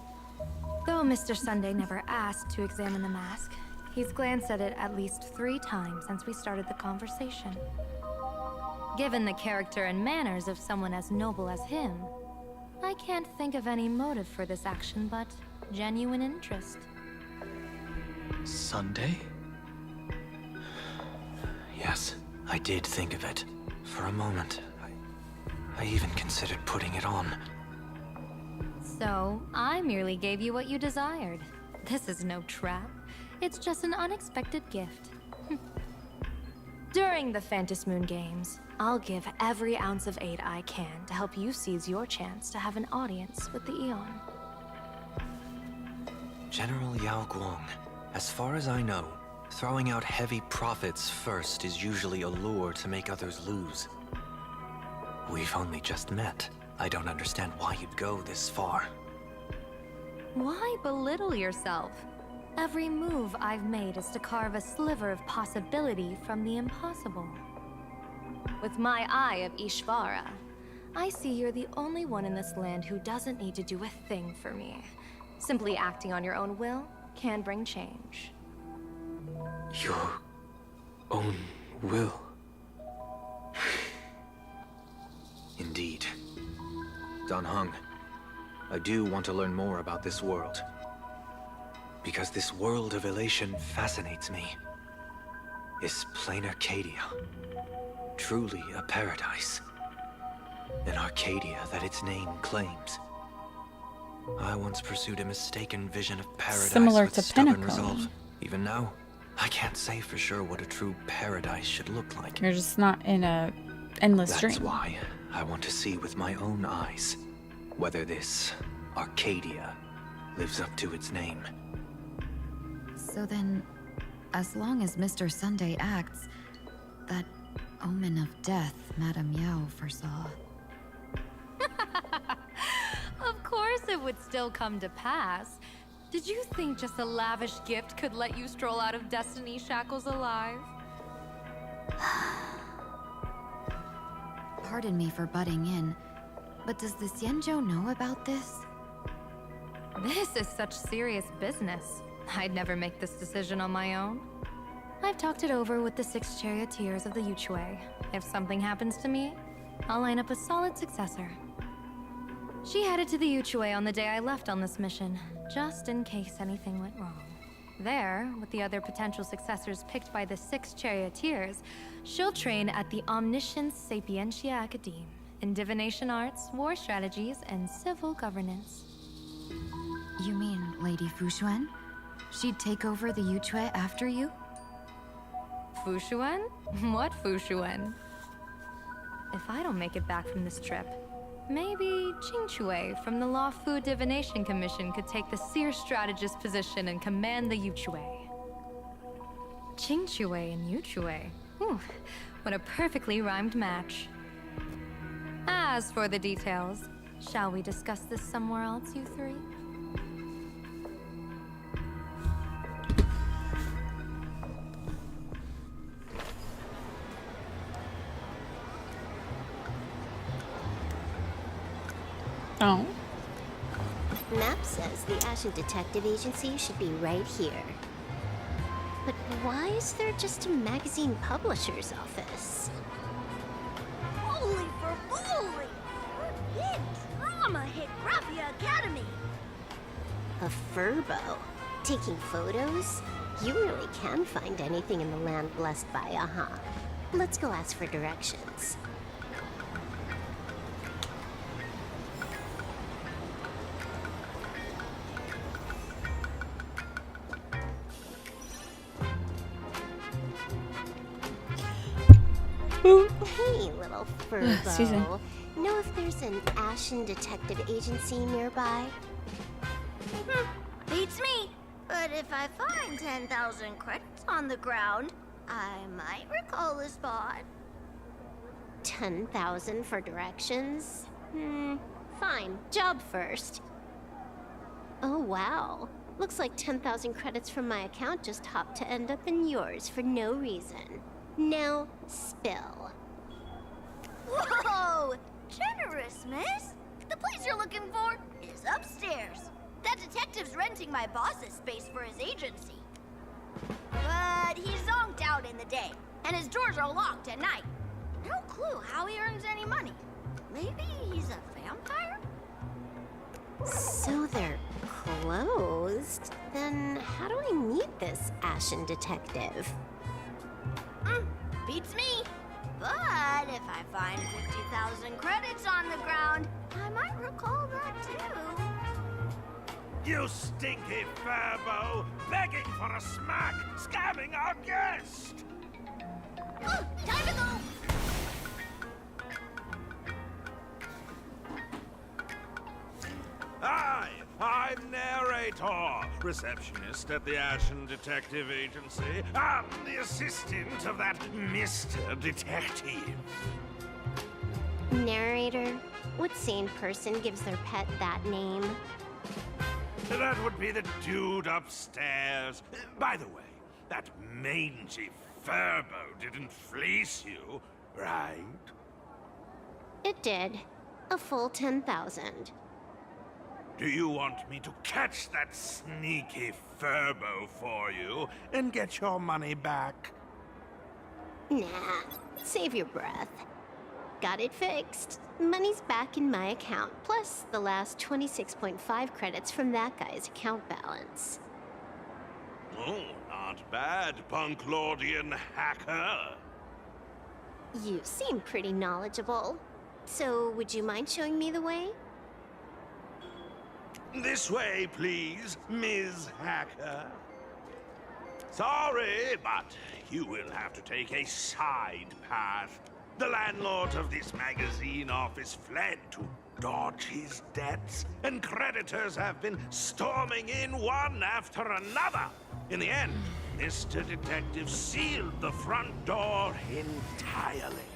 Though Mr. Sunday never asked to examine the mask, he's glanced at it at least 3 times since we started the conversation. Given the character and manners of someone as noble as him, I can't think of any motive for this action but genuine interest. Sunday? Yes, I did think of it. For a moment, I even considered putting it on. So, I merely gave you what you desired. This is no trap. It's just an unexpected gift. During the Phantom Moon Games, I'll give every ounce of aid I can to help you seize your chance to have an audience with the Eon. General Yao Guang, as far as I know, throwing out heavy profits first is usually a lure to make others lose. We've only just met. I don't understand why you'd go this far. Why belittle yourself? Every move I've made is to carve a sliver of possibility from the impossible. With my eye of Ishvara, I see you're the only one in this land who doesn't need to do a thing for me. Simply acting on your own will can bring change. Your own will? Indeed. Dan Heng, I do want to learn more about this world. Because this world of elation fascinates me. Is plain Arcadia truly a paradise? An Arcadia that its name claims. I once pursued a mistaken vision of paradise Similar with to stubborn Pinnacle. resolve. Even now, I can't say for sure what a true paradise should look like. You're just not in a endless That's dream. why I want to see with my own eyes whether this Arcadia lives up to its name. So then, as long as Mr. Sunday acts, that omen of death Madame Yao foresaw. Of course it would still come to pass. Did you think just a lavish gift could let you stroll out of Destiny's shackles alive? Pardon me for butting in, but does the Xianzhou know about this? This is such serious business. I'd never make this decision on my own. I've talked it over with the 6 charioteers of the Yuchue. If something happens to me, I'll line up a solid successor. She headed to the Yuchue on the day I left on this mission, just in case anything went wrong. There, with the other potential successors picked by the 6 charioteers, she'll train at the Omniscience Sapientia Academe in divination arts, war strategies, and civil governance. You mean Lady Fushuan? She'd take over the Yuchue after you? Fushuan? What Fushuan? If I don't make it back from this trip, Maybe Qingchui from the Law Fu Divination Commission could take the seer strategist position and command the Yuchui. Qingchui and Yuchui. What a perfectly rhymed match. As for the details, shall we discuss this somewhere else, you three? Oh. Map says the Ashen Detective Agency should be right here. But why is there just a magazine publisher's office? Holy for moly! Big drama hit Graphia Academy! A furbo? Taking photos? You really can find anything in the land blessed by Aha. Let's go ask for directions. Hey, little furbo. Know if there's an Ashen Detective Agency nearby? Beats me. But if I find 10,000 credits on the ground, I might recall a spot. 10,000 for directions? Fine. Job first. Oh, wow. Looks like 10,000 credits from my account just hopped to end up in yours for no reason. Now, spill. Whoa! Generous, miss. The place you're looking for is upstairs. That detective's renting my boss's space for his agency. But he's zonked out in the day, and his doors are locked at night. No clue how he earns any money. Maybe he's a vampire? So they're closed? Then how do I meet this Ashen Detective? Beats me. But if I find 50,000 credits on the ground, I might recall that too. You stinky furbo! Begging for a smack! Scamming our guest! Time to go! Hi, I'm Narrator, receptionist at the Ashen Detective Agency. I'm the assistant of that Mr. Detective. Narrator? What sane person gives their pet that name? That would be the dude upstairs. By the way, that mangy furbo didn't fleece you, right? It did. A full 10,000. Do you want me to catch that sneaky furbo for you and get your money back? Nah, save your breath. Got it fixed. Money's back in my account, plus the last 26.5 credits from that guy's account balance. Oh, not bad, Punklordian hacker. You seem pretty knowledgeable. So, would you mind showing me the way? This way, please, Ms. Hacker. Sorry, but you will have to take a side path. The landlord of this magazine office fled to dodge his debts, and creditors have been storming in one after another. In the end, Mr. Detective sealed the front door entirely.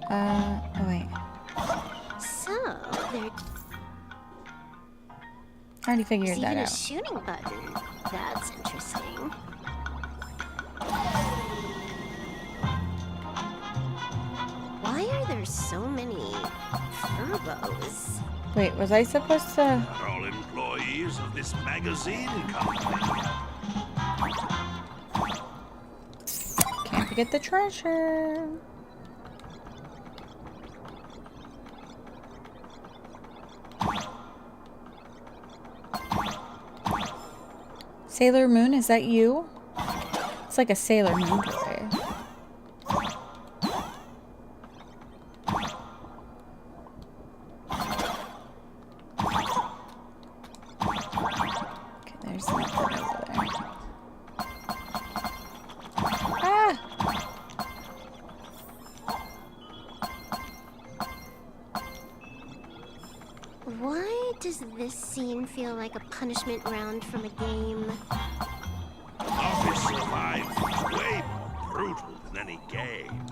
Oh wait. So, they're... I already figured that even a out. shooting button. That's interesting. Why are there so many turbos? Wait, was I supposed to? Are all employees of this magazine company. Can't forget the treasure. Sailor Moon, is that you? It's like a Sailor Moon toy. Ah! Why does this scene feel like a punishment round from a game? Office survival is way more brutal than any game.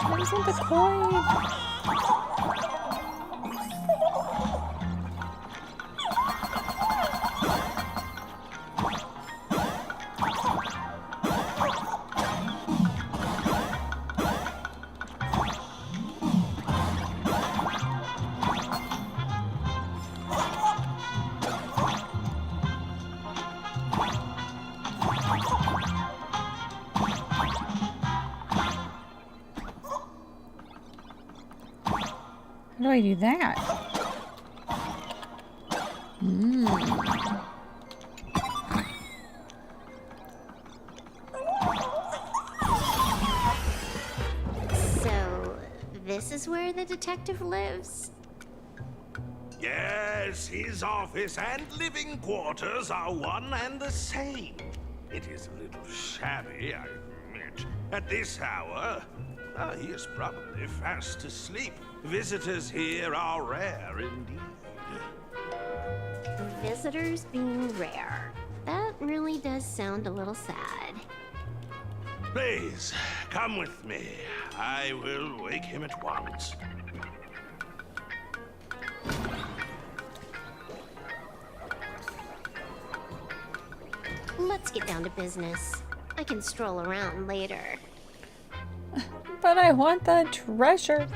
What isn't the coin? How do I do that? So, this is where the detective lives? Yes, his office and living quarters are one and the same. It is a little shabby, I admit. At this hour, he is probably fast asleep. Visitors here are rare indeed. Visitors being rare. That really does sound a little sad. Please, come with me. I will wake him at once. Let's get down to business. I can stroll around later. But I want the treasure.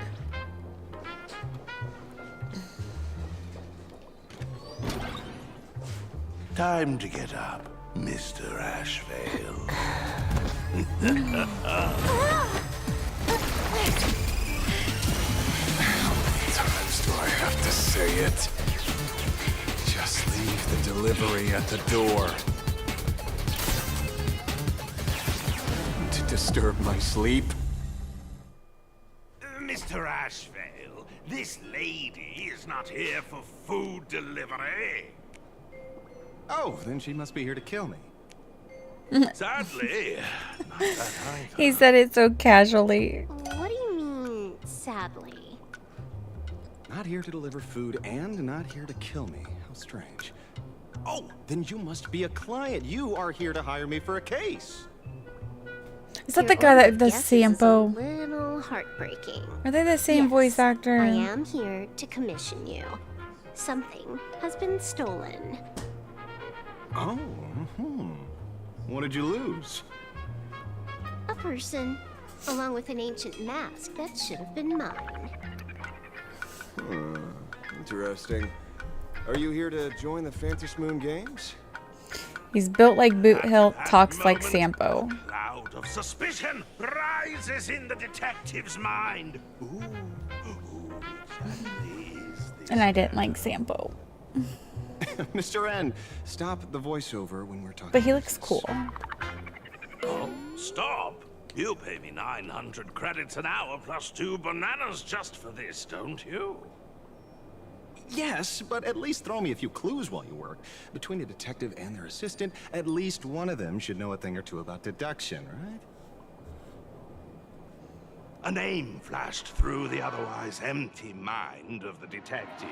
Time to get up, Mr. Ashvale. How many times do I have to say it? Just leave the delivery at the door. To disturb my sleep? Mr. Ashvale, this lady is not here for food delivery. Oh, then she must be here to kill me. Sadly, not that either. He said it so casually. What do you mean, sadly? Not here to deliver food and not here to kill me. How strange. Oh, then you must be a client. You are here to hire me for a case. Is that the guy that does Guess this is a Sampo? little heartbreaking. Are they the same voice actor? I am here to commission you. Something has been stolen. Oh, what did you lose? A person, along with an ancient mask that should have been mine. Interesting. Are you here to join the Fancy Moon Games? He's built like Boot Hill, talks like Sampo. A cloud of suspicion rises in the detective's mind. Ooh, And I didn't like Sampo. Mr. N, stop the voiceover when we're talking. But he looks cool. Oh, stop. You pay me 900 credits an hour plus 2 bananas just for this, don't you? Yes, but at least throw me a few clues while you work. Between the detective and their assistant, at least one of them should know a thing or two about deduction, right? A name flashed through the otherwise empty mind of the detective.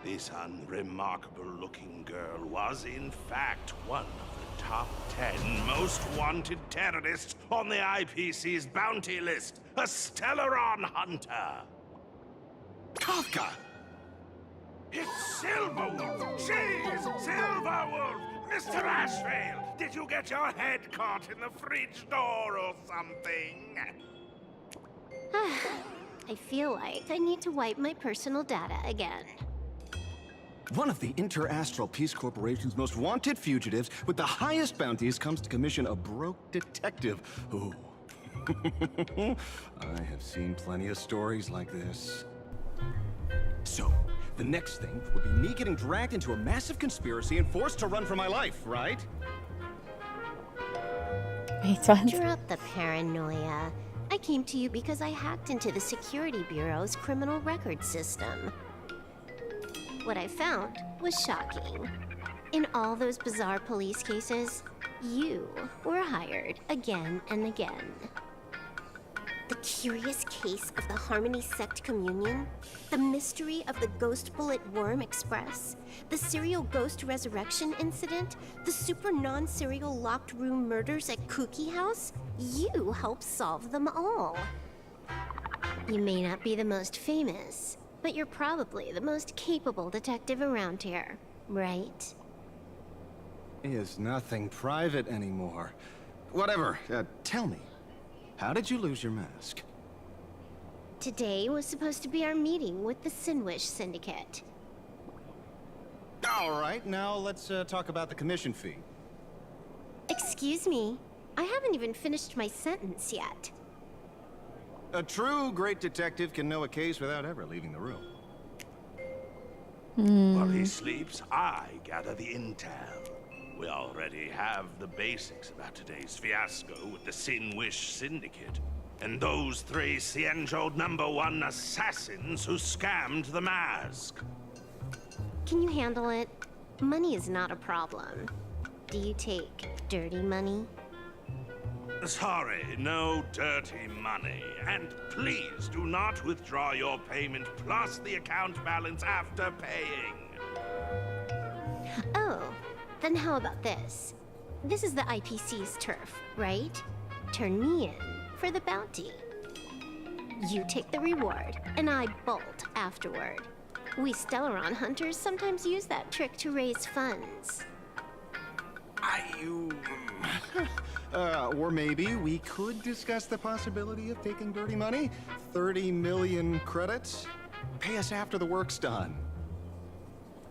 This unremarkable-looking girl was, in fact, one of the top 10 most wanted terrorists on the IPC's bounty list. A Stellaron hunter. Kafka! It's Silverwolf! She's Silverwolf! Mr. Ashvale, did you get your head caught in the fridge door or something? I feel like I need to wipe my personal data again. One of the Interastral Peace Corporation's most wanted fugitives with the highest bounties comes to commission a broke detective. Ooh. I have seen plenty of stories like this. So, the next thing would be me getting dragged into a massive conspiracy and forced to run for my life, right? Drop the paranoia. I came to you because I hacked into the Security Bureau's criminal record system. What I found was shocking. In all those bizarre police cases, you were hired again and again. The curious case of the Harmony Sect Communion, the mystery of the Ghost Bullet Worm Express, the serial ghost resurrection incident, the super non-serial locked room murders at Cookie House, you helped solve them all. You may not be the most famous, but you're probably the most capable detective around here, right? Is nothing private anymore. Whatever, tell me. How did you lose your mask? Today was supposed to be our meeting with the Sinwish Syndicate. All right, now let's talk about the commission fee. Excuse me, I haven't even finished my sentence yet. A true great detective can know a case without ever leaving the room. While he sleeps, I gather the intel. We already have the basics about today's fiasco with the Sinwish Syndicate. And those 3 Xianzhou #1 assassins who scammed the mask. Can you handle it? Money is not a problem. Do you take dirty money? Sorry, no dirty money. And please do not withdraw your payment plus the account balance after paying. Oh, then how about this? This is the IPC's turf, right? Turn me in for the bounty. You take the reward, and I bolt afterward. We Stellaron hunters sometimes use that trick to raise funds. Or maybe we could discuss the possibility of taking dirty money? 30 million credits? Pay us after the work's done.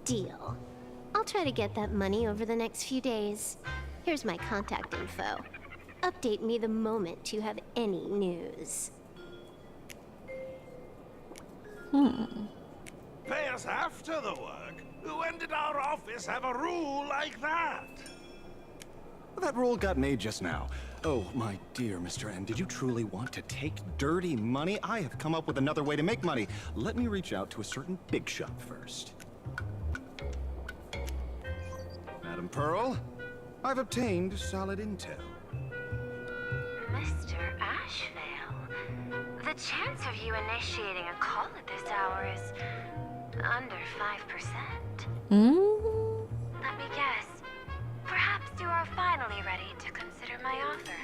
Deal. I'll try to get that money over the next few days. Here's my contact info. Update me the moment you have any news. Pay us after the work? When did our office have a rule like that? That rule got made just now. Oh, my dear Mr. N, did you truly want to take dirty money? I have come up with another way to make money. Let me reach out to a certain big shot first. Madam Pearl, I've obtained solid intel. Mr. Ashvale, the chance of you initiating a call at this hour is under 5%. Let me guess. Perhaps you are finally ready to consider my offer.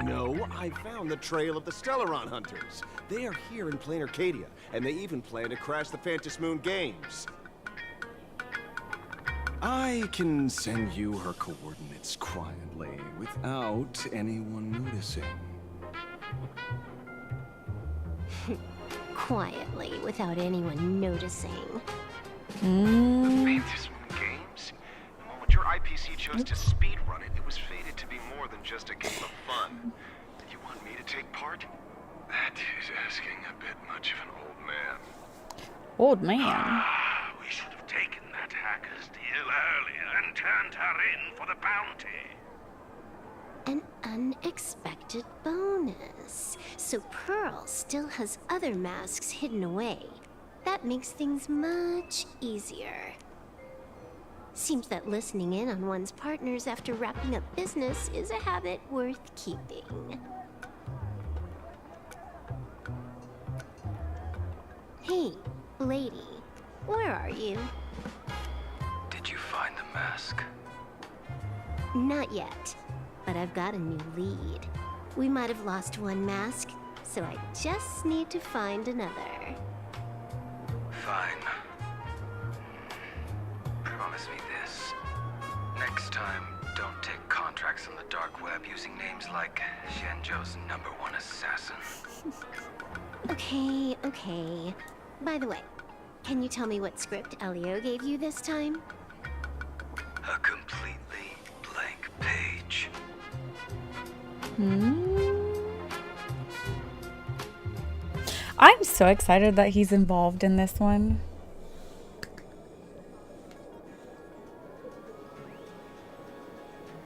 No, I found the trail of the Stellaron hunters. They are here in plain Arcadia, and they even plan to crash the Phantom Moon Games. I can send you her coordinates quietly, without anyone noticing. Quietly, without anyone noticing. Phantom Moon Games? The moment your IPC chose to speedrun it, it was fated to be more than just a game of fun. You want me to take part? That is asking a bit much of an old man. Old man? We should have taken that hacker's deal earlier and turned her in for the bounty. An unexpected bonus. So Pearl still has other masks hidden away. That makes things much easier. Seems that listening in on one's partners after wrapping up business is a habit worth keeping. Hey, lady, where are you? Did you find the mask? Not yet, but I've got a new lead. We might have lost one mask, so I just need to find another. Fine. Promise me this. Next time, don't take contracts on the dark web using names like Xianzhou's #1 assassin. Okay. By the way, can you tell me what script Elio gave you this time? A completely blank page. I'm so excited that he's involved in this one.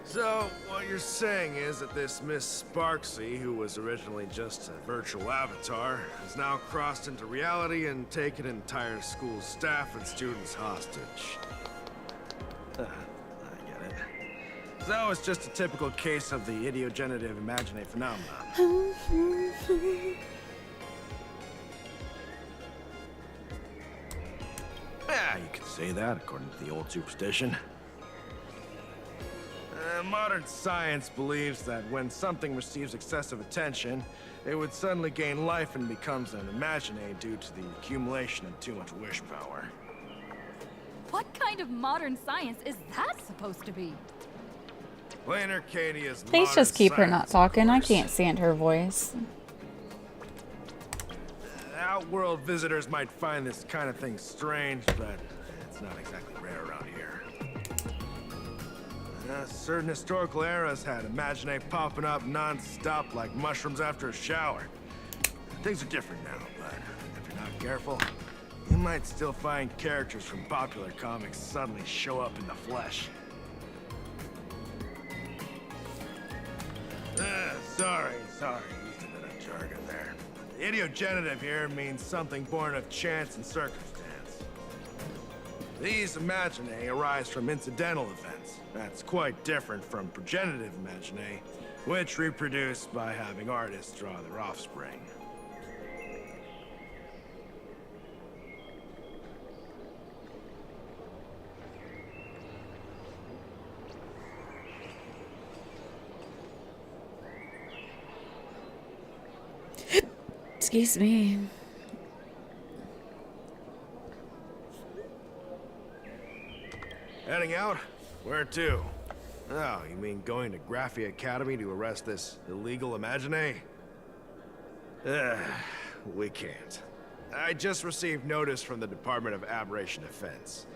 So, what you're saying is that this Miss Sparksy, who was originally just a virtual avatar, has now crossed into reality and taken entire school staff and students hostage. I get it. So it's just a typical case of the idiogenerative imaginary phenomenon. Yeah, you could say that according to the old superstition. Modern science believes that when something receives excessive attention, it would suddenly gain life and becomes an imaginary due to the accumulation of too much wish power. What kind of modern science is that supposed to be? Plain Arcadia's Please just keep her not talking. I can't stand her voice. Outworld visitors might find this kind of thing strange, but it's not exactly rare around here. Certain historical eras had imaginae popping up non-stop like mushrooms after a shower. Things are different now, but if you're not careful, you might still find characters from popular comics suddenly show up in the flesh. Sorry, used a bit of jargon there. The idiogenitive here means something born of chance and circumstance. These imaginae arise from incidental events. That's quite different from progenitive imaginae, which reproduce by having artists draw their offspring. Excuse me. Heading out? Where to? Oh, you mean going to Graphia Academy to arrest this illegal imaginae? We can't. I just received notice from the Department of Aberration Defense.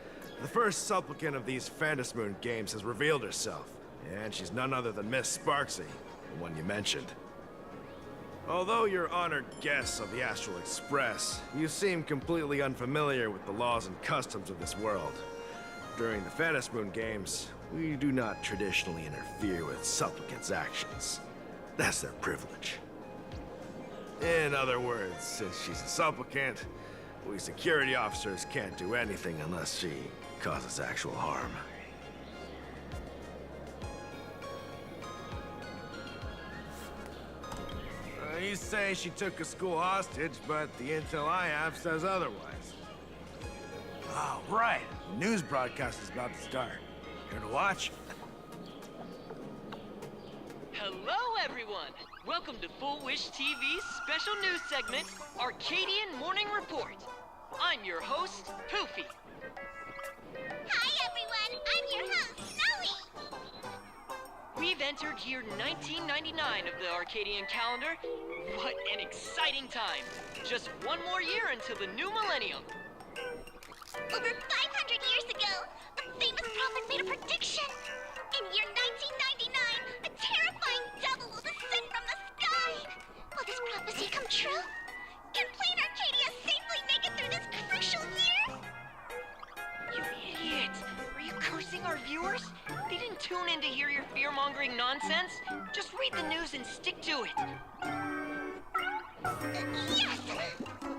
The first supplicant of these Phantasmoon games has revealed herself, and she's none other than Miss Sparksy, the one you mentioned. Although you're honored guests of the Astral Express, you seem completely unfamiliar with the laws and customs of this world. During the Phantasmoon games, we do not traditionally interfere with supplicants' actions. That's their privilege. In other words, since she's a supplicant, we security officers can't do anything unless she causes actual harm. You say she took a school hostage, but the intel I have says otherwise. Oh, right. The news broadcast is about to start. Care to watch? Hello, everyone! Welcome to Full Wish TV's special news segment, Arcadian Morning Report. I'm your host, Poofy. Hi, everyone! I'm your host, Snowy! We've entered year 1999 of the Arcadian calendar. What an exciting time! Just one more year until the new millennium. Over 500 years ago, a famous prophet made a prediction. In year 1999, a terrifying devil will descend from the sky. Will this prophecy come true? Can plain Arcadia safely make it through this crucial year? You idiot! Are you cursing our viewers? They didn't tune in to hear your fear-mongering nonsense. Just read the news and stick to it. Yes!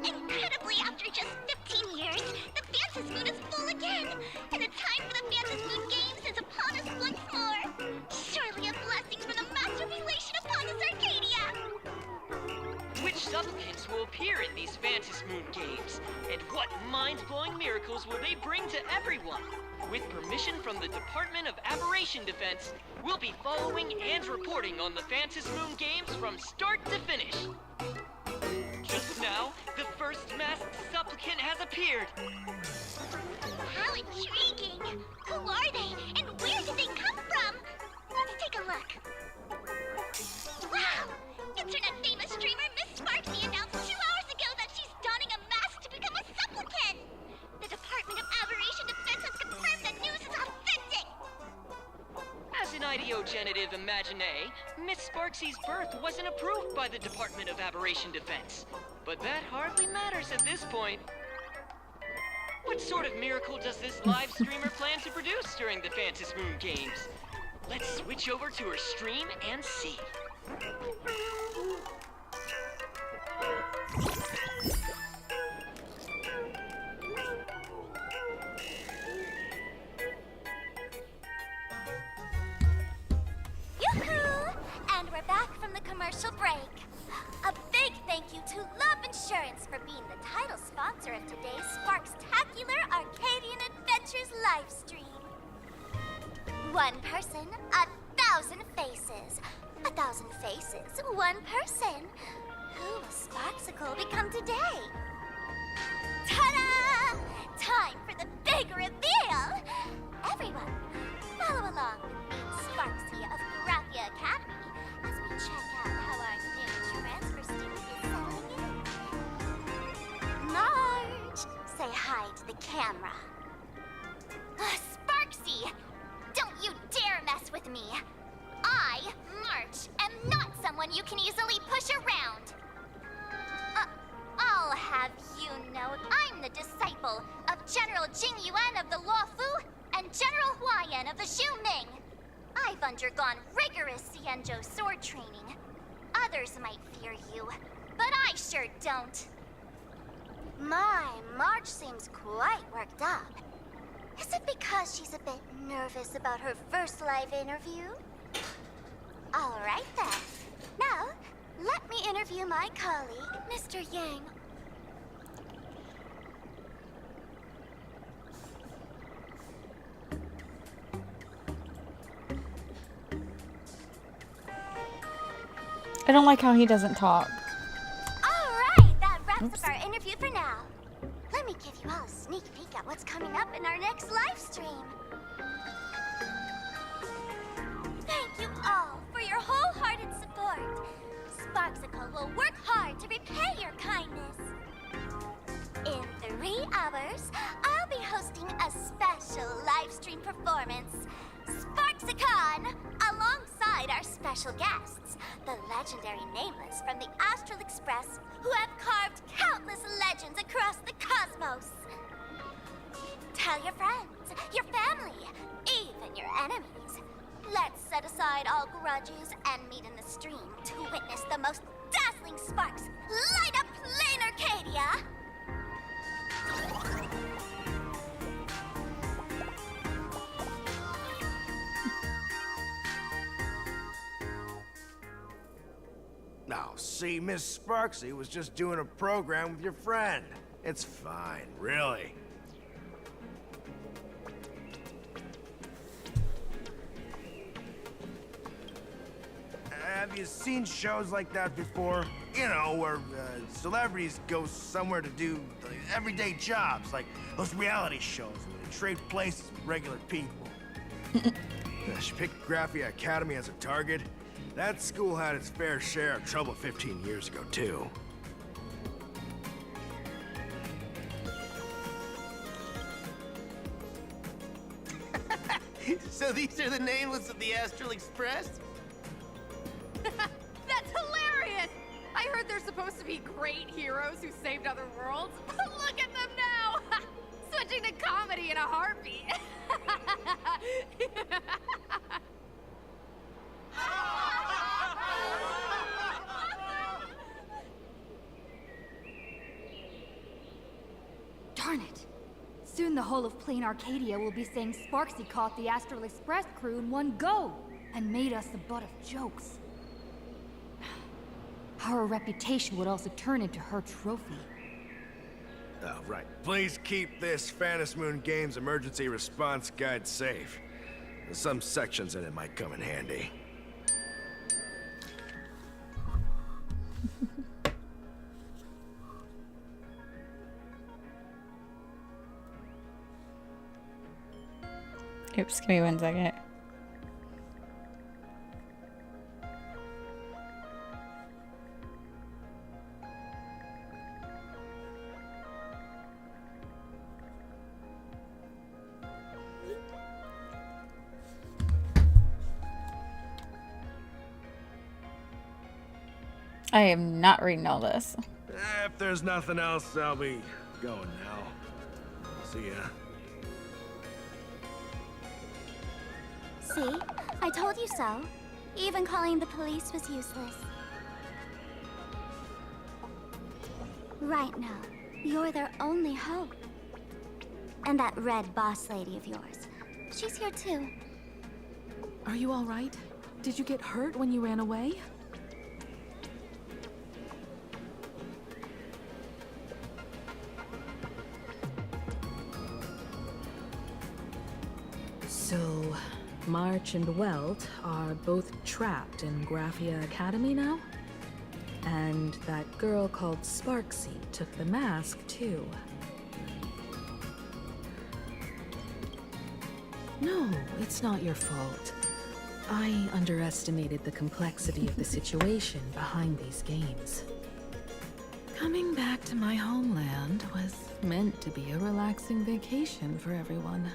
Incredibly, after just 15 years, the Phantasmoon is full again, and the time for the Phantasmoon Games is upon us once more. Surely a blessing from the master relation upon us, Arcadia! Which supplicants will appear in these Phantasmoon games? And what mind-blowing miracles will they bring to everyone? With permission from the Department of Aberration Defense, we'll be following and reporting on the Phantasmoon games from start to finish. Just now, the first masked supplicant has appeared. How intriguing! Who are they, and where did they come from? Let's take a look. Wow! Internet-famous streamer Miss Sparksy announced 2 hours ago that she's donning a mask to become a supplicant. The Department of Aberration Defense has confirmed that news is authentic. As an idiogenitive imaginae, Miss Sparksy's birth wasn't approved by the Department of Aberration Defense. but that hardly matters at this point. What sort of miracle does this live streamer plan to produce during the Phantom Moon Games? Let's switch over to her stream and see. Yoo-hoo! And we're back from the commercial break. A big thank you to Love Insurance for being the title sponsor of today's Sparks-tacular Arcadian Adventures livestream. One person, 1,000 faces. 1,000 faces, one person. Who will Sparksicle become today? Ta-da! Time for the big reveal! Everyone, follow along with me, Sparksy of Graphia Academy, as we check out how our new transfer student is settling in. Marge, say hi to the camera. Sparksy, don't you dare mess with me. I, March, am not someone you can easily push around. I'll have you know I'm the disciple of General Jing Yuan of the Luofu and General Huayan of the Xu Ming. I've undergone rigorous Xianzhou sword training. Others might fear you, but I sure don't. My, March seems quite worked up. Is it because she's a bit nervous about her first live interview? All right then. Now, let me interview my colleague, Mr. Yang. I don't like how he doesn't talk. All right, that wraps up our interview for now. Let me give you all a sneak peek at what's coming up in our next live stream. Thank you all for your wholehearted support. Sparksicle will work hard to repay your kindness. In 3 hours, I'll be hosting a special live stream performance, Sparksicon, alongside our special guests, the legendary Nameless from the Astral Express, who have carved countless legends across the cosmos. Tell your friends, your family, even your enemies. Let's set aside all grudges and meet in the stream to witness the most dazzling sparks light up Plain Arcadia! Now, see, Miss Sparksy was just doing a program with your friend. It's fine, really. Have you seen shows like that before? You know, where celebrities go somewhere to do everyday jobs, like those reality shows where they trade places with regular people. She picked Graphia Academy as a target. That school had its fair share of trouble 15 years ago, too. So these are the nameless of the Astral Express? That's hilarious! I heard they're supposed to be great heroes who saved other worlds. Look at them now! Switching to comedy in a heartbeat. Darn it! Soon the whole of Plain Arcadia will be saying Sparksy caught the Astral Express crew in one go and made us the butt of jokes. Our reputation would also turn into her trophy. Oh, right. Please keep this Phantom Moon Games emergency response guide safe. Some sections in it might come in handy. Oops, give me 1 second. I am not reading all this. If there's nothing else, I'll be going now. See ya. See? I told you so. Even calling the police was useless. Right now, you're their only hope. And that red boss lady of yours. She's here too. Are you all right? Did you get hurt when you ran away? So, March and Welt are both trapped in Graphia Academy now? And that girl called Sparksy took the mask, too. No, it's not your fault. I underestimated the complexity of the situation behind these games. Coming back to my homeland was meant to be a relaxing vacation for everyone.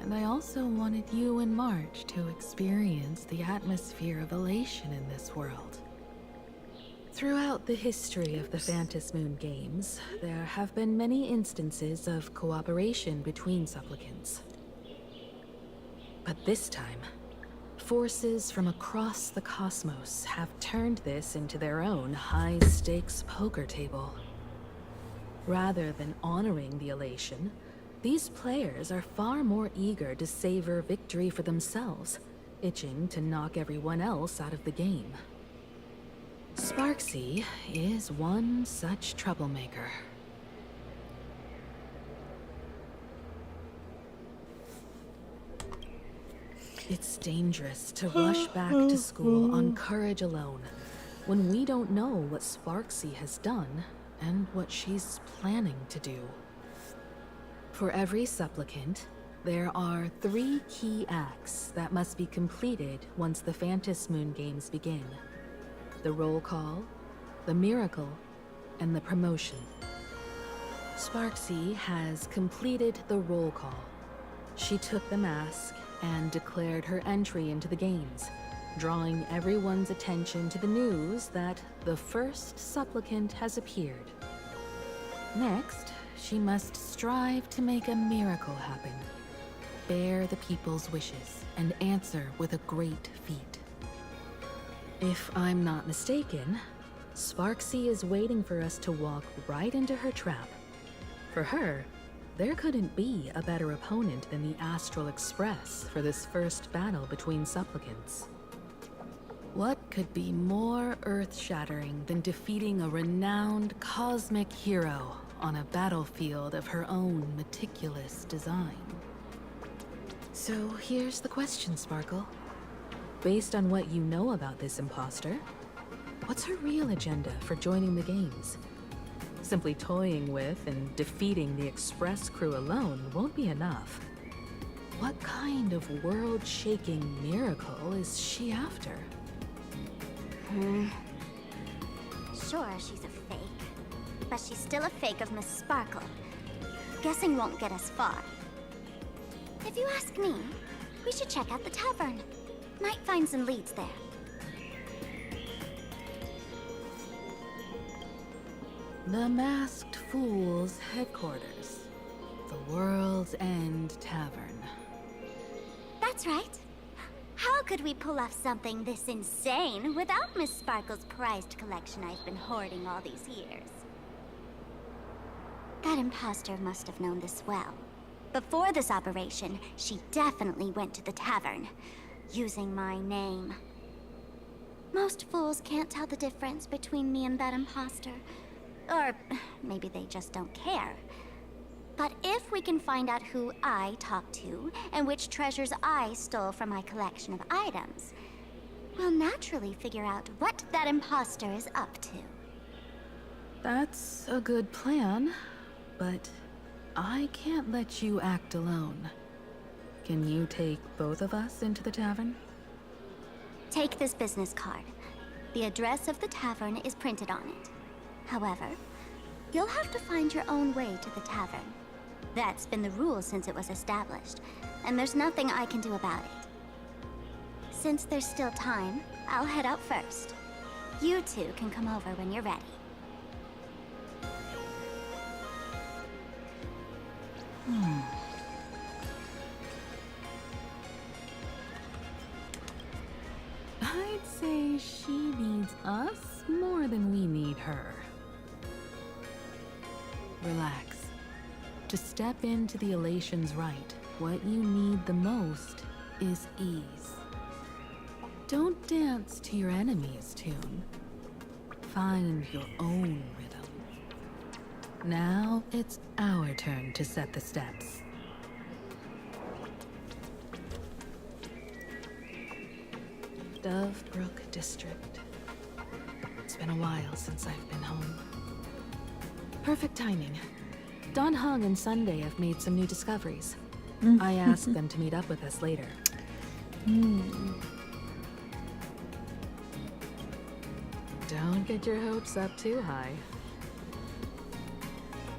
And I also wanted you and March to experience the atmosphere of elation in this world. Throughout the history of the Phantom Moon games, there have been many instances of cooperation between supplicants. But this time, forces from across the cosmos have turned this into their own high-stakes poker table. Rather than honoring the elation, these players are far more eager to savor victory for themselves, itching to knock everyone else out of the game. Sparksy is one such troublemaker. It's dangerous to rush back to school on courage alone, when we don't know what Sparksy has done and what she's planning to do. For every supplicant, there are 3 key acts that must be completed once the Phantom Moon games begin. The roll call, the miracle, and the promotion. Sparksy has completed the roll call. She took the mask and declared her entry into the games, drawing everyone's attention to the news that the first supplicant has appeared. Next, she must strive to make a miracle happen, bear the people's wishes, and answer with a great feat. If I'm not mistaken, Sparksy is waiting for us to walk right into her trap. For her, there couldn't be a better opponent than the Astral Express for this first battle between supplicants. What could be more earth-shattering than defeating a renowned cosmic hero on a battlefield of her own meticulous design? So here's the question, Sparkle. Based on what you know about this imposter, what's her real agenda for joining the games? Simply toying with and defeating the Express crew alone won't be enough. What kind of world-shaking miracle is she after? Sure, she's a fake. But she's still a fake of Miss Sparkle. Guessing won't get us far. If you ask me, we should check out the tavern. Might find some leads there. The Masked Fool's headquarters. The World's End Tavern. That's right. How could we pull off something this insane without Miss Sparkle's prized collection I've been hoarding all these years? That imposter must have known this well. Before this operation, she definitely went to the tavern, using my name. Most fools can't tell the difference between me and that imposter. Or maybe they just don't care. But if we can find out who I talked to, and which treasures I stole from my collection of items, we'll naturally figure out what that imposter is up to. That's a good plan, but I can't let you act alone. Can you take both of us into the tavern? Take this business card. The address of the tavern is printed on it. However, you'll have to find your own way to the tavern. That's been the rule since it was established, and there's nothing I can do about it. Since there's still time, I'll head out first. You two can come over when you're ready. I'd say she needs us more than we need her. Relax. To step into the Elation's right, what you need the most is ease. Don't dance to your enemy's tune. Find your own rhythm. Now it's our turn to set the steps. Dovebrook District. It's been a while since I've been home. Perfect timing. Don Hung and Sunday have made some new discoveries. I asked them to meet up with us later. Don't get your hopes up too high.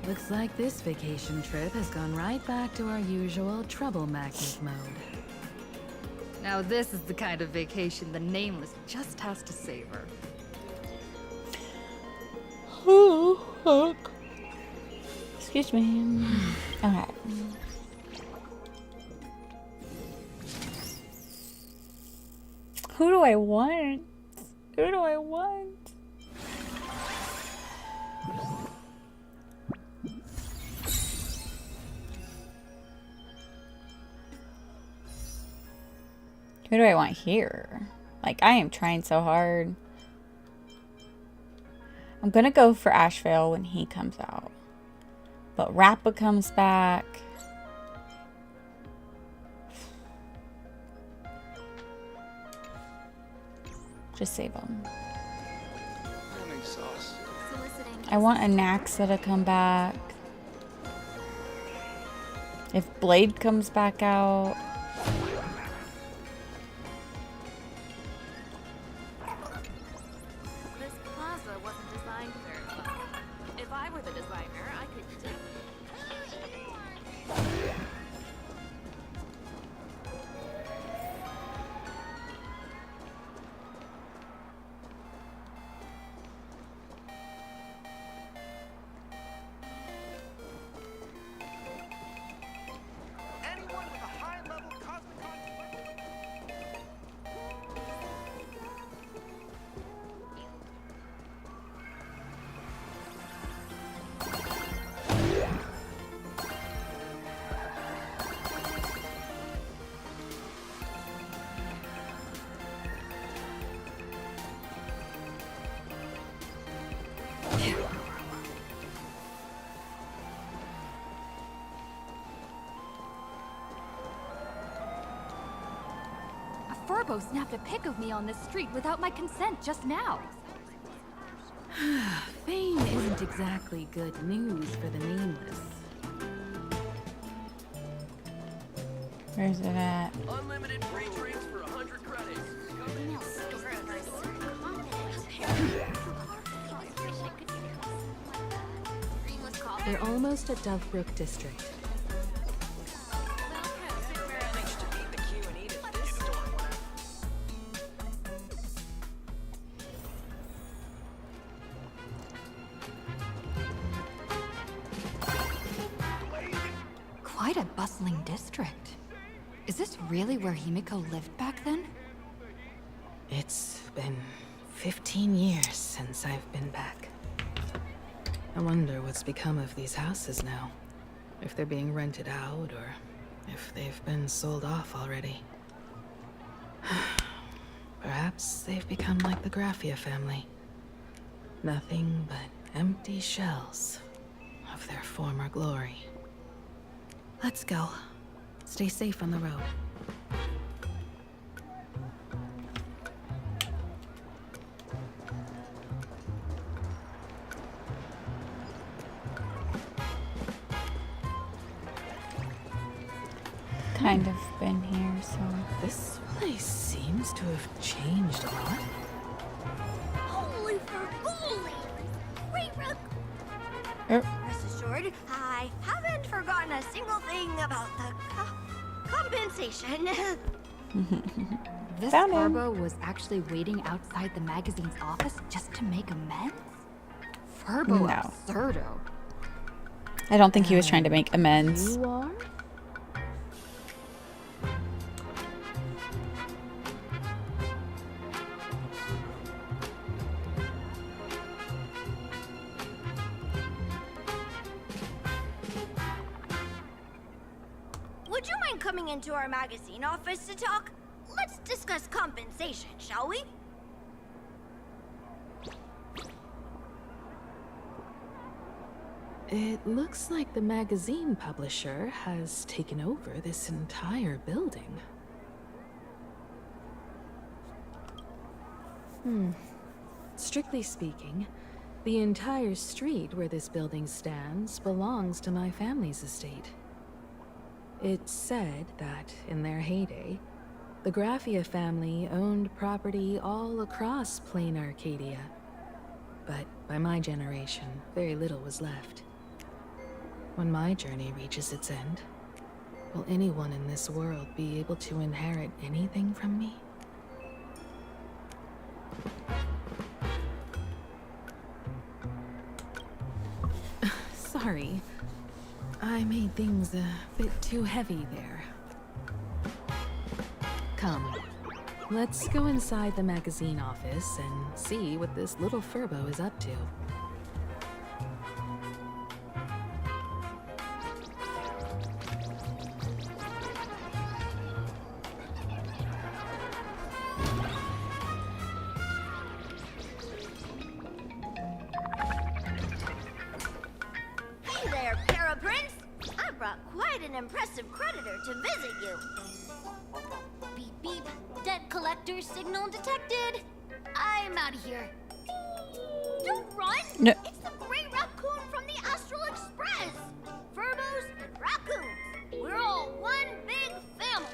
Looks like this vacation trip has gone right back to our usual trouble magnet mode. Now this is the kind of vacation the Nameless just has to savor. Oh, excuse me. Okay. Who do I want? Who do I want? Who do I want here? Like, I am trying so hard. I'm gonna go for Ashvale when he comes out. But Rappa comes back. Just save him. I'm exhausted. I want Anaxa to come back. If Blade comes back out. This plaza wasn't designed very well. If I were the designer, I could Furbo snapped a pic of me on this street without my consent just now. Fame isn't exactly good news for the Nameless. Where's it at? Unlimited free drinks for 100 credits. We're almost at Dovebrook District. Quite a bustling district. Is this really where Himiko lived back then? It's been 15 years since I've been back. I wonder what's become of these houses now. If they're being rented out, or if they've been sold off already. Perhaps they've become like the Graffia family. Nothing but empty shells of their former glory. Let's go. Stay safe on the road. Kind of been here, so. This place seems to have changed a lot. Holy for holy! Wait, Rook! Rest assured, I haven't forgotten a single thing about the compensation. This Found him. Furbo was actually waiting outside the magazine's office just to make amends? Furbo No. absurdo. I don't think he was trying to make amends. You are? Would you mind coming into our magazine office to talk? Let's discuss compensation, shall we? It looks like the magazine publisher has taken over this entire building. Strictly speaking, the entire street where this building stands belongs to my family's estate. It's said that, in their heyday, the Graphia family owned property all across plain Arcadia. But by my generation, very little was left. When my journey reaches its end, will anyone in this world be able to inherit anything from me? Sorry, I made things a bit too heavy there. Come, let's go inside the magazine office and see what this little Furbo is up to. Hey there, Paraprince! I brought quite an impressive creditor to visit you. Beep beep. Debt collector signal detected. I'm out of here. Don't run! No. It's the Gray Raccoon from the Astral Express! Furbos and raccoons. We're all one big family.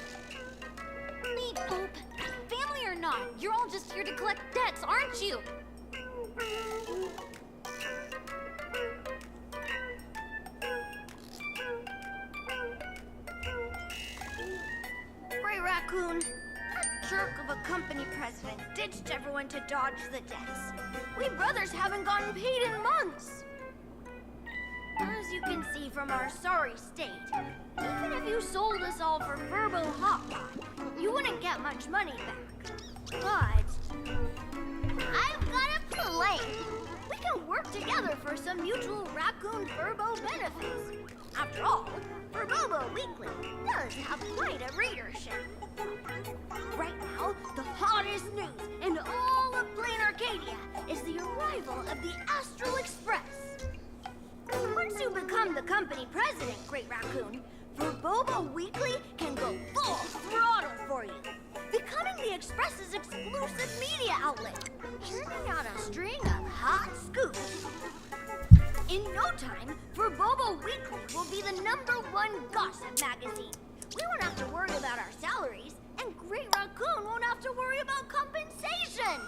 Beep boop. Family or not, you're all just here to collect debts, aren't you? Gray Raccoon, that jerk of a company president ditched everyone to dodge the debts. We brothers haven't gotten paid in months. As you can see from our sorry state, even if you sold us all for Furbo Hotpot, you wouldn't get much money back. But I've got a plan. We can work together for some mutual raccoon Furbo benefits. After all, Furbobo Weekly does have quite a readership. Right now, the hottest news in all of Plain Arcadia is the arrival of the Astral Express. Once you become the company president, Great Raccoon, Furbobo Weekly can go full throttle for you, becoming the Express's exclusive media outlet, churning out a string of hot scoops. In no time, Furbobo Weekly will be the #1 gossip magazine. We won't have to worry about our salaries, and Great Raccoon won't have to worry about compensation.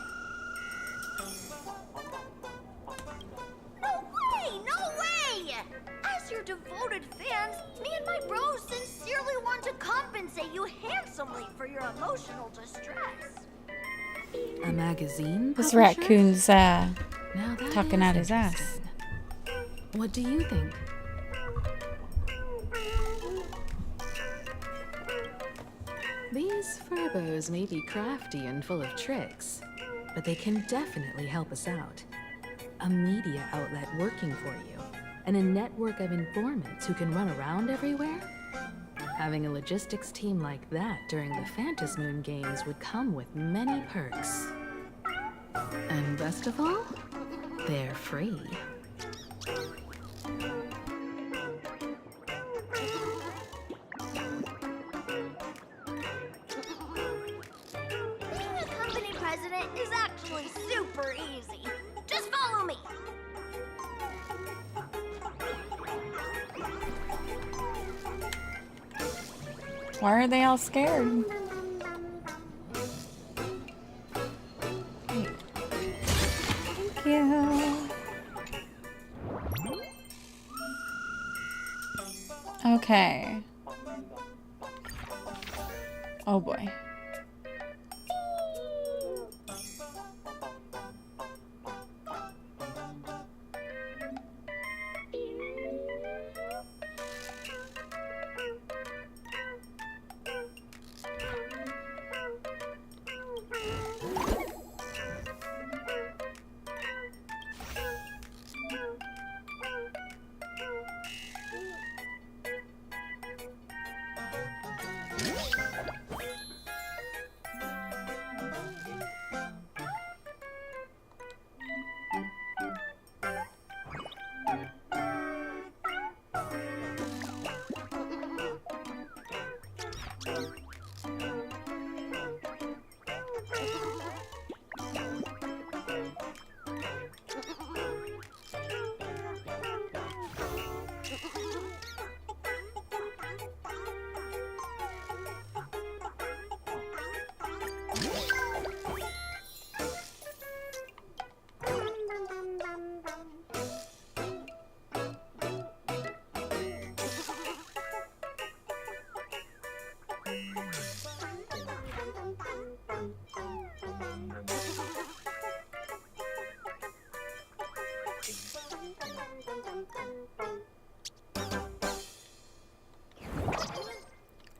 No way! No way! As your devoted fans, me and my bros sincerely want to compensate you handsomely for your emotional distress. A magazine This publisher? raccoon's Now that talking is out his ass. interesting. What do you think? These Furbos may be crafty and full of tricks, but they can definitely help us out. A media outlet working for you, and a network of informants who can run around everywhere? Having a logistics team like that during the Phantasmoon Games would come with many perks. And best of all, they're free. Being a company president is actually super easy. Just follow me. Why are they all scared? Thank you. Okay. Oh boy.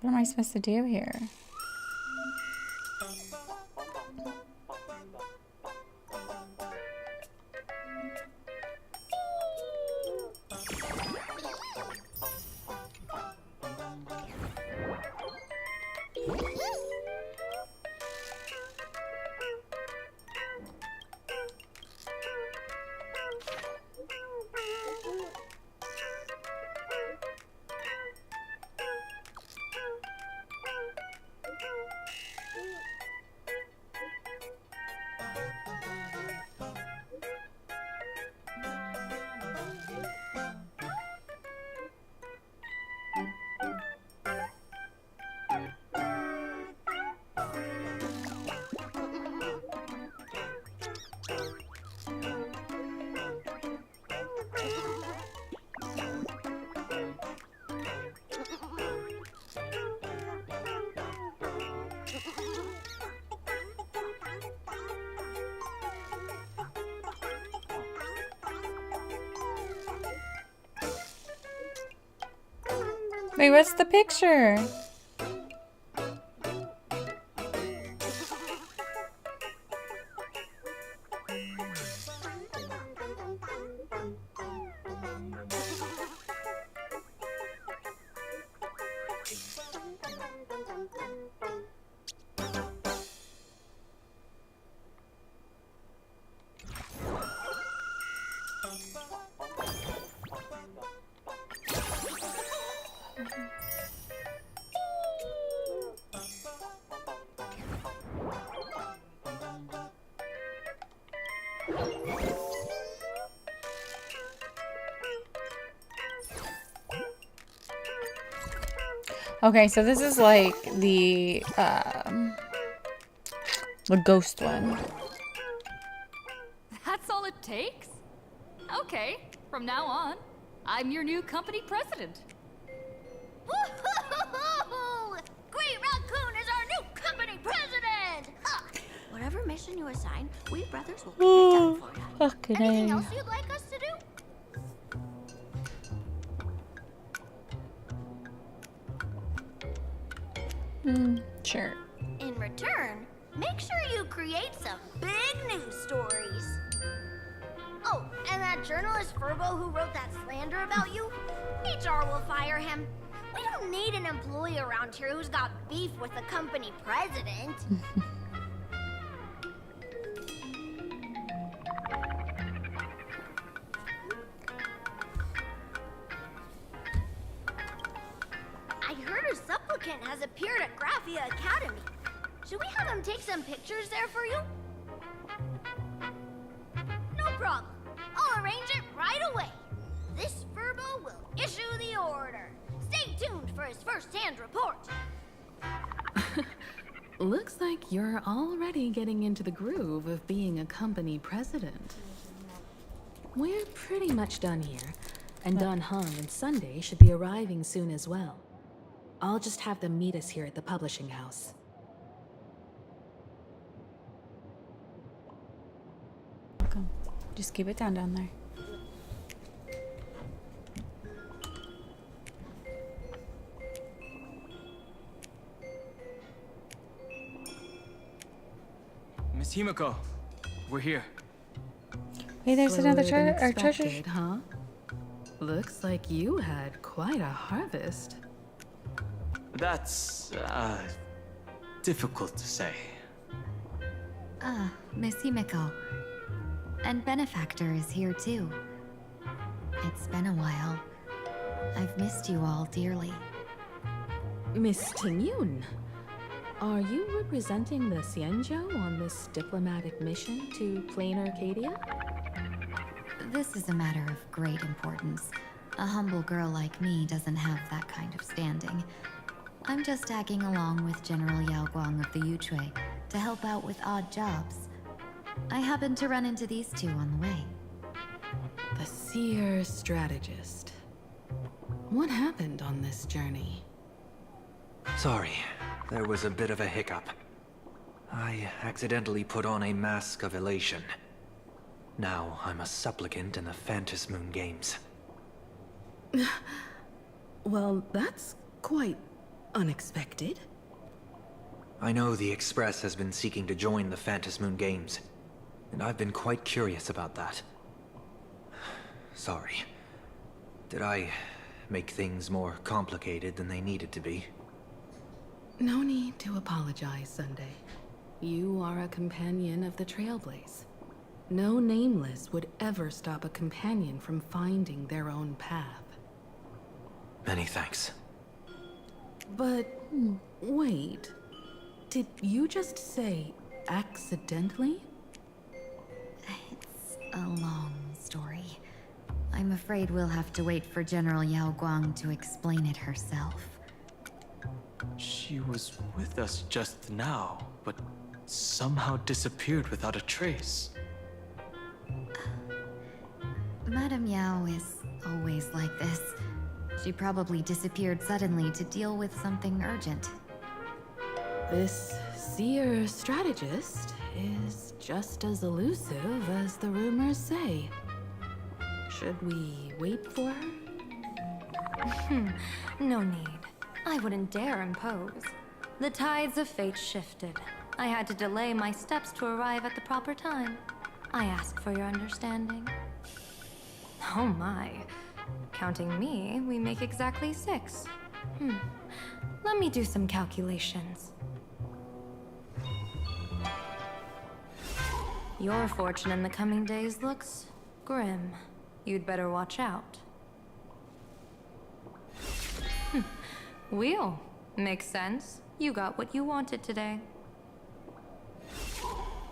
What am I supposed to do here? Wait, what's the picture? Okay, so this is like the ghost one. That's all it takes? Okay, from now on, I'm your new company president. Woo-hoo-hoo-hoo! Great Raccoon is our new company president! Ha! Whatever mission you assign, we brothers will get it done for you. Fucking Anything A. else you'd like us to do? Sure. In return, make sure you create some big news stories. Oh, and that journalist Furbo who wrote that slander about you, HR will fire him. We don't need an employee around here who's got beef with the company president. I heard a supplicant has appeared at Graphia Academy. Should we have him take some pictures there for you? No problem. I'll arrange it right away. This Furbo will issue the order. Stay tuned for his first-hand report. Looks like you're already getting into the groove of being a company president. We're pretty much done here, and Don Hung and Sunday should be arriving soon as well. I'll just have them meet us here at the publishing house. Welcome. Just keep it down there. Miss Himiko, we're here. Hey, there's another Slower than treasure. expected, huh? Looks like you had quite a harvest. That's, difficult to say. Ah, Miss Himiko. And Benefactor is here too. It's been a while. I've missed you all dearly. Miss Tingyun, are you representing the Xianzhou on this diplomatic mission to Plain Arcadia? This is a matter of great importance. A humble girl like me doesn't have that kind of standing. I'm just tagging along with General Yao Guang of the Yuchui to help out with odd jobs. I happened to run into these two on the way. The seer strategist. What happened on this journey? Sorry, there was a bit of a hiccup. I accidentally put on a mask of elation. Now I'm a supplicant in the Phantom Moon Games. Well, that's quite unexpected. I know the Express has been seeking to join the Phantom Moon Games, and I've been quite curious about that. Sorry. Did I make things more complicated than they needed to be? No need to apologize, Sunday. You are a companion of the Trailblaze. No Nameless would ever stop a companion from finding their own path. Many thanks. But wait, did you just say accidentally? It's a long story. I'm afraid we'll have to wait for General Yao Guang to explain it herself. She was with us just now, but somehow disappeared without a trace. Madame Yao is always like this. She probably disappeared suddenly to deal with something urgent. This seer strategist is just as elusive as the rumors say. Should we wait for her? No need. I wouldn't dare impose. The tides of fate shifted. I had to delay my steps to arrive at the proper time. I ask for your understanding. Oh my. Counting me, we make exactly 6. Let me do some calculations. Your fortune in the coming days looks grim. You'd better watch out. Wheel. Makes sense. You got what you wanted today.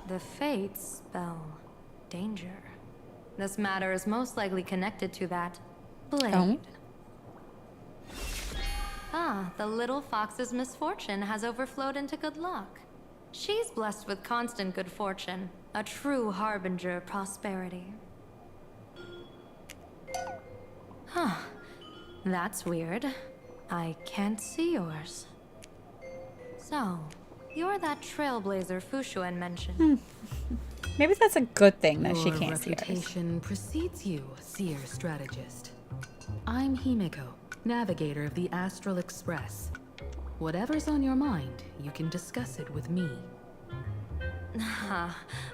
The fates spell danger. This matter is most likely connected to that blade. Oh. Ah, the little fox's misfortune has overflowed into good luck. She's blessed with constant good fortune, a true harbinger of prosperity. Huh. That's weird. I can't see yours. So, you're that trailblazer Fushuan mentioned. Maybe that's a good thing that she Your can't see ours. reputation precedes you, seer strategist. I'm Himiko, navigator of the Astral Express. Whatever's on your mind, you can discuss it with me.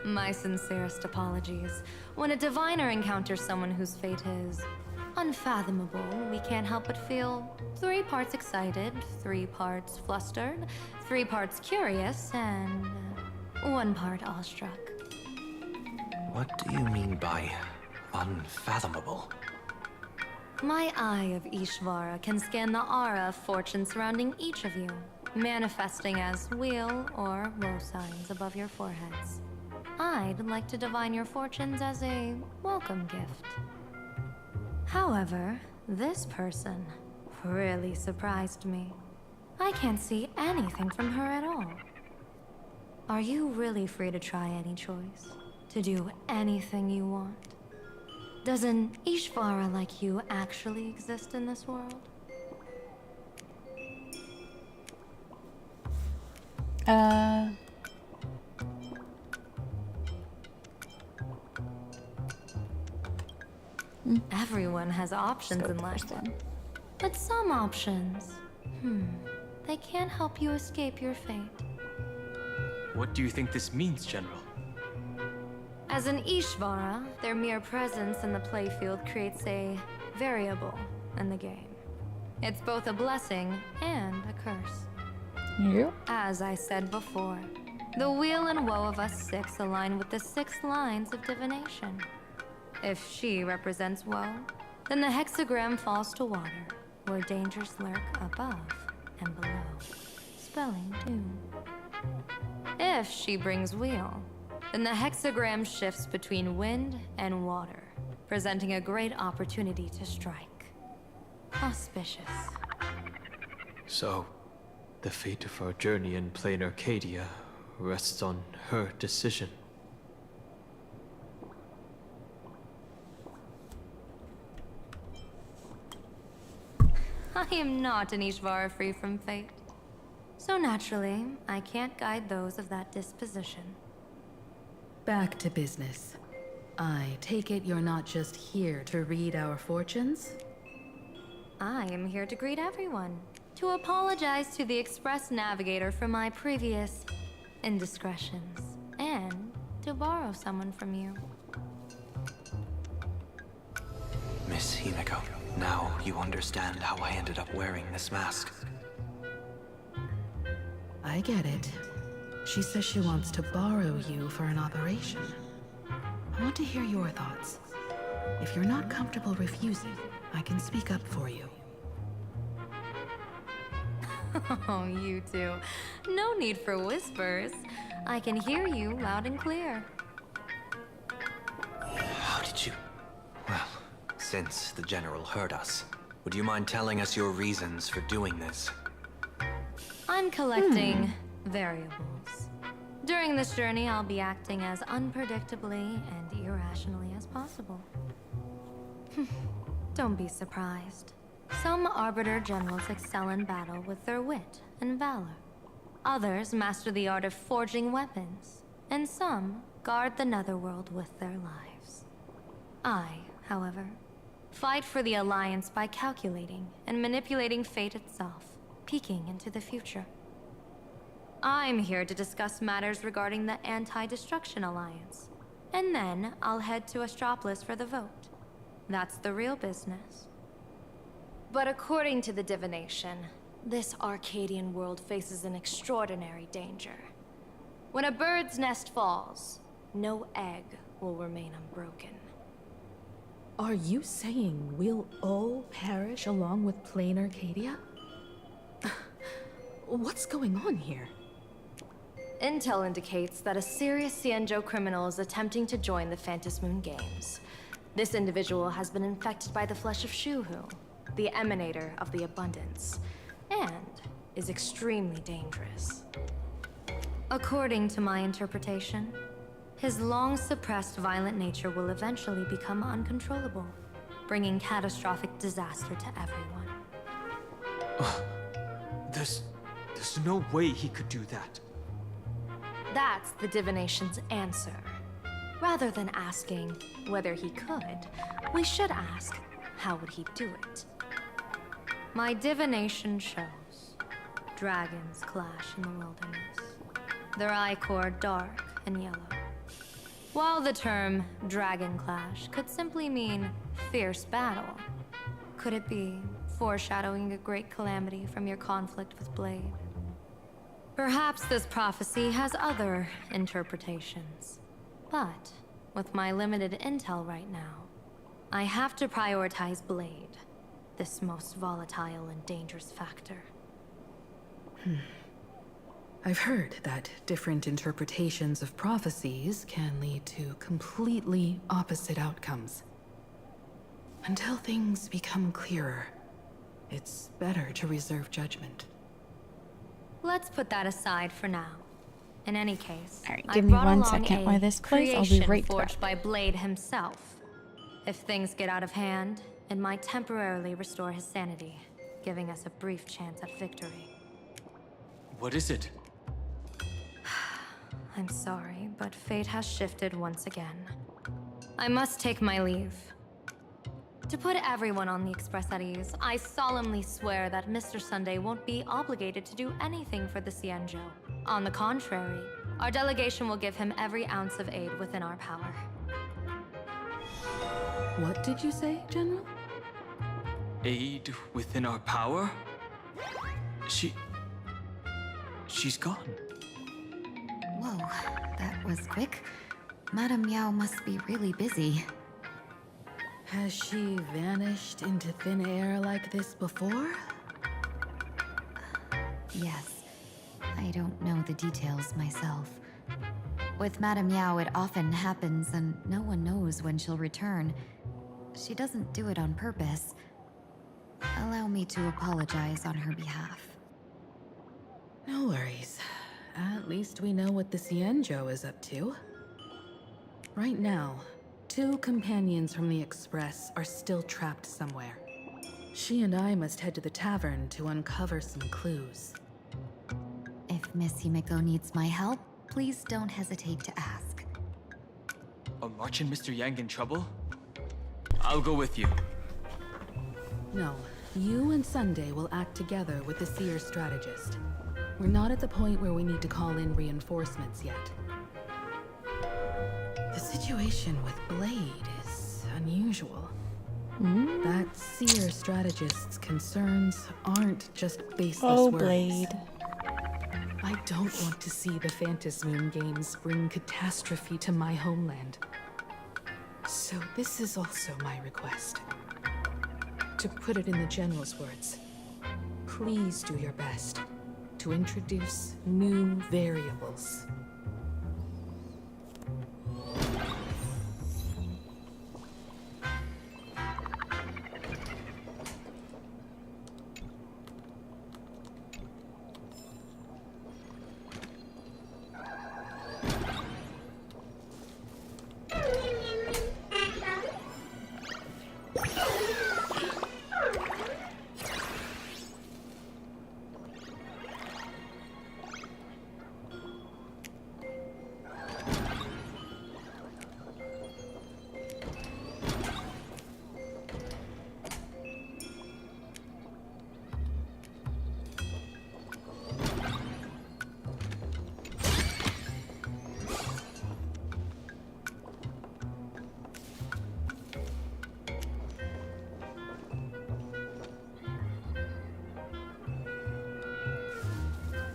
My sincerest apologies. When a diviner encounters someone whose fate is unfathomable, we can't help but feel 3 parts excited, 3 parts flustered, 3 parts curious, and 1 part awestruck. What do you mean by unfathomable? My eye of Ishvara can scan the aura of fortune surrounding each of you, manifesting as weal or woe signs above your foreheads. I'd like to divine your fortunes as a welcome gift. However, this person really surprised me. I can't see anything from her at all. Are you really free to try any choice? To do anything you want? Does an Ishvara like you actually exist in this world? Everyone has options in life. But some options, they can't help you escape your fate. What do you think this means, General? As an Ishvara, their mere presence in the playfield creates a variable in the game. It's both a blessing and a curse. You? As I said before, the weal and woe of us 6 align with the 6 lines of divination. If she represents woe, then the hexagram falls to water, where dangers lurk above and below, spelling doom. If she brings weal, then the hexagram shifts between wind and water, presenting a great opportunity to strike. Auspicious. So, the fate of our journey in plain Arcadia rests on her decision. I am not an Ishvara free from fate. So naturally, I can't guide those of that disposition. Back to business. I take it you're not just here to read our fortunes? I am here to greet everyone. To apologize to the Express Navigator for my previous indiscretions. And to borrow someone from you. Miss Himeko, now you understand how I ended up wearing this mask. I get it. She says she wants to borrow you for an operation. I want to hear your thoughts. If you're not comfortable refusing, I can speak up for you. Oh, you two. No need for whispers. I can hear you loud and clear. How did you... Well, since the General heard us, would you mind telling us your reasons for doing this? I'm collecting variables. During this journey, I'll be acting as unpredictably and irrationally as possible. Don't be surprised. Some Arbiter Generals excel in battle with their wit and valor. Others master the art of forging weapons. And some guard the Netherworld with their lives. I, however, fight for the Alliance by calculating and manipulating fate itself, peeking into the future. I'm here to discuss matters regarding the Anti-Destruction Alliance. And then I'll head to Astropolis for the vote. That's the real business. But according to the divination, this Arcadian world faces an extraordinary danger. When a bird's nest falls, no egg will remain unbroken. Are you saying we'll all perish along with plain Arcadia? What's going on here? Intel indicates that a serious Xianzhou criminal is attempting to join the Phantom Moon Games. This individual has been infected by the flesh of Shuhu, the emanator of the abundance, and is extremely dangerous. According to my interpretation, his long-suppressed violent nature will eventually become uncontrollable, bringing catastrophic disaster to everyone. There's no way he could do that. That's the divination's answer. Rather than asking whether he could, we should ask, how would he do it? My divination shows dragons clash in the wilderness. Their ichor dark and yellow. While the term dragon clash could simply mean fierce battle, could it be foreshadowing a great calamity from your conflict with Blade? Perhaps this prophecy has other interpretations. But with my limited intel right now, I have to prioritize Blade, this most volatile and dangerous factor. I've heard that different interpretations of prophecies can lead to completely opposite outcomes. Until things become clearer, it's better to reserve judgment. Let's put that aside for now. In any case, Alright, I give me brought 1 along second a while this plays. I'll be creation right forged back. by Blade himself. If things get out of hand, it might temporarily restore his sanity, giving us a brief chance at victory. What is it? I'm sorry, but fate has shifted once again. I must take my leave. To put everyone on the Express at ease, I solemnly swear that Mr. Sunday won't be obligated to do anything for the Xianzhou. On the contrary, our delegation will give him every ounce of aid within our power. What did you say, General? Aid within our power? She's gone. Whoa, that was quick. Madame Yao must be really busy. Has she vanished into thin air like this before? Yes. I don't know the details myself. With Madame Yao, it often happens and no one knows when she'll return. She doesn't do it on purpose. Allow me to apologize on her behalf. No worries. At least we know what the Xianzhou is up to. Right now, 2 companions from the Express are still trapped somewhere. She and I must head to the tavern to uncover some clues. If Miss Himiko needs my help, please don't hesitate to ask. Are March and Mr. Yang in trouble? I'll go with you. No, you and Sunday will act together with the Seer strategist. We're not at the point where we need to call in reinforcements yet. The situation with Blade is unusual. That Seer strategist's concerns aren't just baseless words. Blade. I don't want to see the Phantom Moon games bring catastrophe to my homeland. So this is also my request. To put it in the General's words, please do your best to introduce new variables.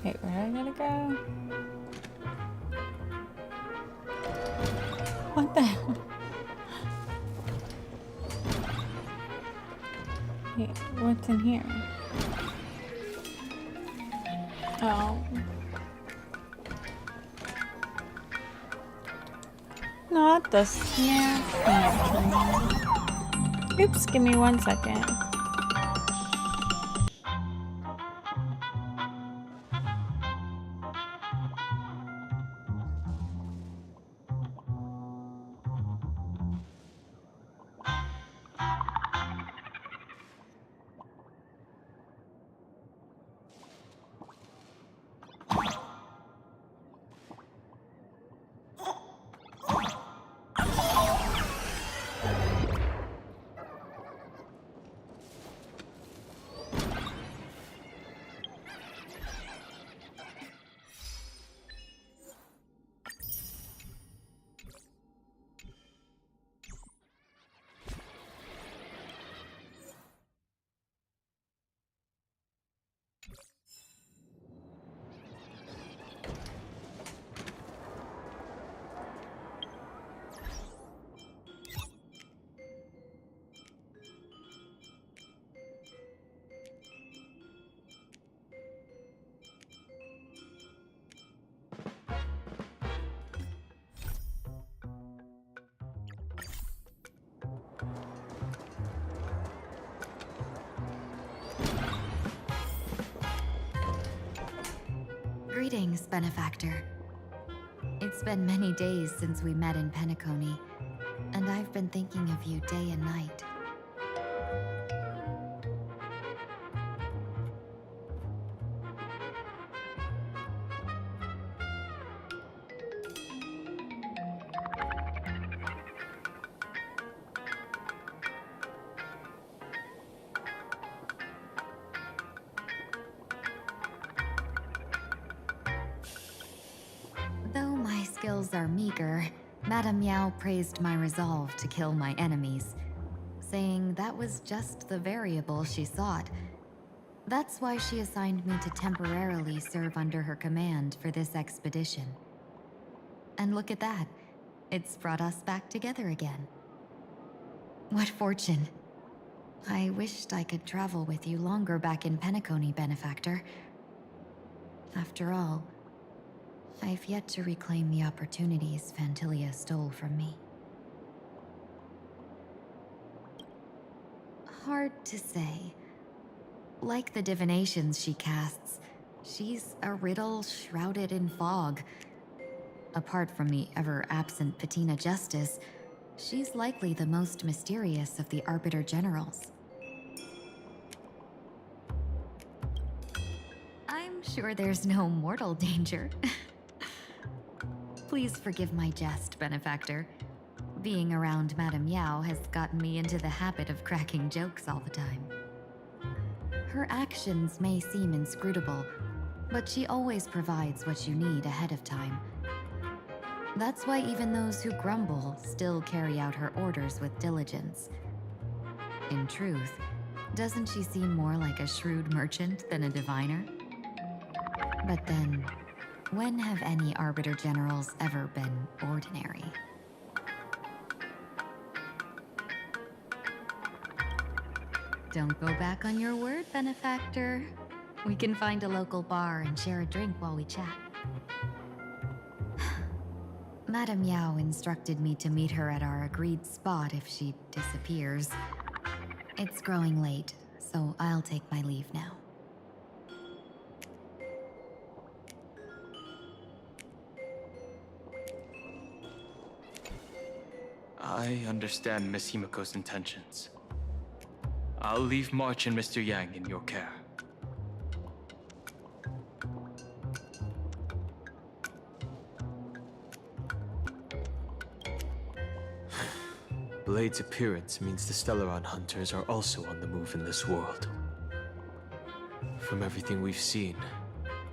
Wait, where am I gonna go? What the hell? Wait, what's in here? Oh. Not the snack pantry. Oops, give me 1 second. Greetings, benefactor. It's been many days since we met in Penacony, and I've been thinking of you day and night. Though my skills are meager, Madame Yao praised my resolve to kill my enemies, saying that was just the variable she sought. That's why she assigned me to temporarily serve under her command for this expedition. And look at that. It's brought us back together again. What fortune. I wished I could travel with you longer back in Penacony, benefactor. After all, I've yet to reclaim the opportunities Phantilia stole from me. Hard to say. Like the divinations she casts, She's a riddle shrouded in fog. Apart from the ever-absent Patina Justice, she's likely the most mysterious of the Arbiter Generals. I'm sure there's no mortal danger. Please forgive my jest, Benefactor. Being around Madame Yao has gotten me into the habit of cracking jokes all the time. Her actions may seem inscrutable, but she always provides what you need ahead of time. That's why even those who grumble still carry out her orders with diligence. In truth, doesn't she seem more like a shrewd merchant than a diviner? But then, when have any Arbiter Generals ever been ordinary? Don't go back on your word, Benefactor. We can find a local bar and share a drink while we chat. Madame Yao instructed me to meet her at our agreed spot if she disappears. It's growing late, so I'll take my leave now. I understand Miss Himiko's intentions. I'll leave March and Mr. Yang in your care. Blade's appearance means the Stellaron hunters are also on the move in this world. From everything we've seen,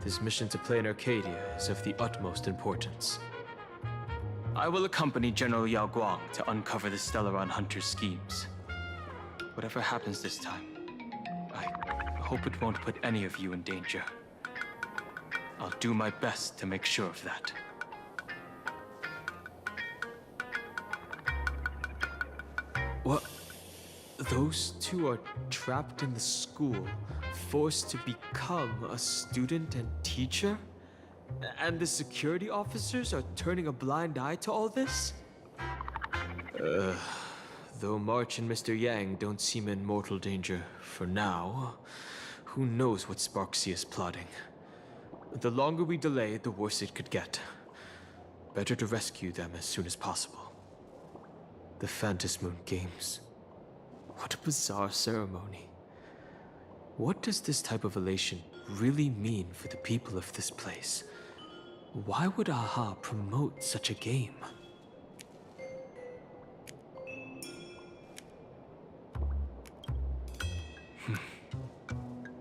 this mission to Plain Arcadia is of the utmost importance. I will accompany General Yao Guang to uncover the Stellaron hunters' schemes. Whatever happens this time, I hope it won't put any of you in danger. I'll do my best to make sure of that. What? Those two are trapped in the school, forced to become a student and teacher? And the security officers are turning a blind eye to all this? Though March and Mr. Yang don't seem in mortal danger for now, who knows what Sparksy is plotting. The longer we delay, the worse it could get. Better to rescue them as soon as possible. The Phantasmoon Games. What a bizarre ceremony. What does this type of elation really mean for the people of this place? Why would AHA promote such a game?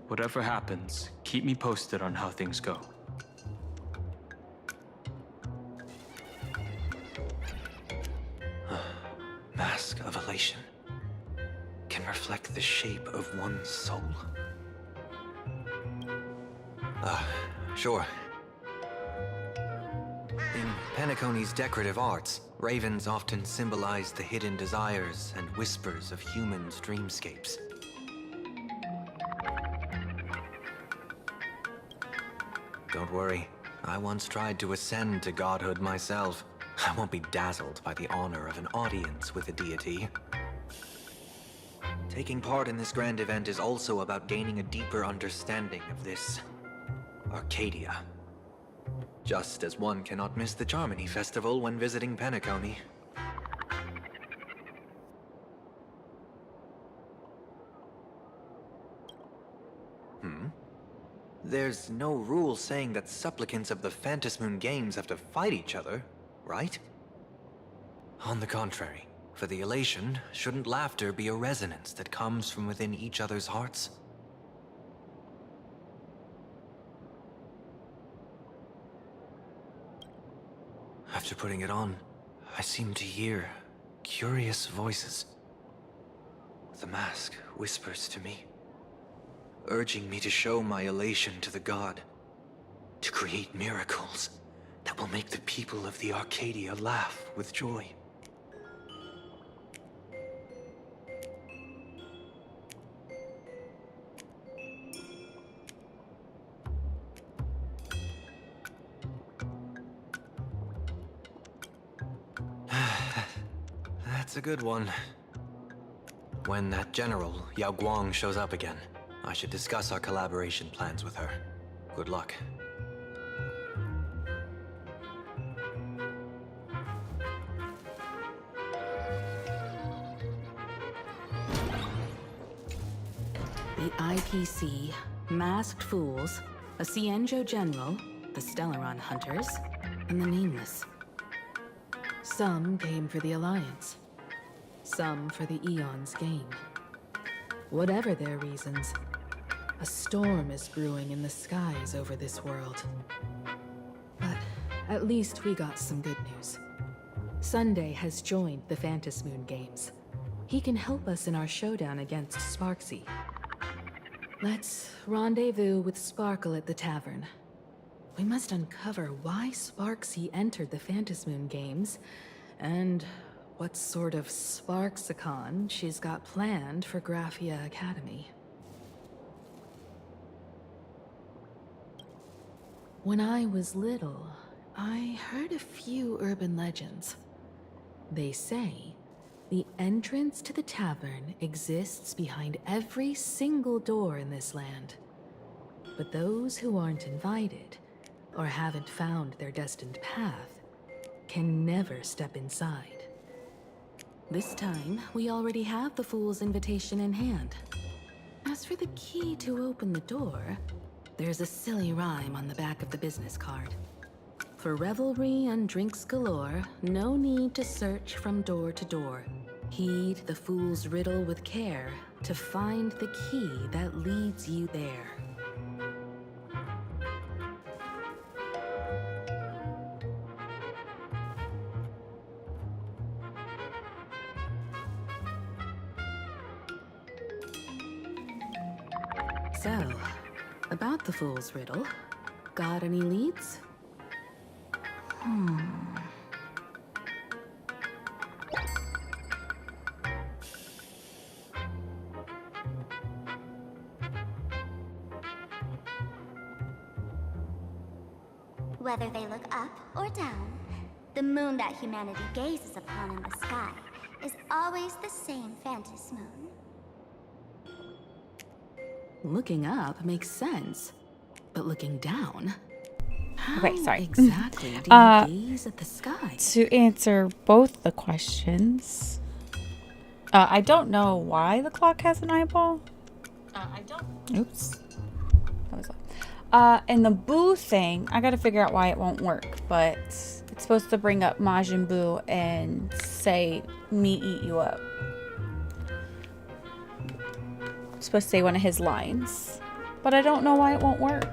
Whatever happens, keep me posted on how things go. Mask of elation can reflect the shape of one's soul. Sure. In Penacony's decorative arts, ravens often symbolize the hidden desires and whispers of humans' dreamscapes. Don't worry, I once tried to ascend to godhood myself. I won't be dazzled by the honor of an audience with a deity. Taking part in this grand event is also about gaining a deeper understanding of this Arcadia. Just as one cannot miss the Charmony Festival when visiting Penacony. There's no rule saying that supplicants of the Phantasmoon Games have to fight each other, right? On the contrary, for the elation, shouldn't laughter be a resonance that comes from within each other's hearts? After putting it on, I seem to hear curious voices. The mask whispers to me, urging me to show my elation to the god, to create miracles that will make the people of the Arcadia laugh with joy. That's a good one. When that general, Yao Guang, shows up again, I should discuss our collaboration plans with her. Good luck. The IPC, Masked Fools, a Cienjo General, the Stellaron Hunters, and the Nameless. Some came for the Alliance. Some for the Eon's gain. Whatever their reasons, a storm is brewing in the skies over this world. But at least we got some good news. Sunday has joined the Phantasmoon Games. He can help us in our showdown against Sparksy. Let's rendezvous with Sparkle at the tavern. We must uncover why Sparksy entered the Phantasmoon Games, and what sort of Sparksicon she's got planned for Graphia Academy. When I was little, I heard a few urban legends. They say the entrance to the tavern exists behind every single door in this land. But those who aren't invited, or haven't found their destined path, can never step inside. This time, we already have the Fool's invitation in hand. As for the key to open the door, there's a silly rhyme on the back of the business card. For revelry and drinks galore, no need to search from door to door. Heed the fool's riddle with care to find the key that leads you there. So, about the fool's riddle, got any leads? Whether they look up or down, the moon that humanity gazes upon in the sky is always the same Phantasmoon. Looking up makes sense, but looking down? How Okay, sorry. exactly do you gaze at the sky? To answer both the questions, I don't know why the clock has an eyeball. Oops. That was and the Boo thing, I gotta figure out why it won't work, but it's supposed to bring up Majin Buu and say, me eat you up. It's supposed to say one of his lines, but I don't know why it won't work.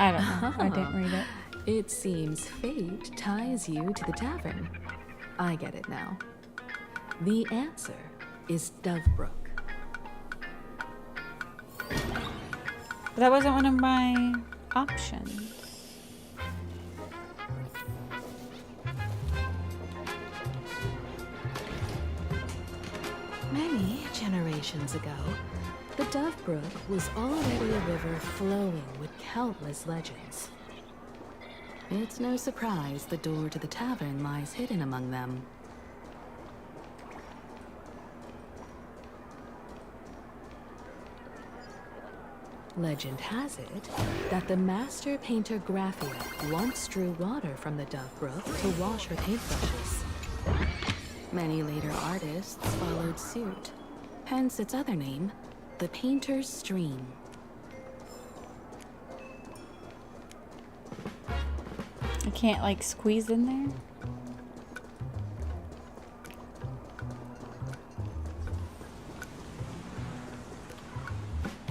I don't know. I didn't read it. It seems fate ties you to the tavern. I get it now. The answer is Dovebrook. But that wasn't one of my options. Many generations ago, the Dovebrook was already a river flowing with countless legends. It's no surprise the door to the tavern lies hidden among them. Legend has it that the master painter Graphia once drew water from the Dovebrook to wash her paintbrushes. Many later artists followed suit, hence its other name, the Painter's Stream. I can't like squeeze in there.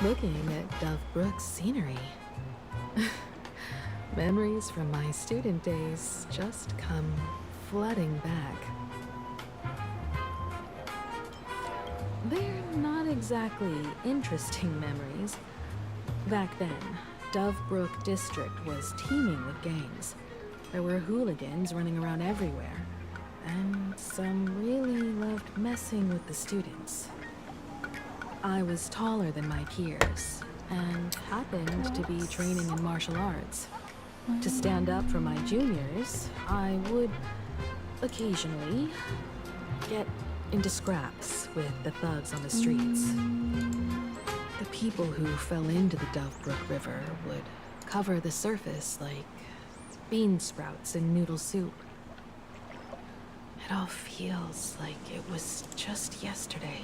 Looking at Dovebrook's scenery. Memories from my student days just come flooding back. They're not exactly interesting memories. Back then, Dovebrook District was teeming with gangs. There were hooligans running around everywhere, and some really loved messing with the students. I was taller than my peers, and happened to be training in martial arts. To stand up for my juniors, I would occasionally get into scraps with the thugs on the streets. The people who fell into the Dovebrook River would cover the surface like bean sprouts in noodle soup. It all feels like it was just yesterday.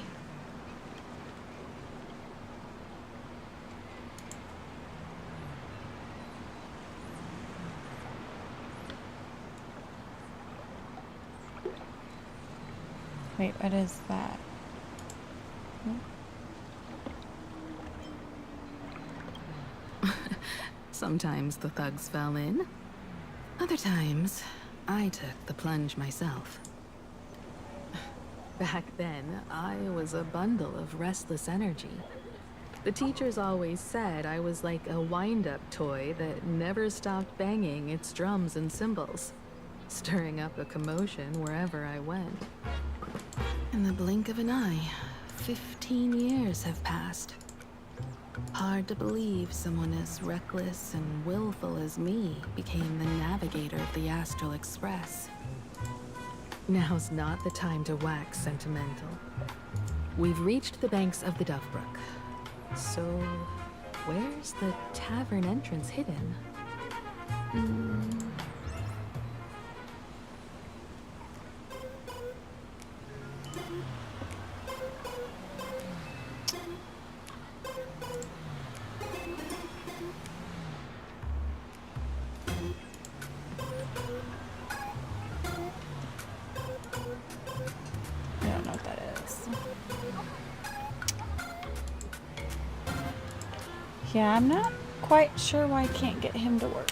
Wait, what is that? Sometimes the thugs fell in. Other times, I took the plunge myself. Back then, I was a bundle of restless energy. The teachers always said I was like a wind-up toy that never stopped banging its drums and cymbals, stirring up a commotion wherever I went. In the blink of an eye, 15 years have passed. Hard to believe someone as reckless and willful as me became the navigator of the Astral Express. Now's not the time to wax sentimental. We've reached the banks of the Dovebrook. So, where's the tavern entrance hidden? I don't know what that is. Yeah, I'm not quite sure why I can't get him to work.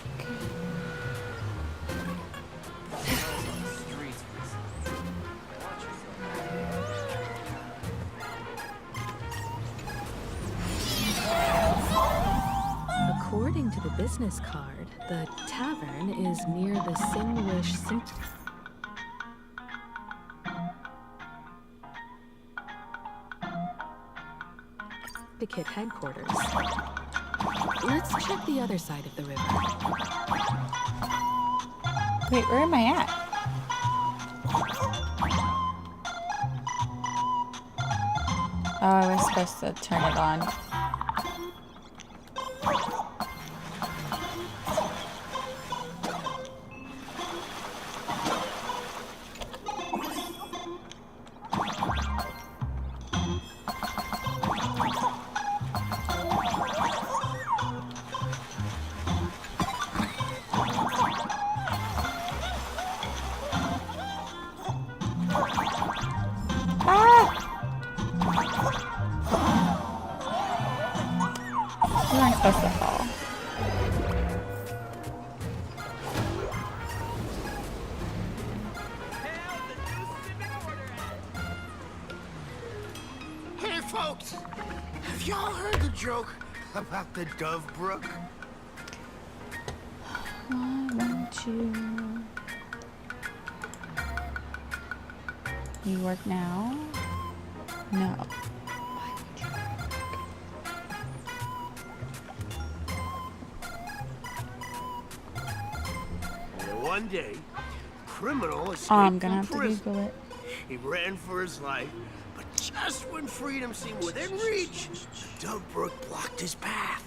According to the business card, the tavern is near the Sinwish Syndicate headquarters. Let's check the other side of the river. Wait, where am I at? Oh, I was supposed to turn it on. You weren't supposed to fall. Hey, folks! Have y'all heard the joke about the Dovebrook? Why won't you? You work now? No. One day, a criminal escaped I'm gonna from have to prison. Google it. He ran for his life, but just when freedom seemed within reach, Dovebrook blocked his path.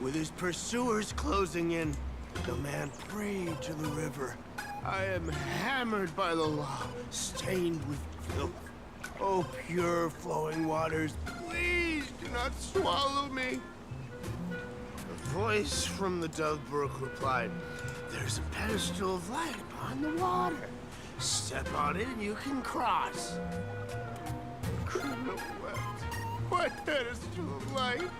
With his pursuers closing in, the man prayed to the river. I am hammered by the law, stained with filth. Oh, pure flowing waters, please do not swallow me. A voice from the Dovebrook replied, "There's a pedestal of light upon the water. Step on it and you can cross." The criminal wept. What pedestal of light?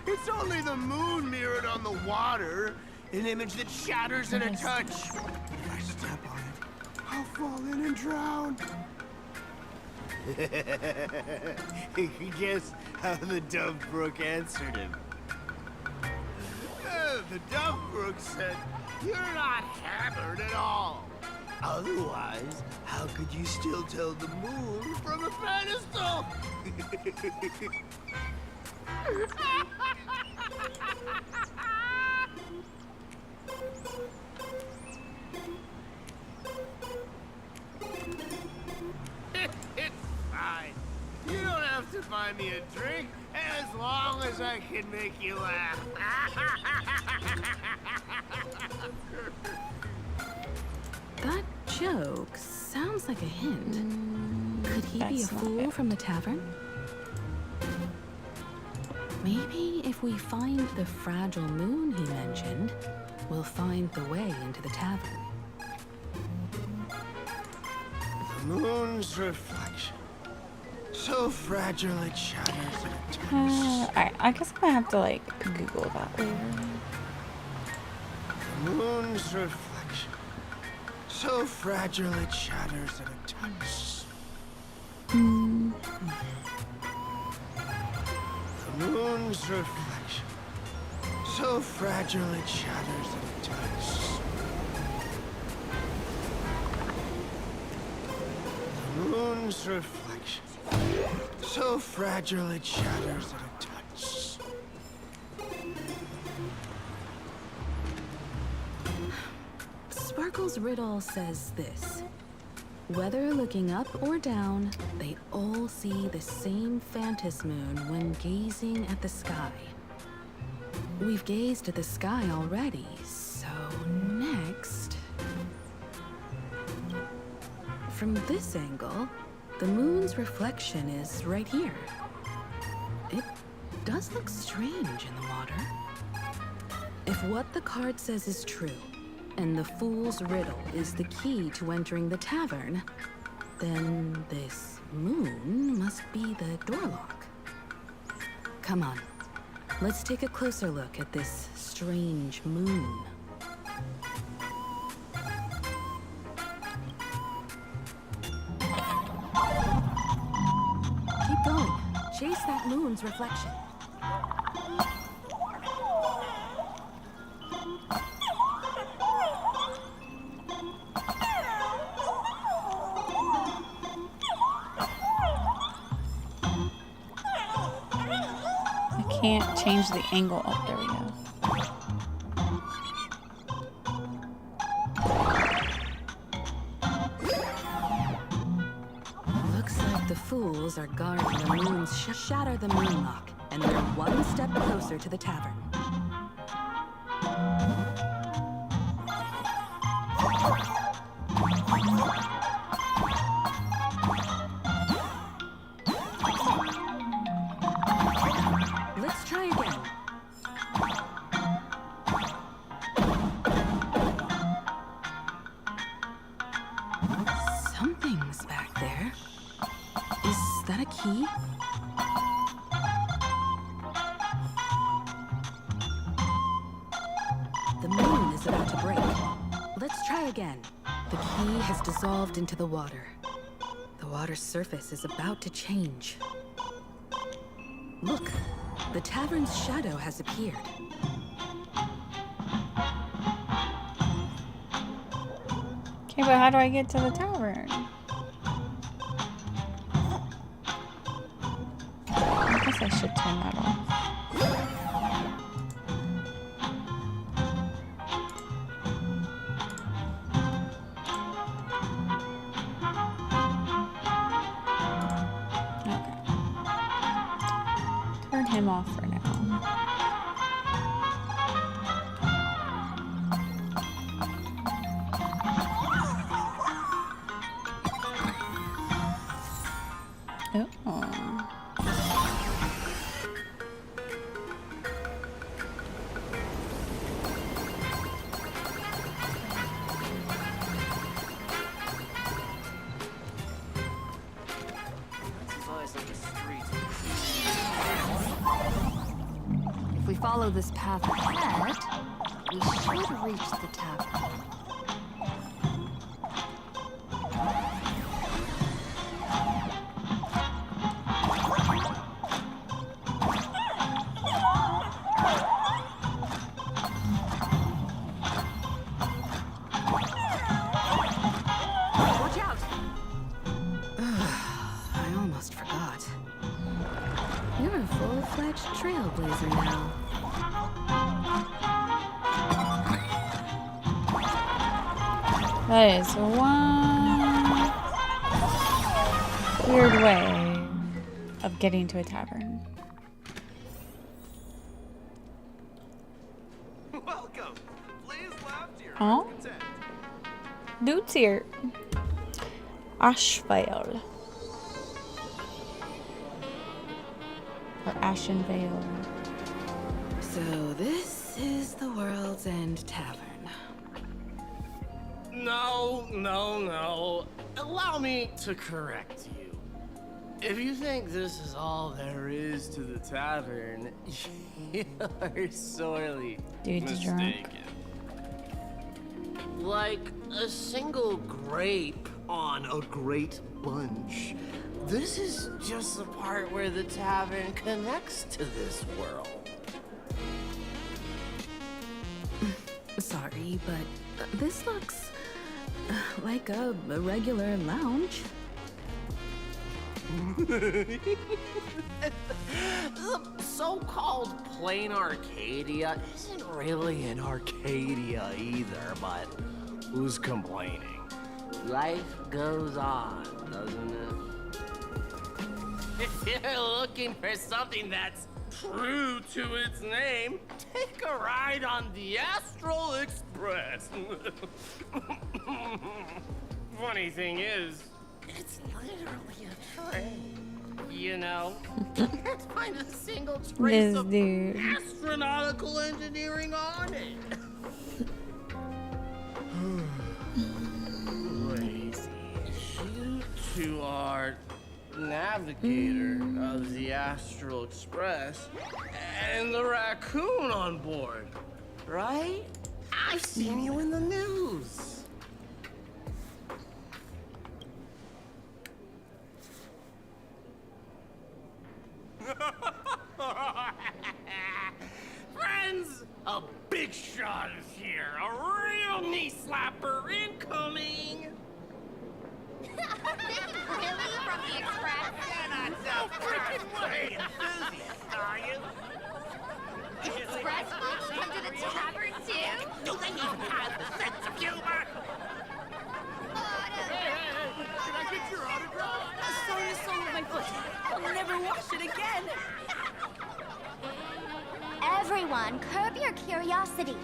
It's only the moon mirrored on the water, an image that shatters at a touch. If I step on it, I'll fall in and drown. Guess how the Dovebrook answered him. The Dovebrook said, "You're not hammered at all. Otherwise, how could you still tell the moon from a pedestal?" to buy me a drink as long as I can make you laugh. That joke sounds like a hint. Could he be a That's not fool it. from the tavern? Maybe if we find the fragile moon he mentioned, we'll find the way into the tavern. The moon's reflection. So fragile it shatters at a touch. Alright, I guess I'm gonna have to like Google that later. The moon's reflection. So fragile it shatters at a touch. The moon's reflection. So fragile it shatters at a touch. The moon's reflection. So fragile it shatters at a touch. Sparkle's riddle says this. Whether looking up or down, they all see the same phantom moon when gazing at the sky. We've gazed at the sky already, so next... From this angle, the moon's reflection is right here. It does look strange in the water. If what the card says is true, and the fool's riddle is the key to entering the tavern, then this moon must be the door lock. Come on, let's take a closer look at this strange moon. Keep going. Chase that moon's reflection. I can't change the angle. Oh, there we go. Looks like the fools are guarding the moon's shatter the moon lock, and they're one step closer to the tavern. Let's try again. Something's back there. Is that a key? The moon is about to break. Let's try again. The key has dissolved into the water. The water's surface is about to change. Look, the tavern's shadow has appeared. Okay, but how do I get to the tavern? I guess I should turn that off. Okay. Turn him off for now. Oh. If we follow this path ahead, we should reach the tavern. Watch out! I almost forgot. You're a full-fledged trailblazer now. That is one weird way of getting to a tavern. Welcome. Please left here. Oh, dude's here. Ashvale. Or Ashenvale. So this is the World's End Tavern. No. Allow me to correct you. If you think this is all there is to the tavern, you're sorely mistaken. Like a single grape on a great bunch, this is just the part where the tavern connects to this world. Sorry, but this looks like a regular lounge. The so-called plain Arcadia isn't really an Arcadia either, but who's complaining? Life goes on, doesn't it? If you're looking for something that's true to its name, take a ride on the Astral Express. Funny thing is, it's literally a train. You know, can't find a single trace This of dude. astronautical engineering on it. Wait, you two are navigator of the Astral Express and the raccoon on board, right? I've seen you in the news. Friends, a big shot is here. A real knee slapper incoming. Really? From the Express? You're not so freaking way enthusiast, are you? Express folks come to the tavern too? Do they even have the sense of humor? Can I get your autograph? A sore is sore with my foot. I'll never wash it again. Everyone, curb your curiosity.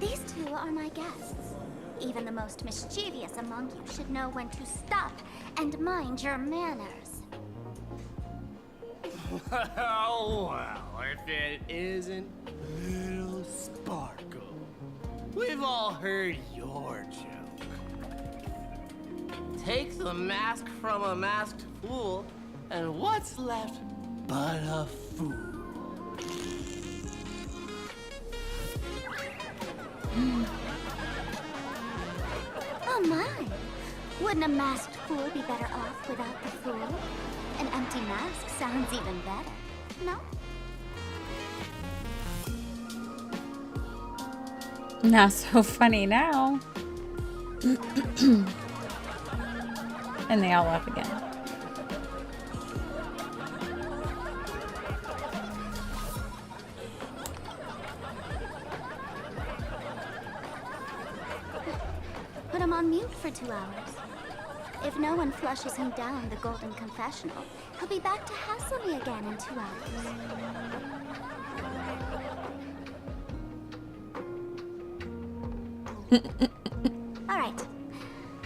These two are my guests. Even the most mischievous among you should know when to stop and mind your manners. Well, if it isn't Little Sparkle. We've all heard your joke. Take the mask from a masked fool, and what's left but a fool? Oh my! Wouldn't a masked fool be better off without the fool? An empty mask sounds even better, no? Not so funny now. And they all laugh again. Put him on mute for 2 hours. If no one flushes him down the golden confessional, he'll be back to hassle me again in 2 hours. All right.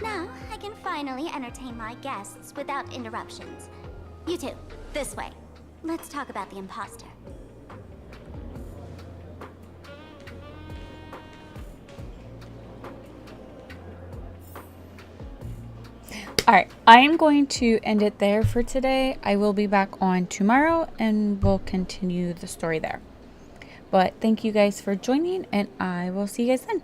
Now I can finally entertain my guests without interruptions. You two, this way. Let's talk about the imposter. Alright, I am going to end it there for today. I will be back on tomorrow and we'll continue the story there. But thank you guys for joining and I will see you guys then.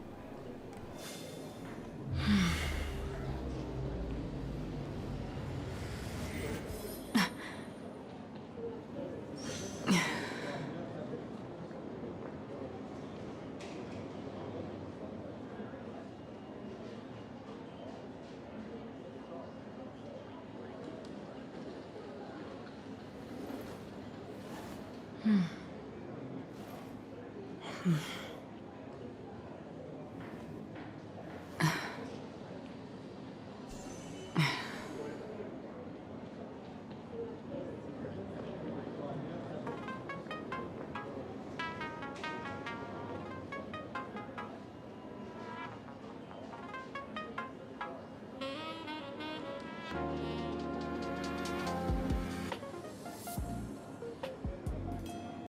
Hmm.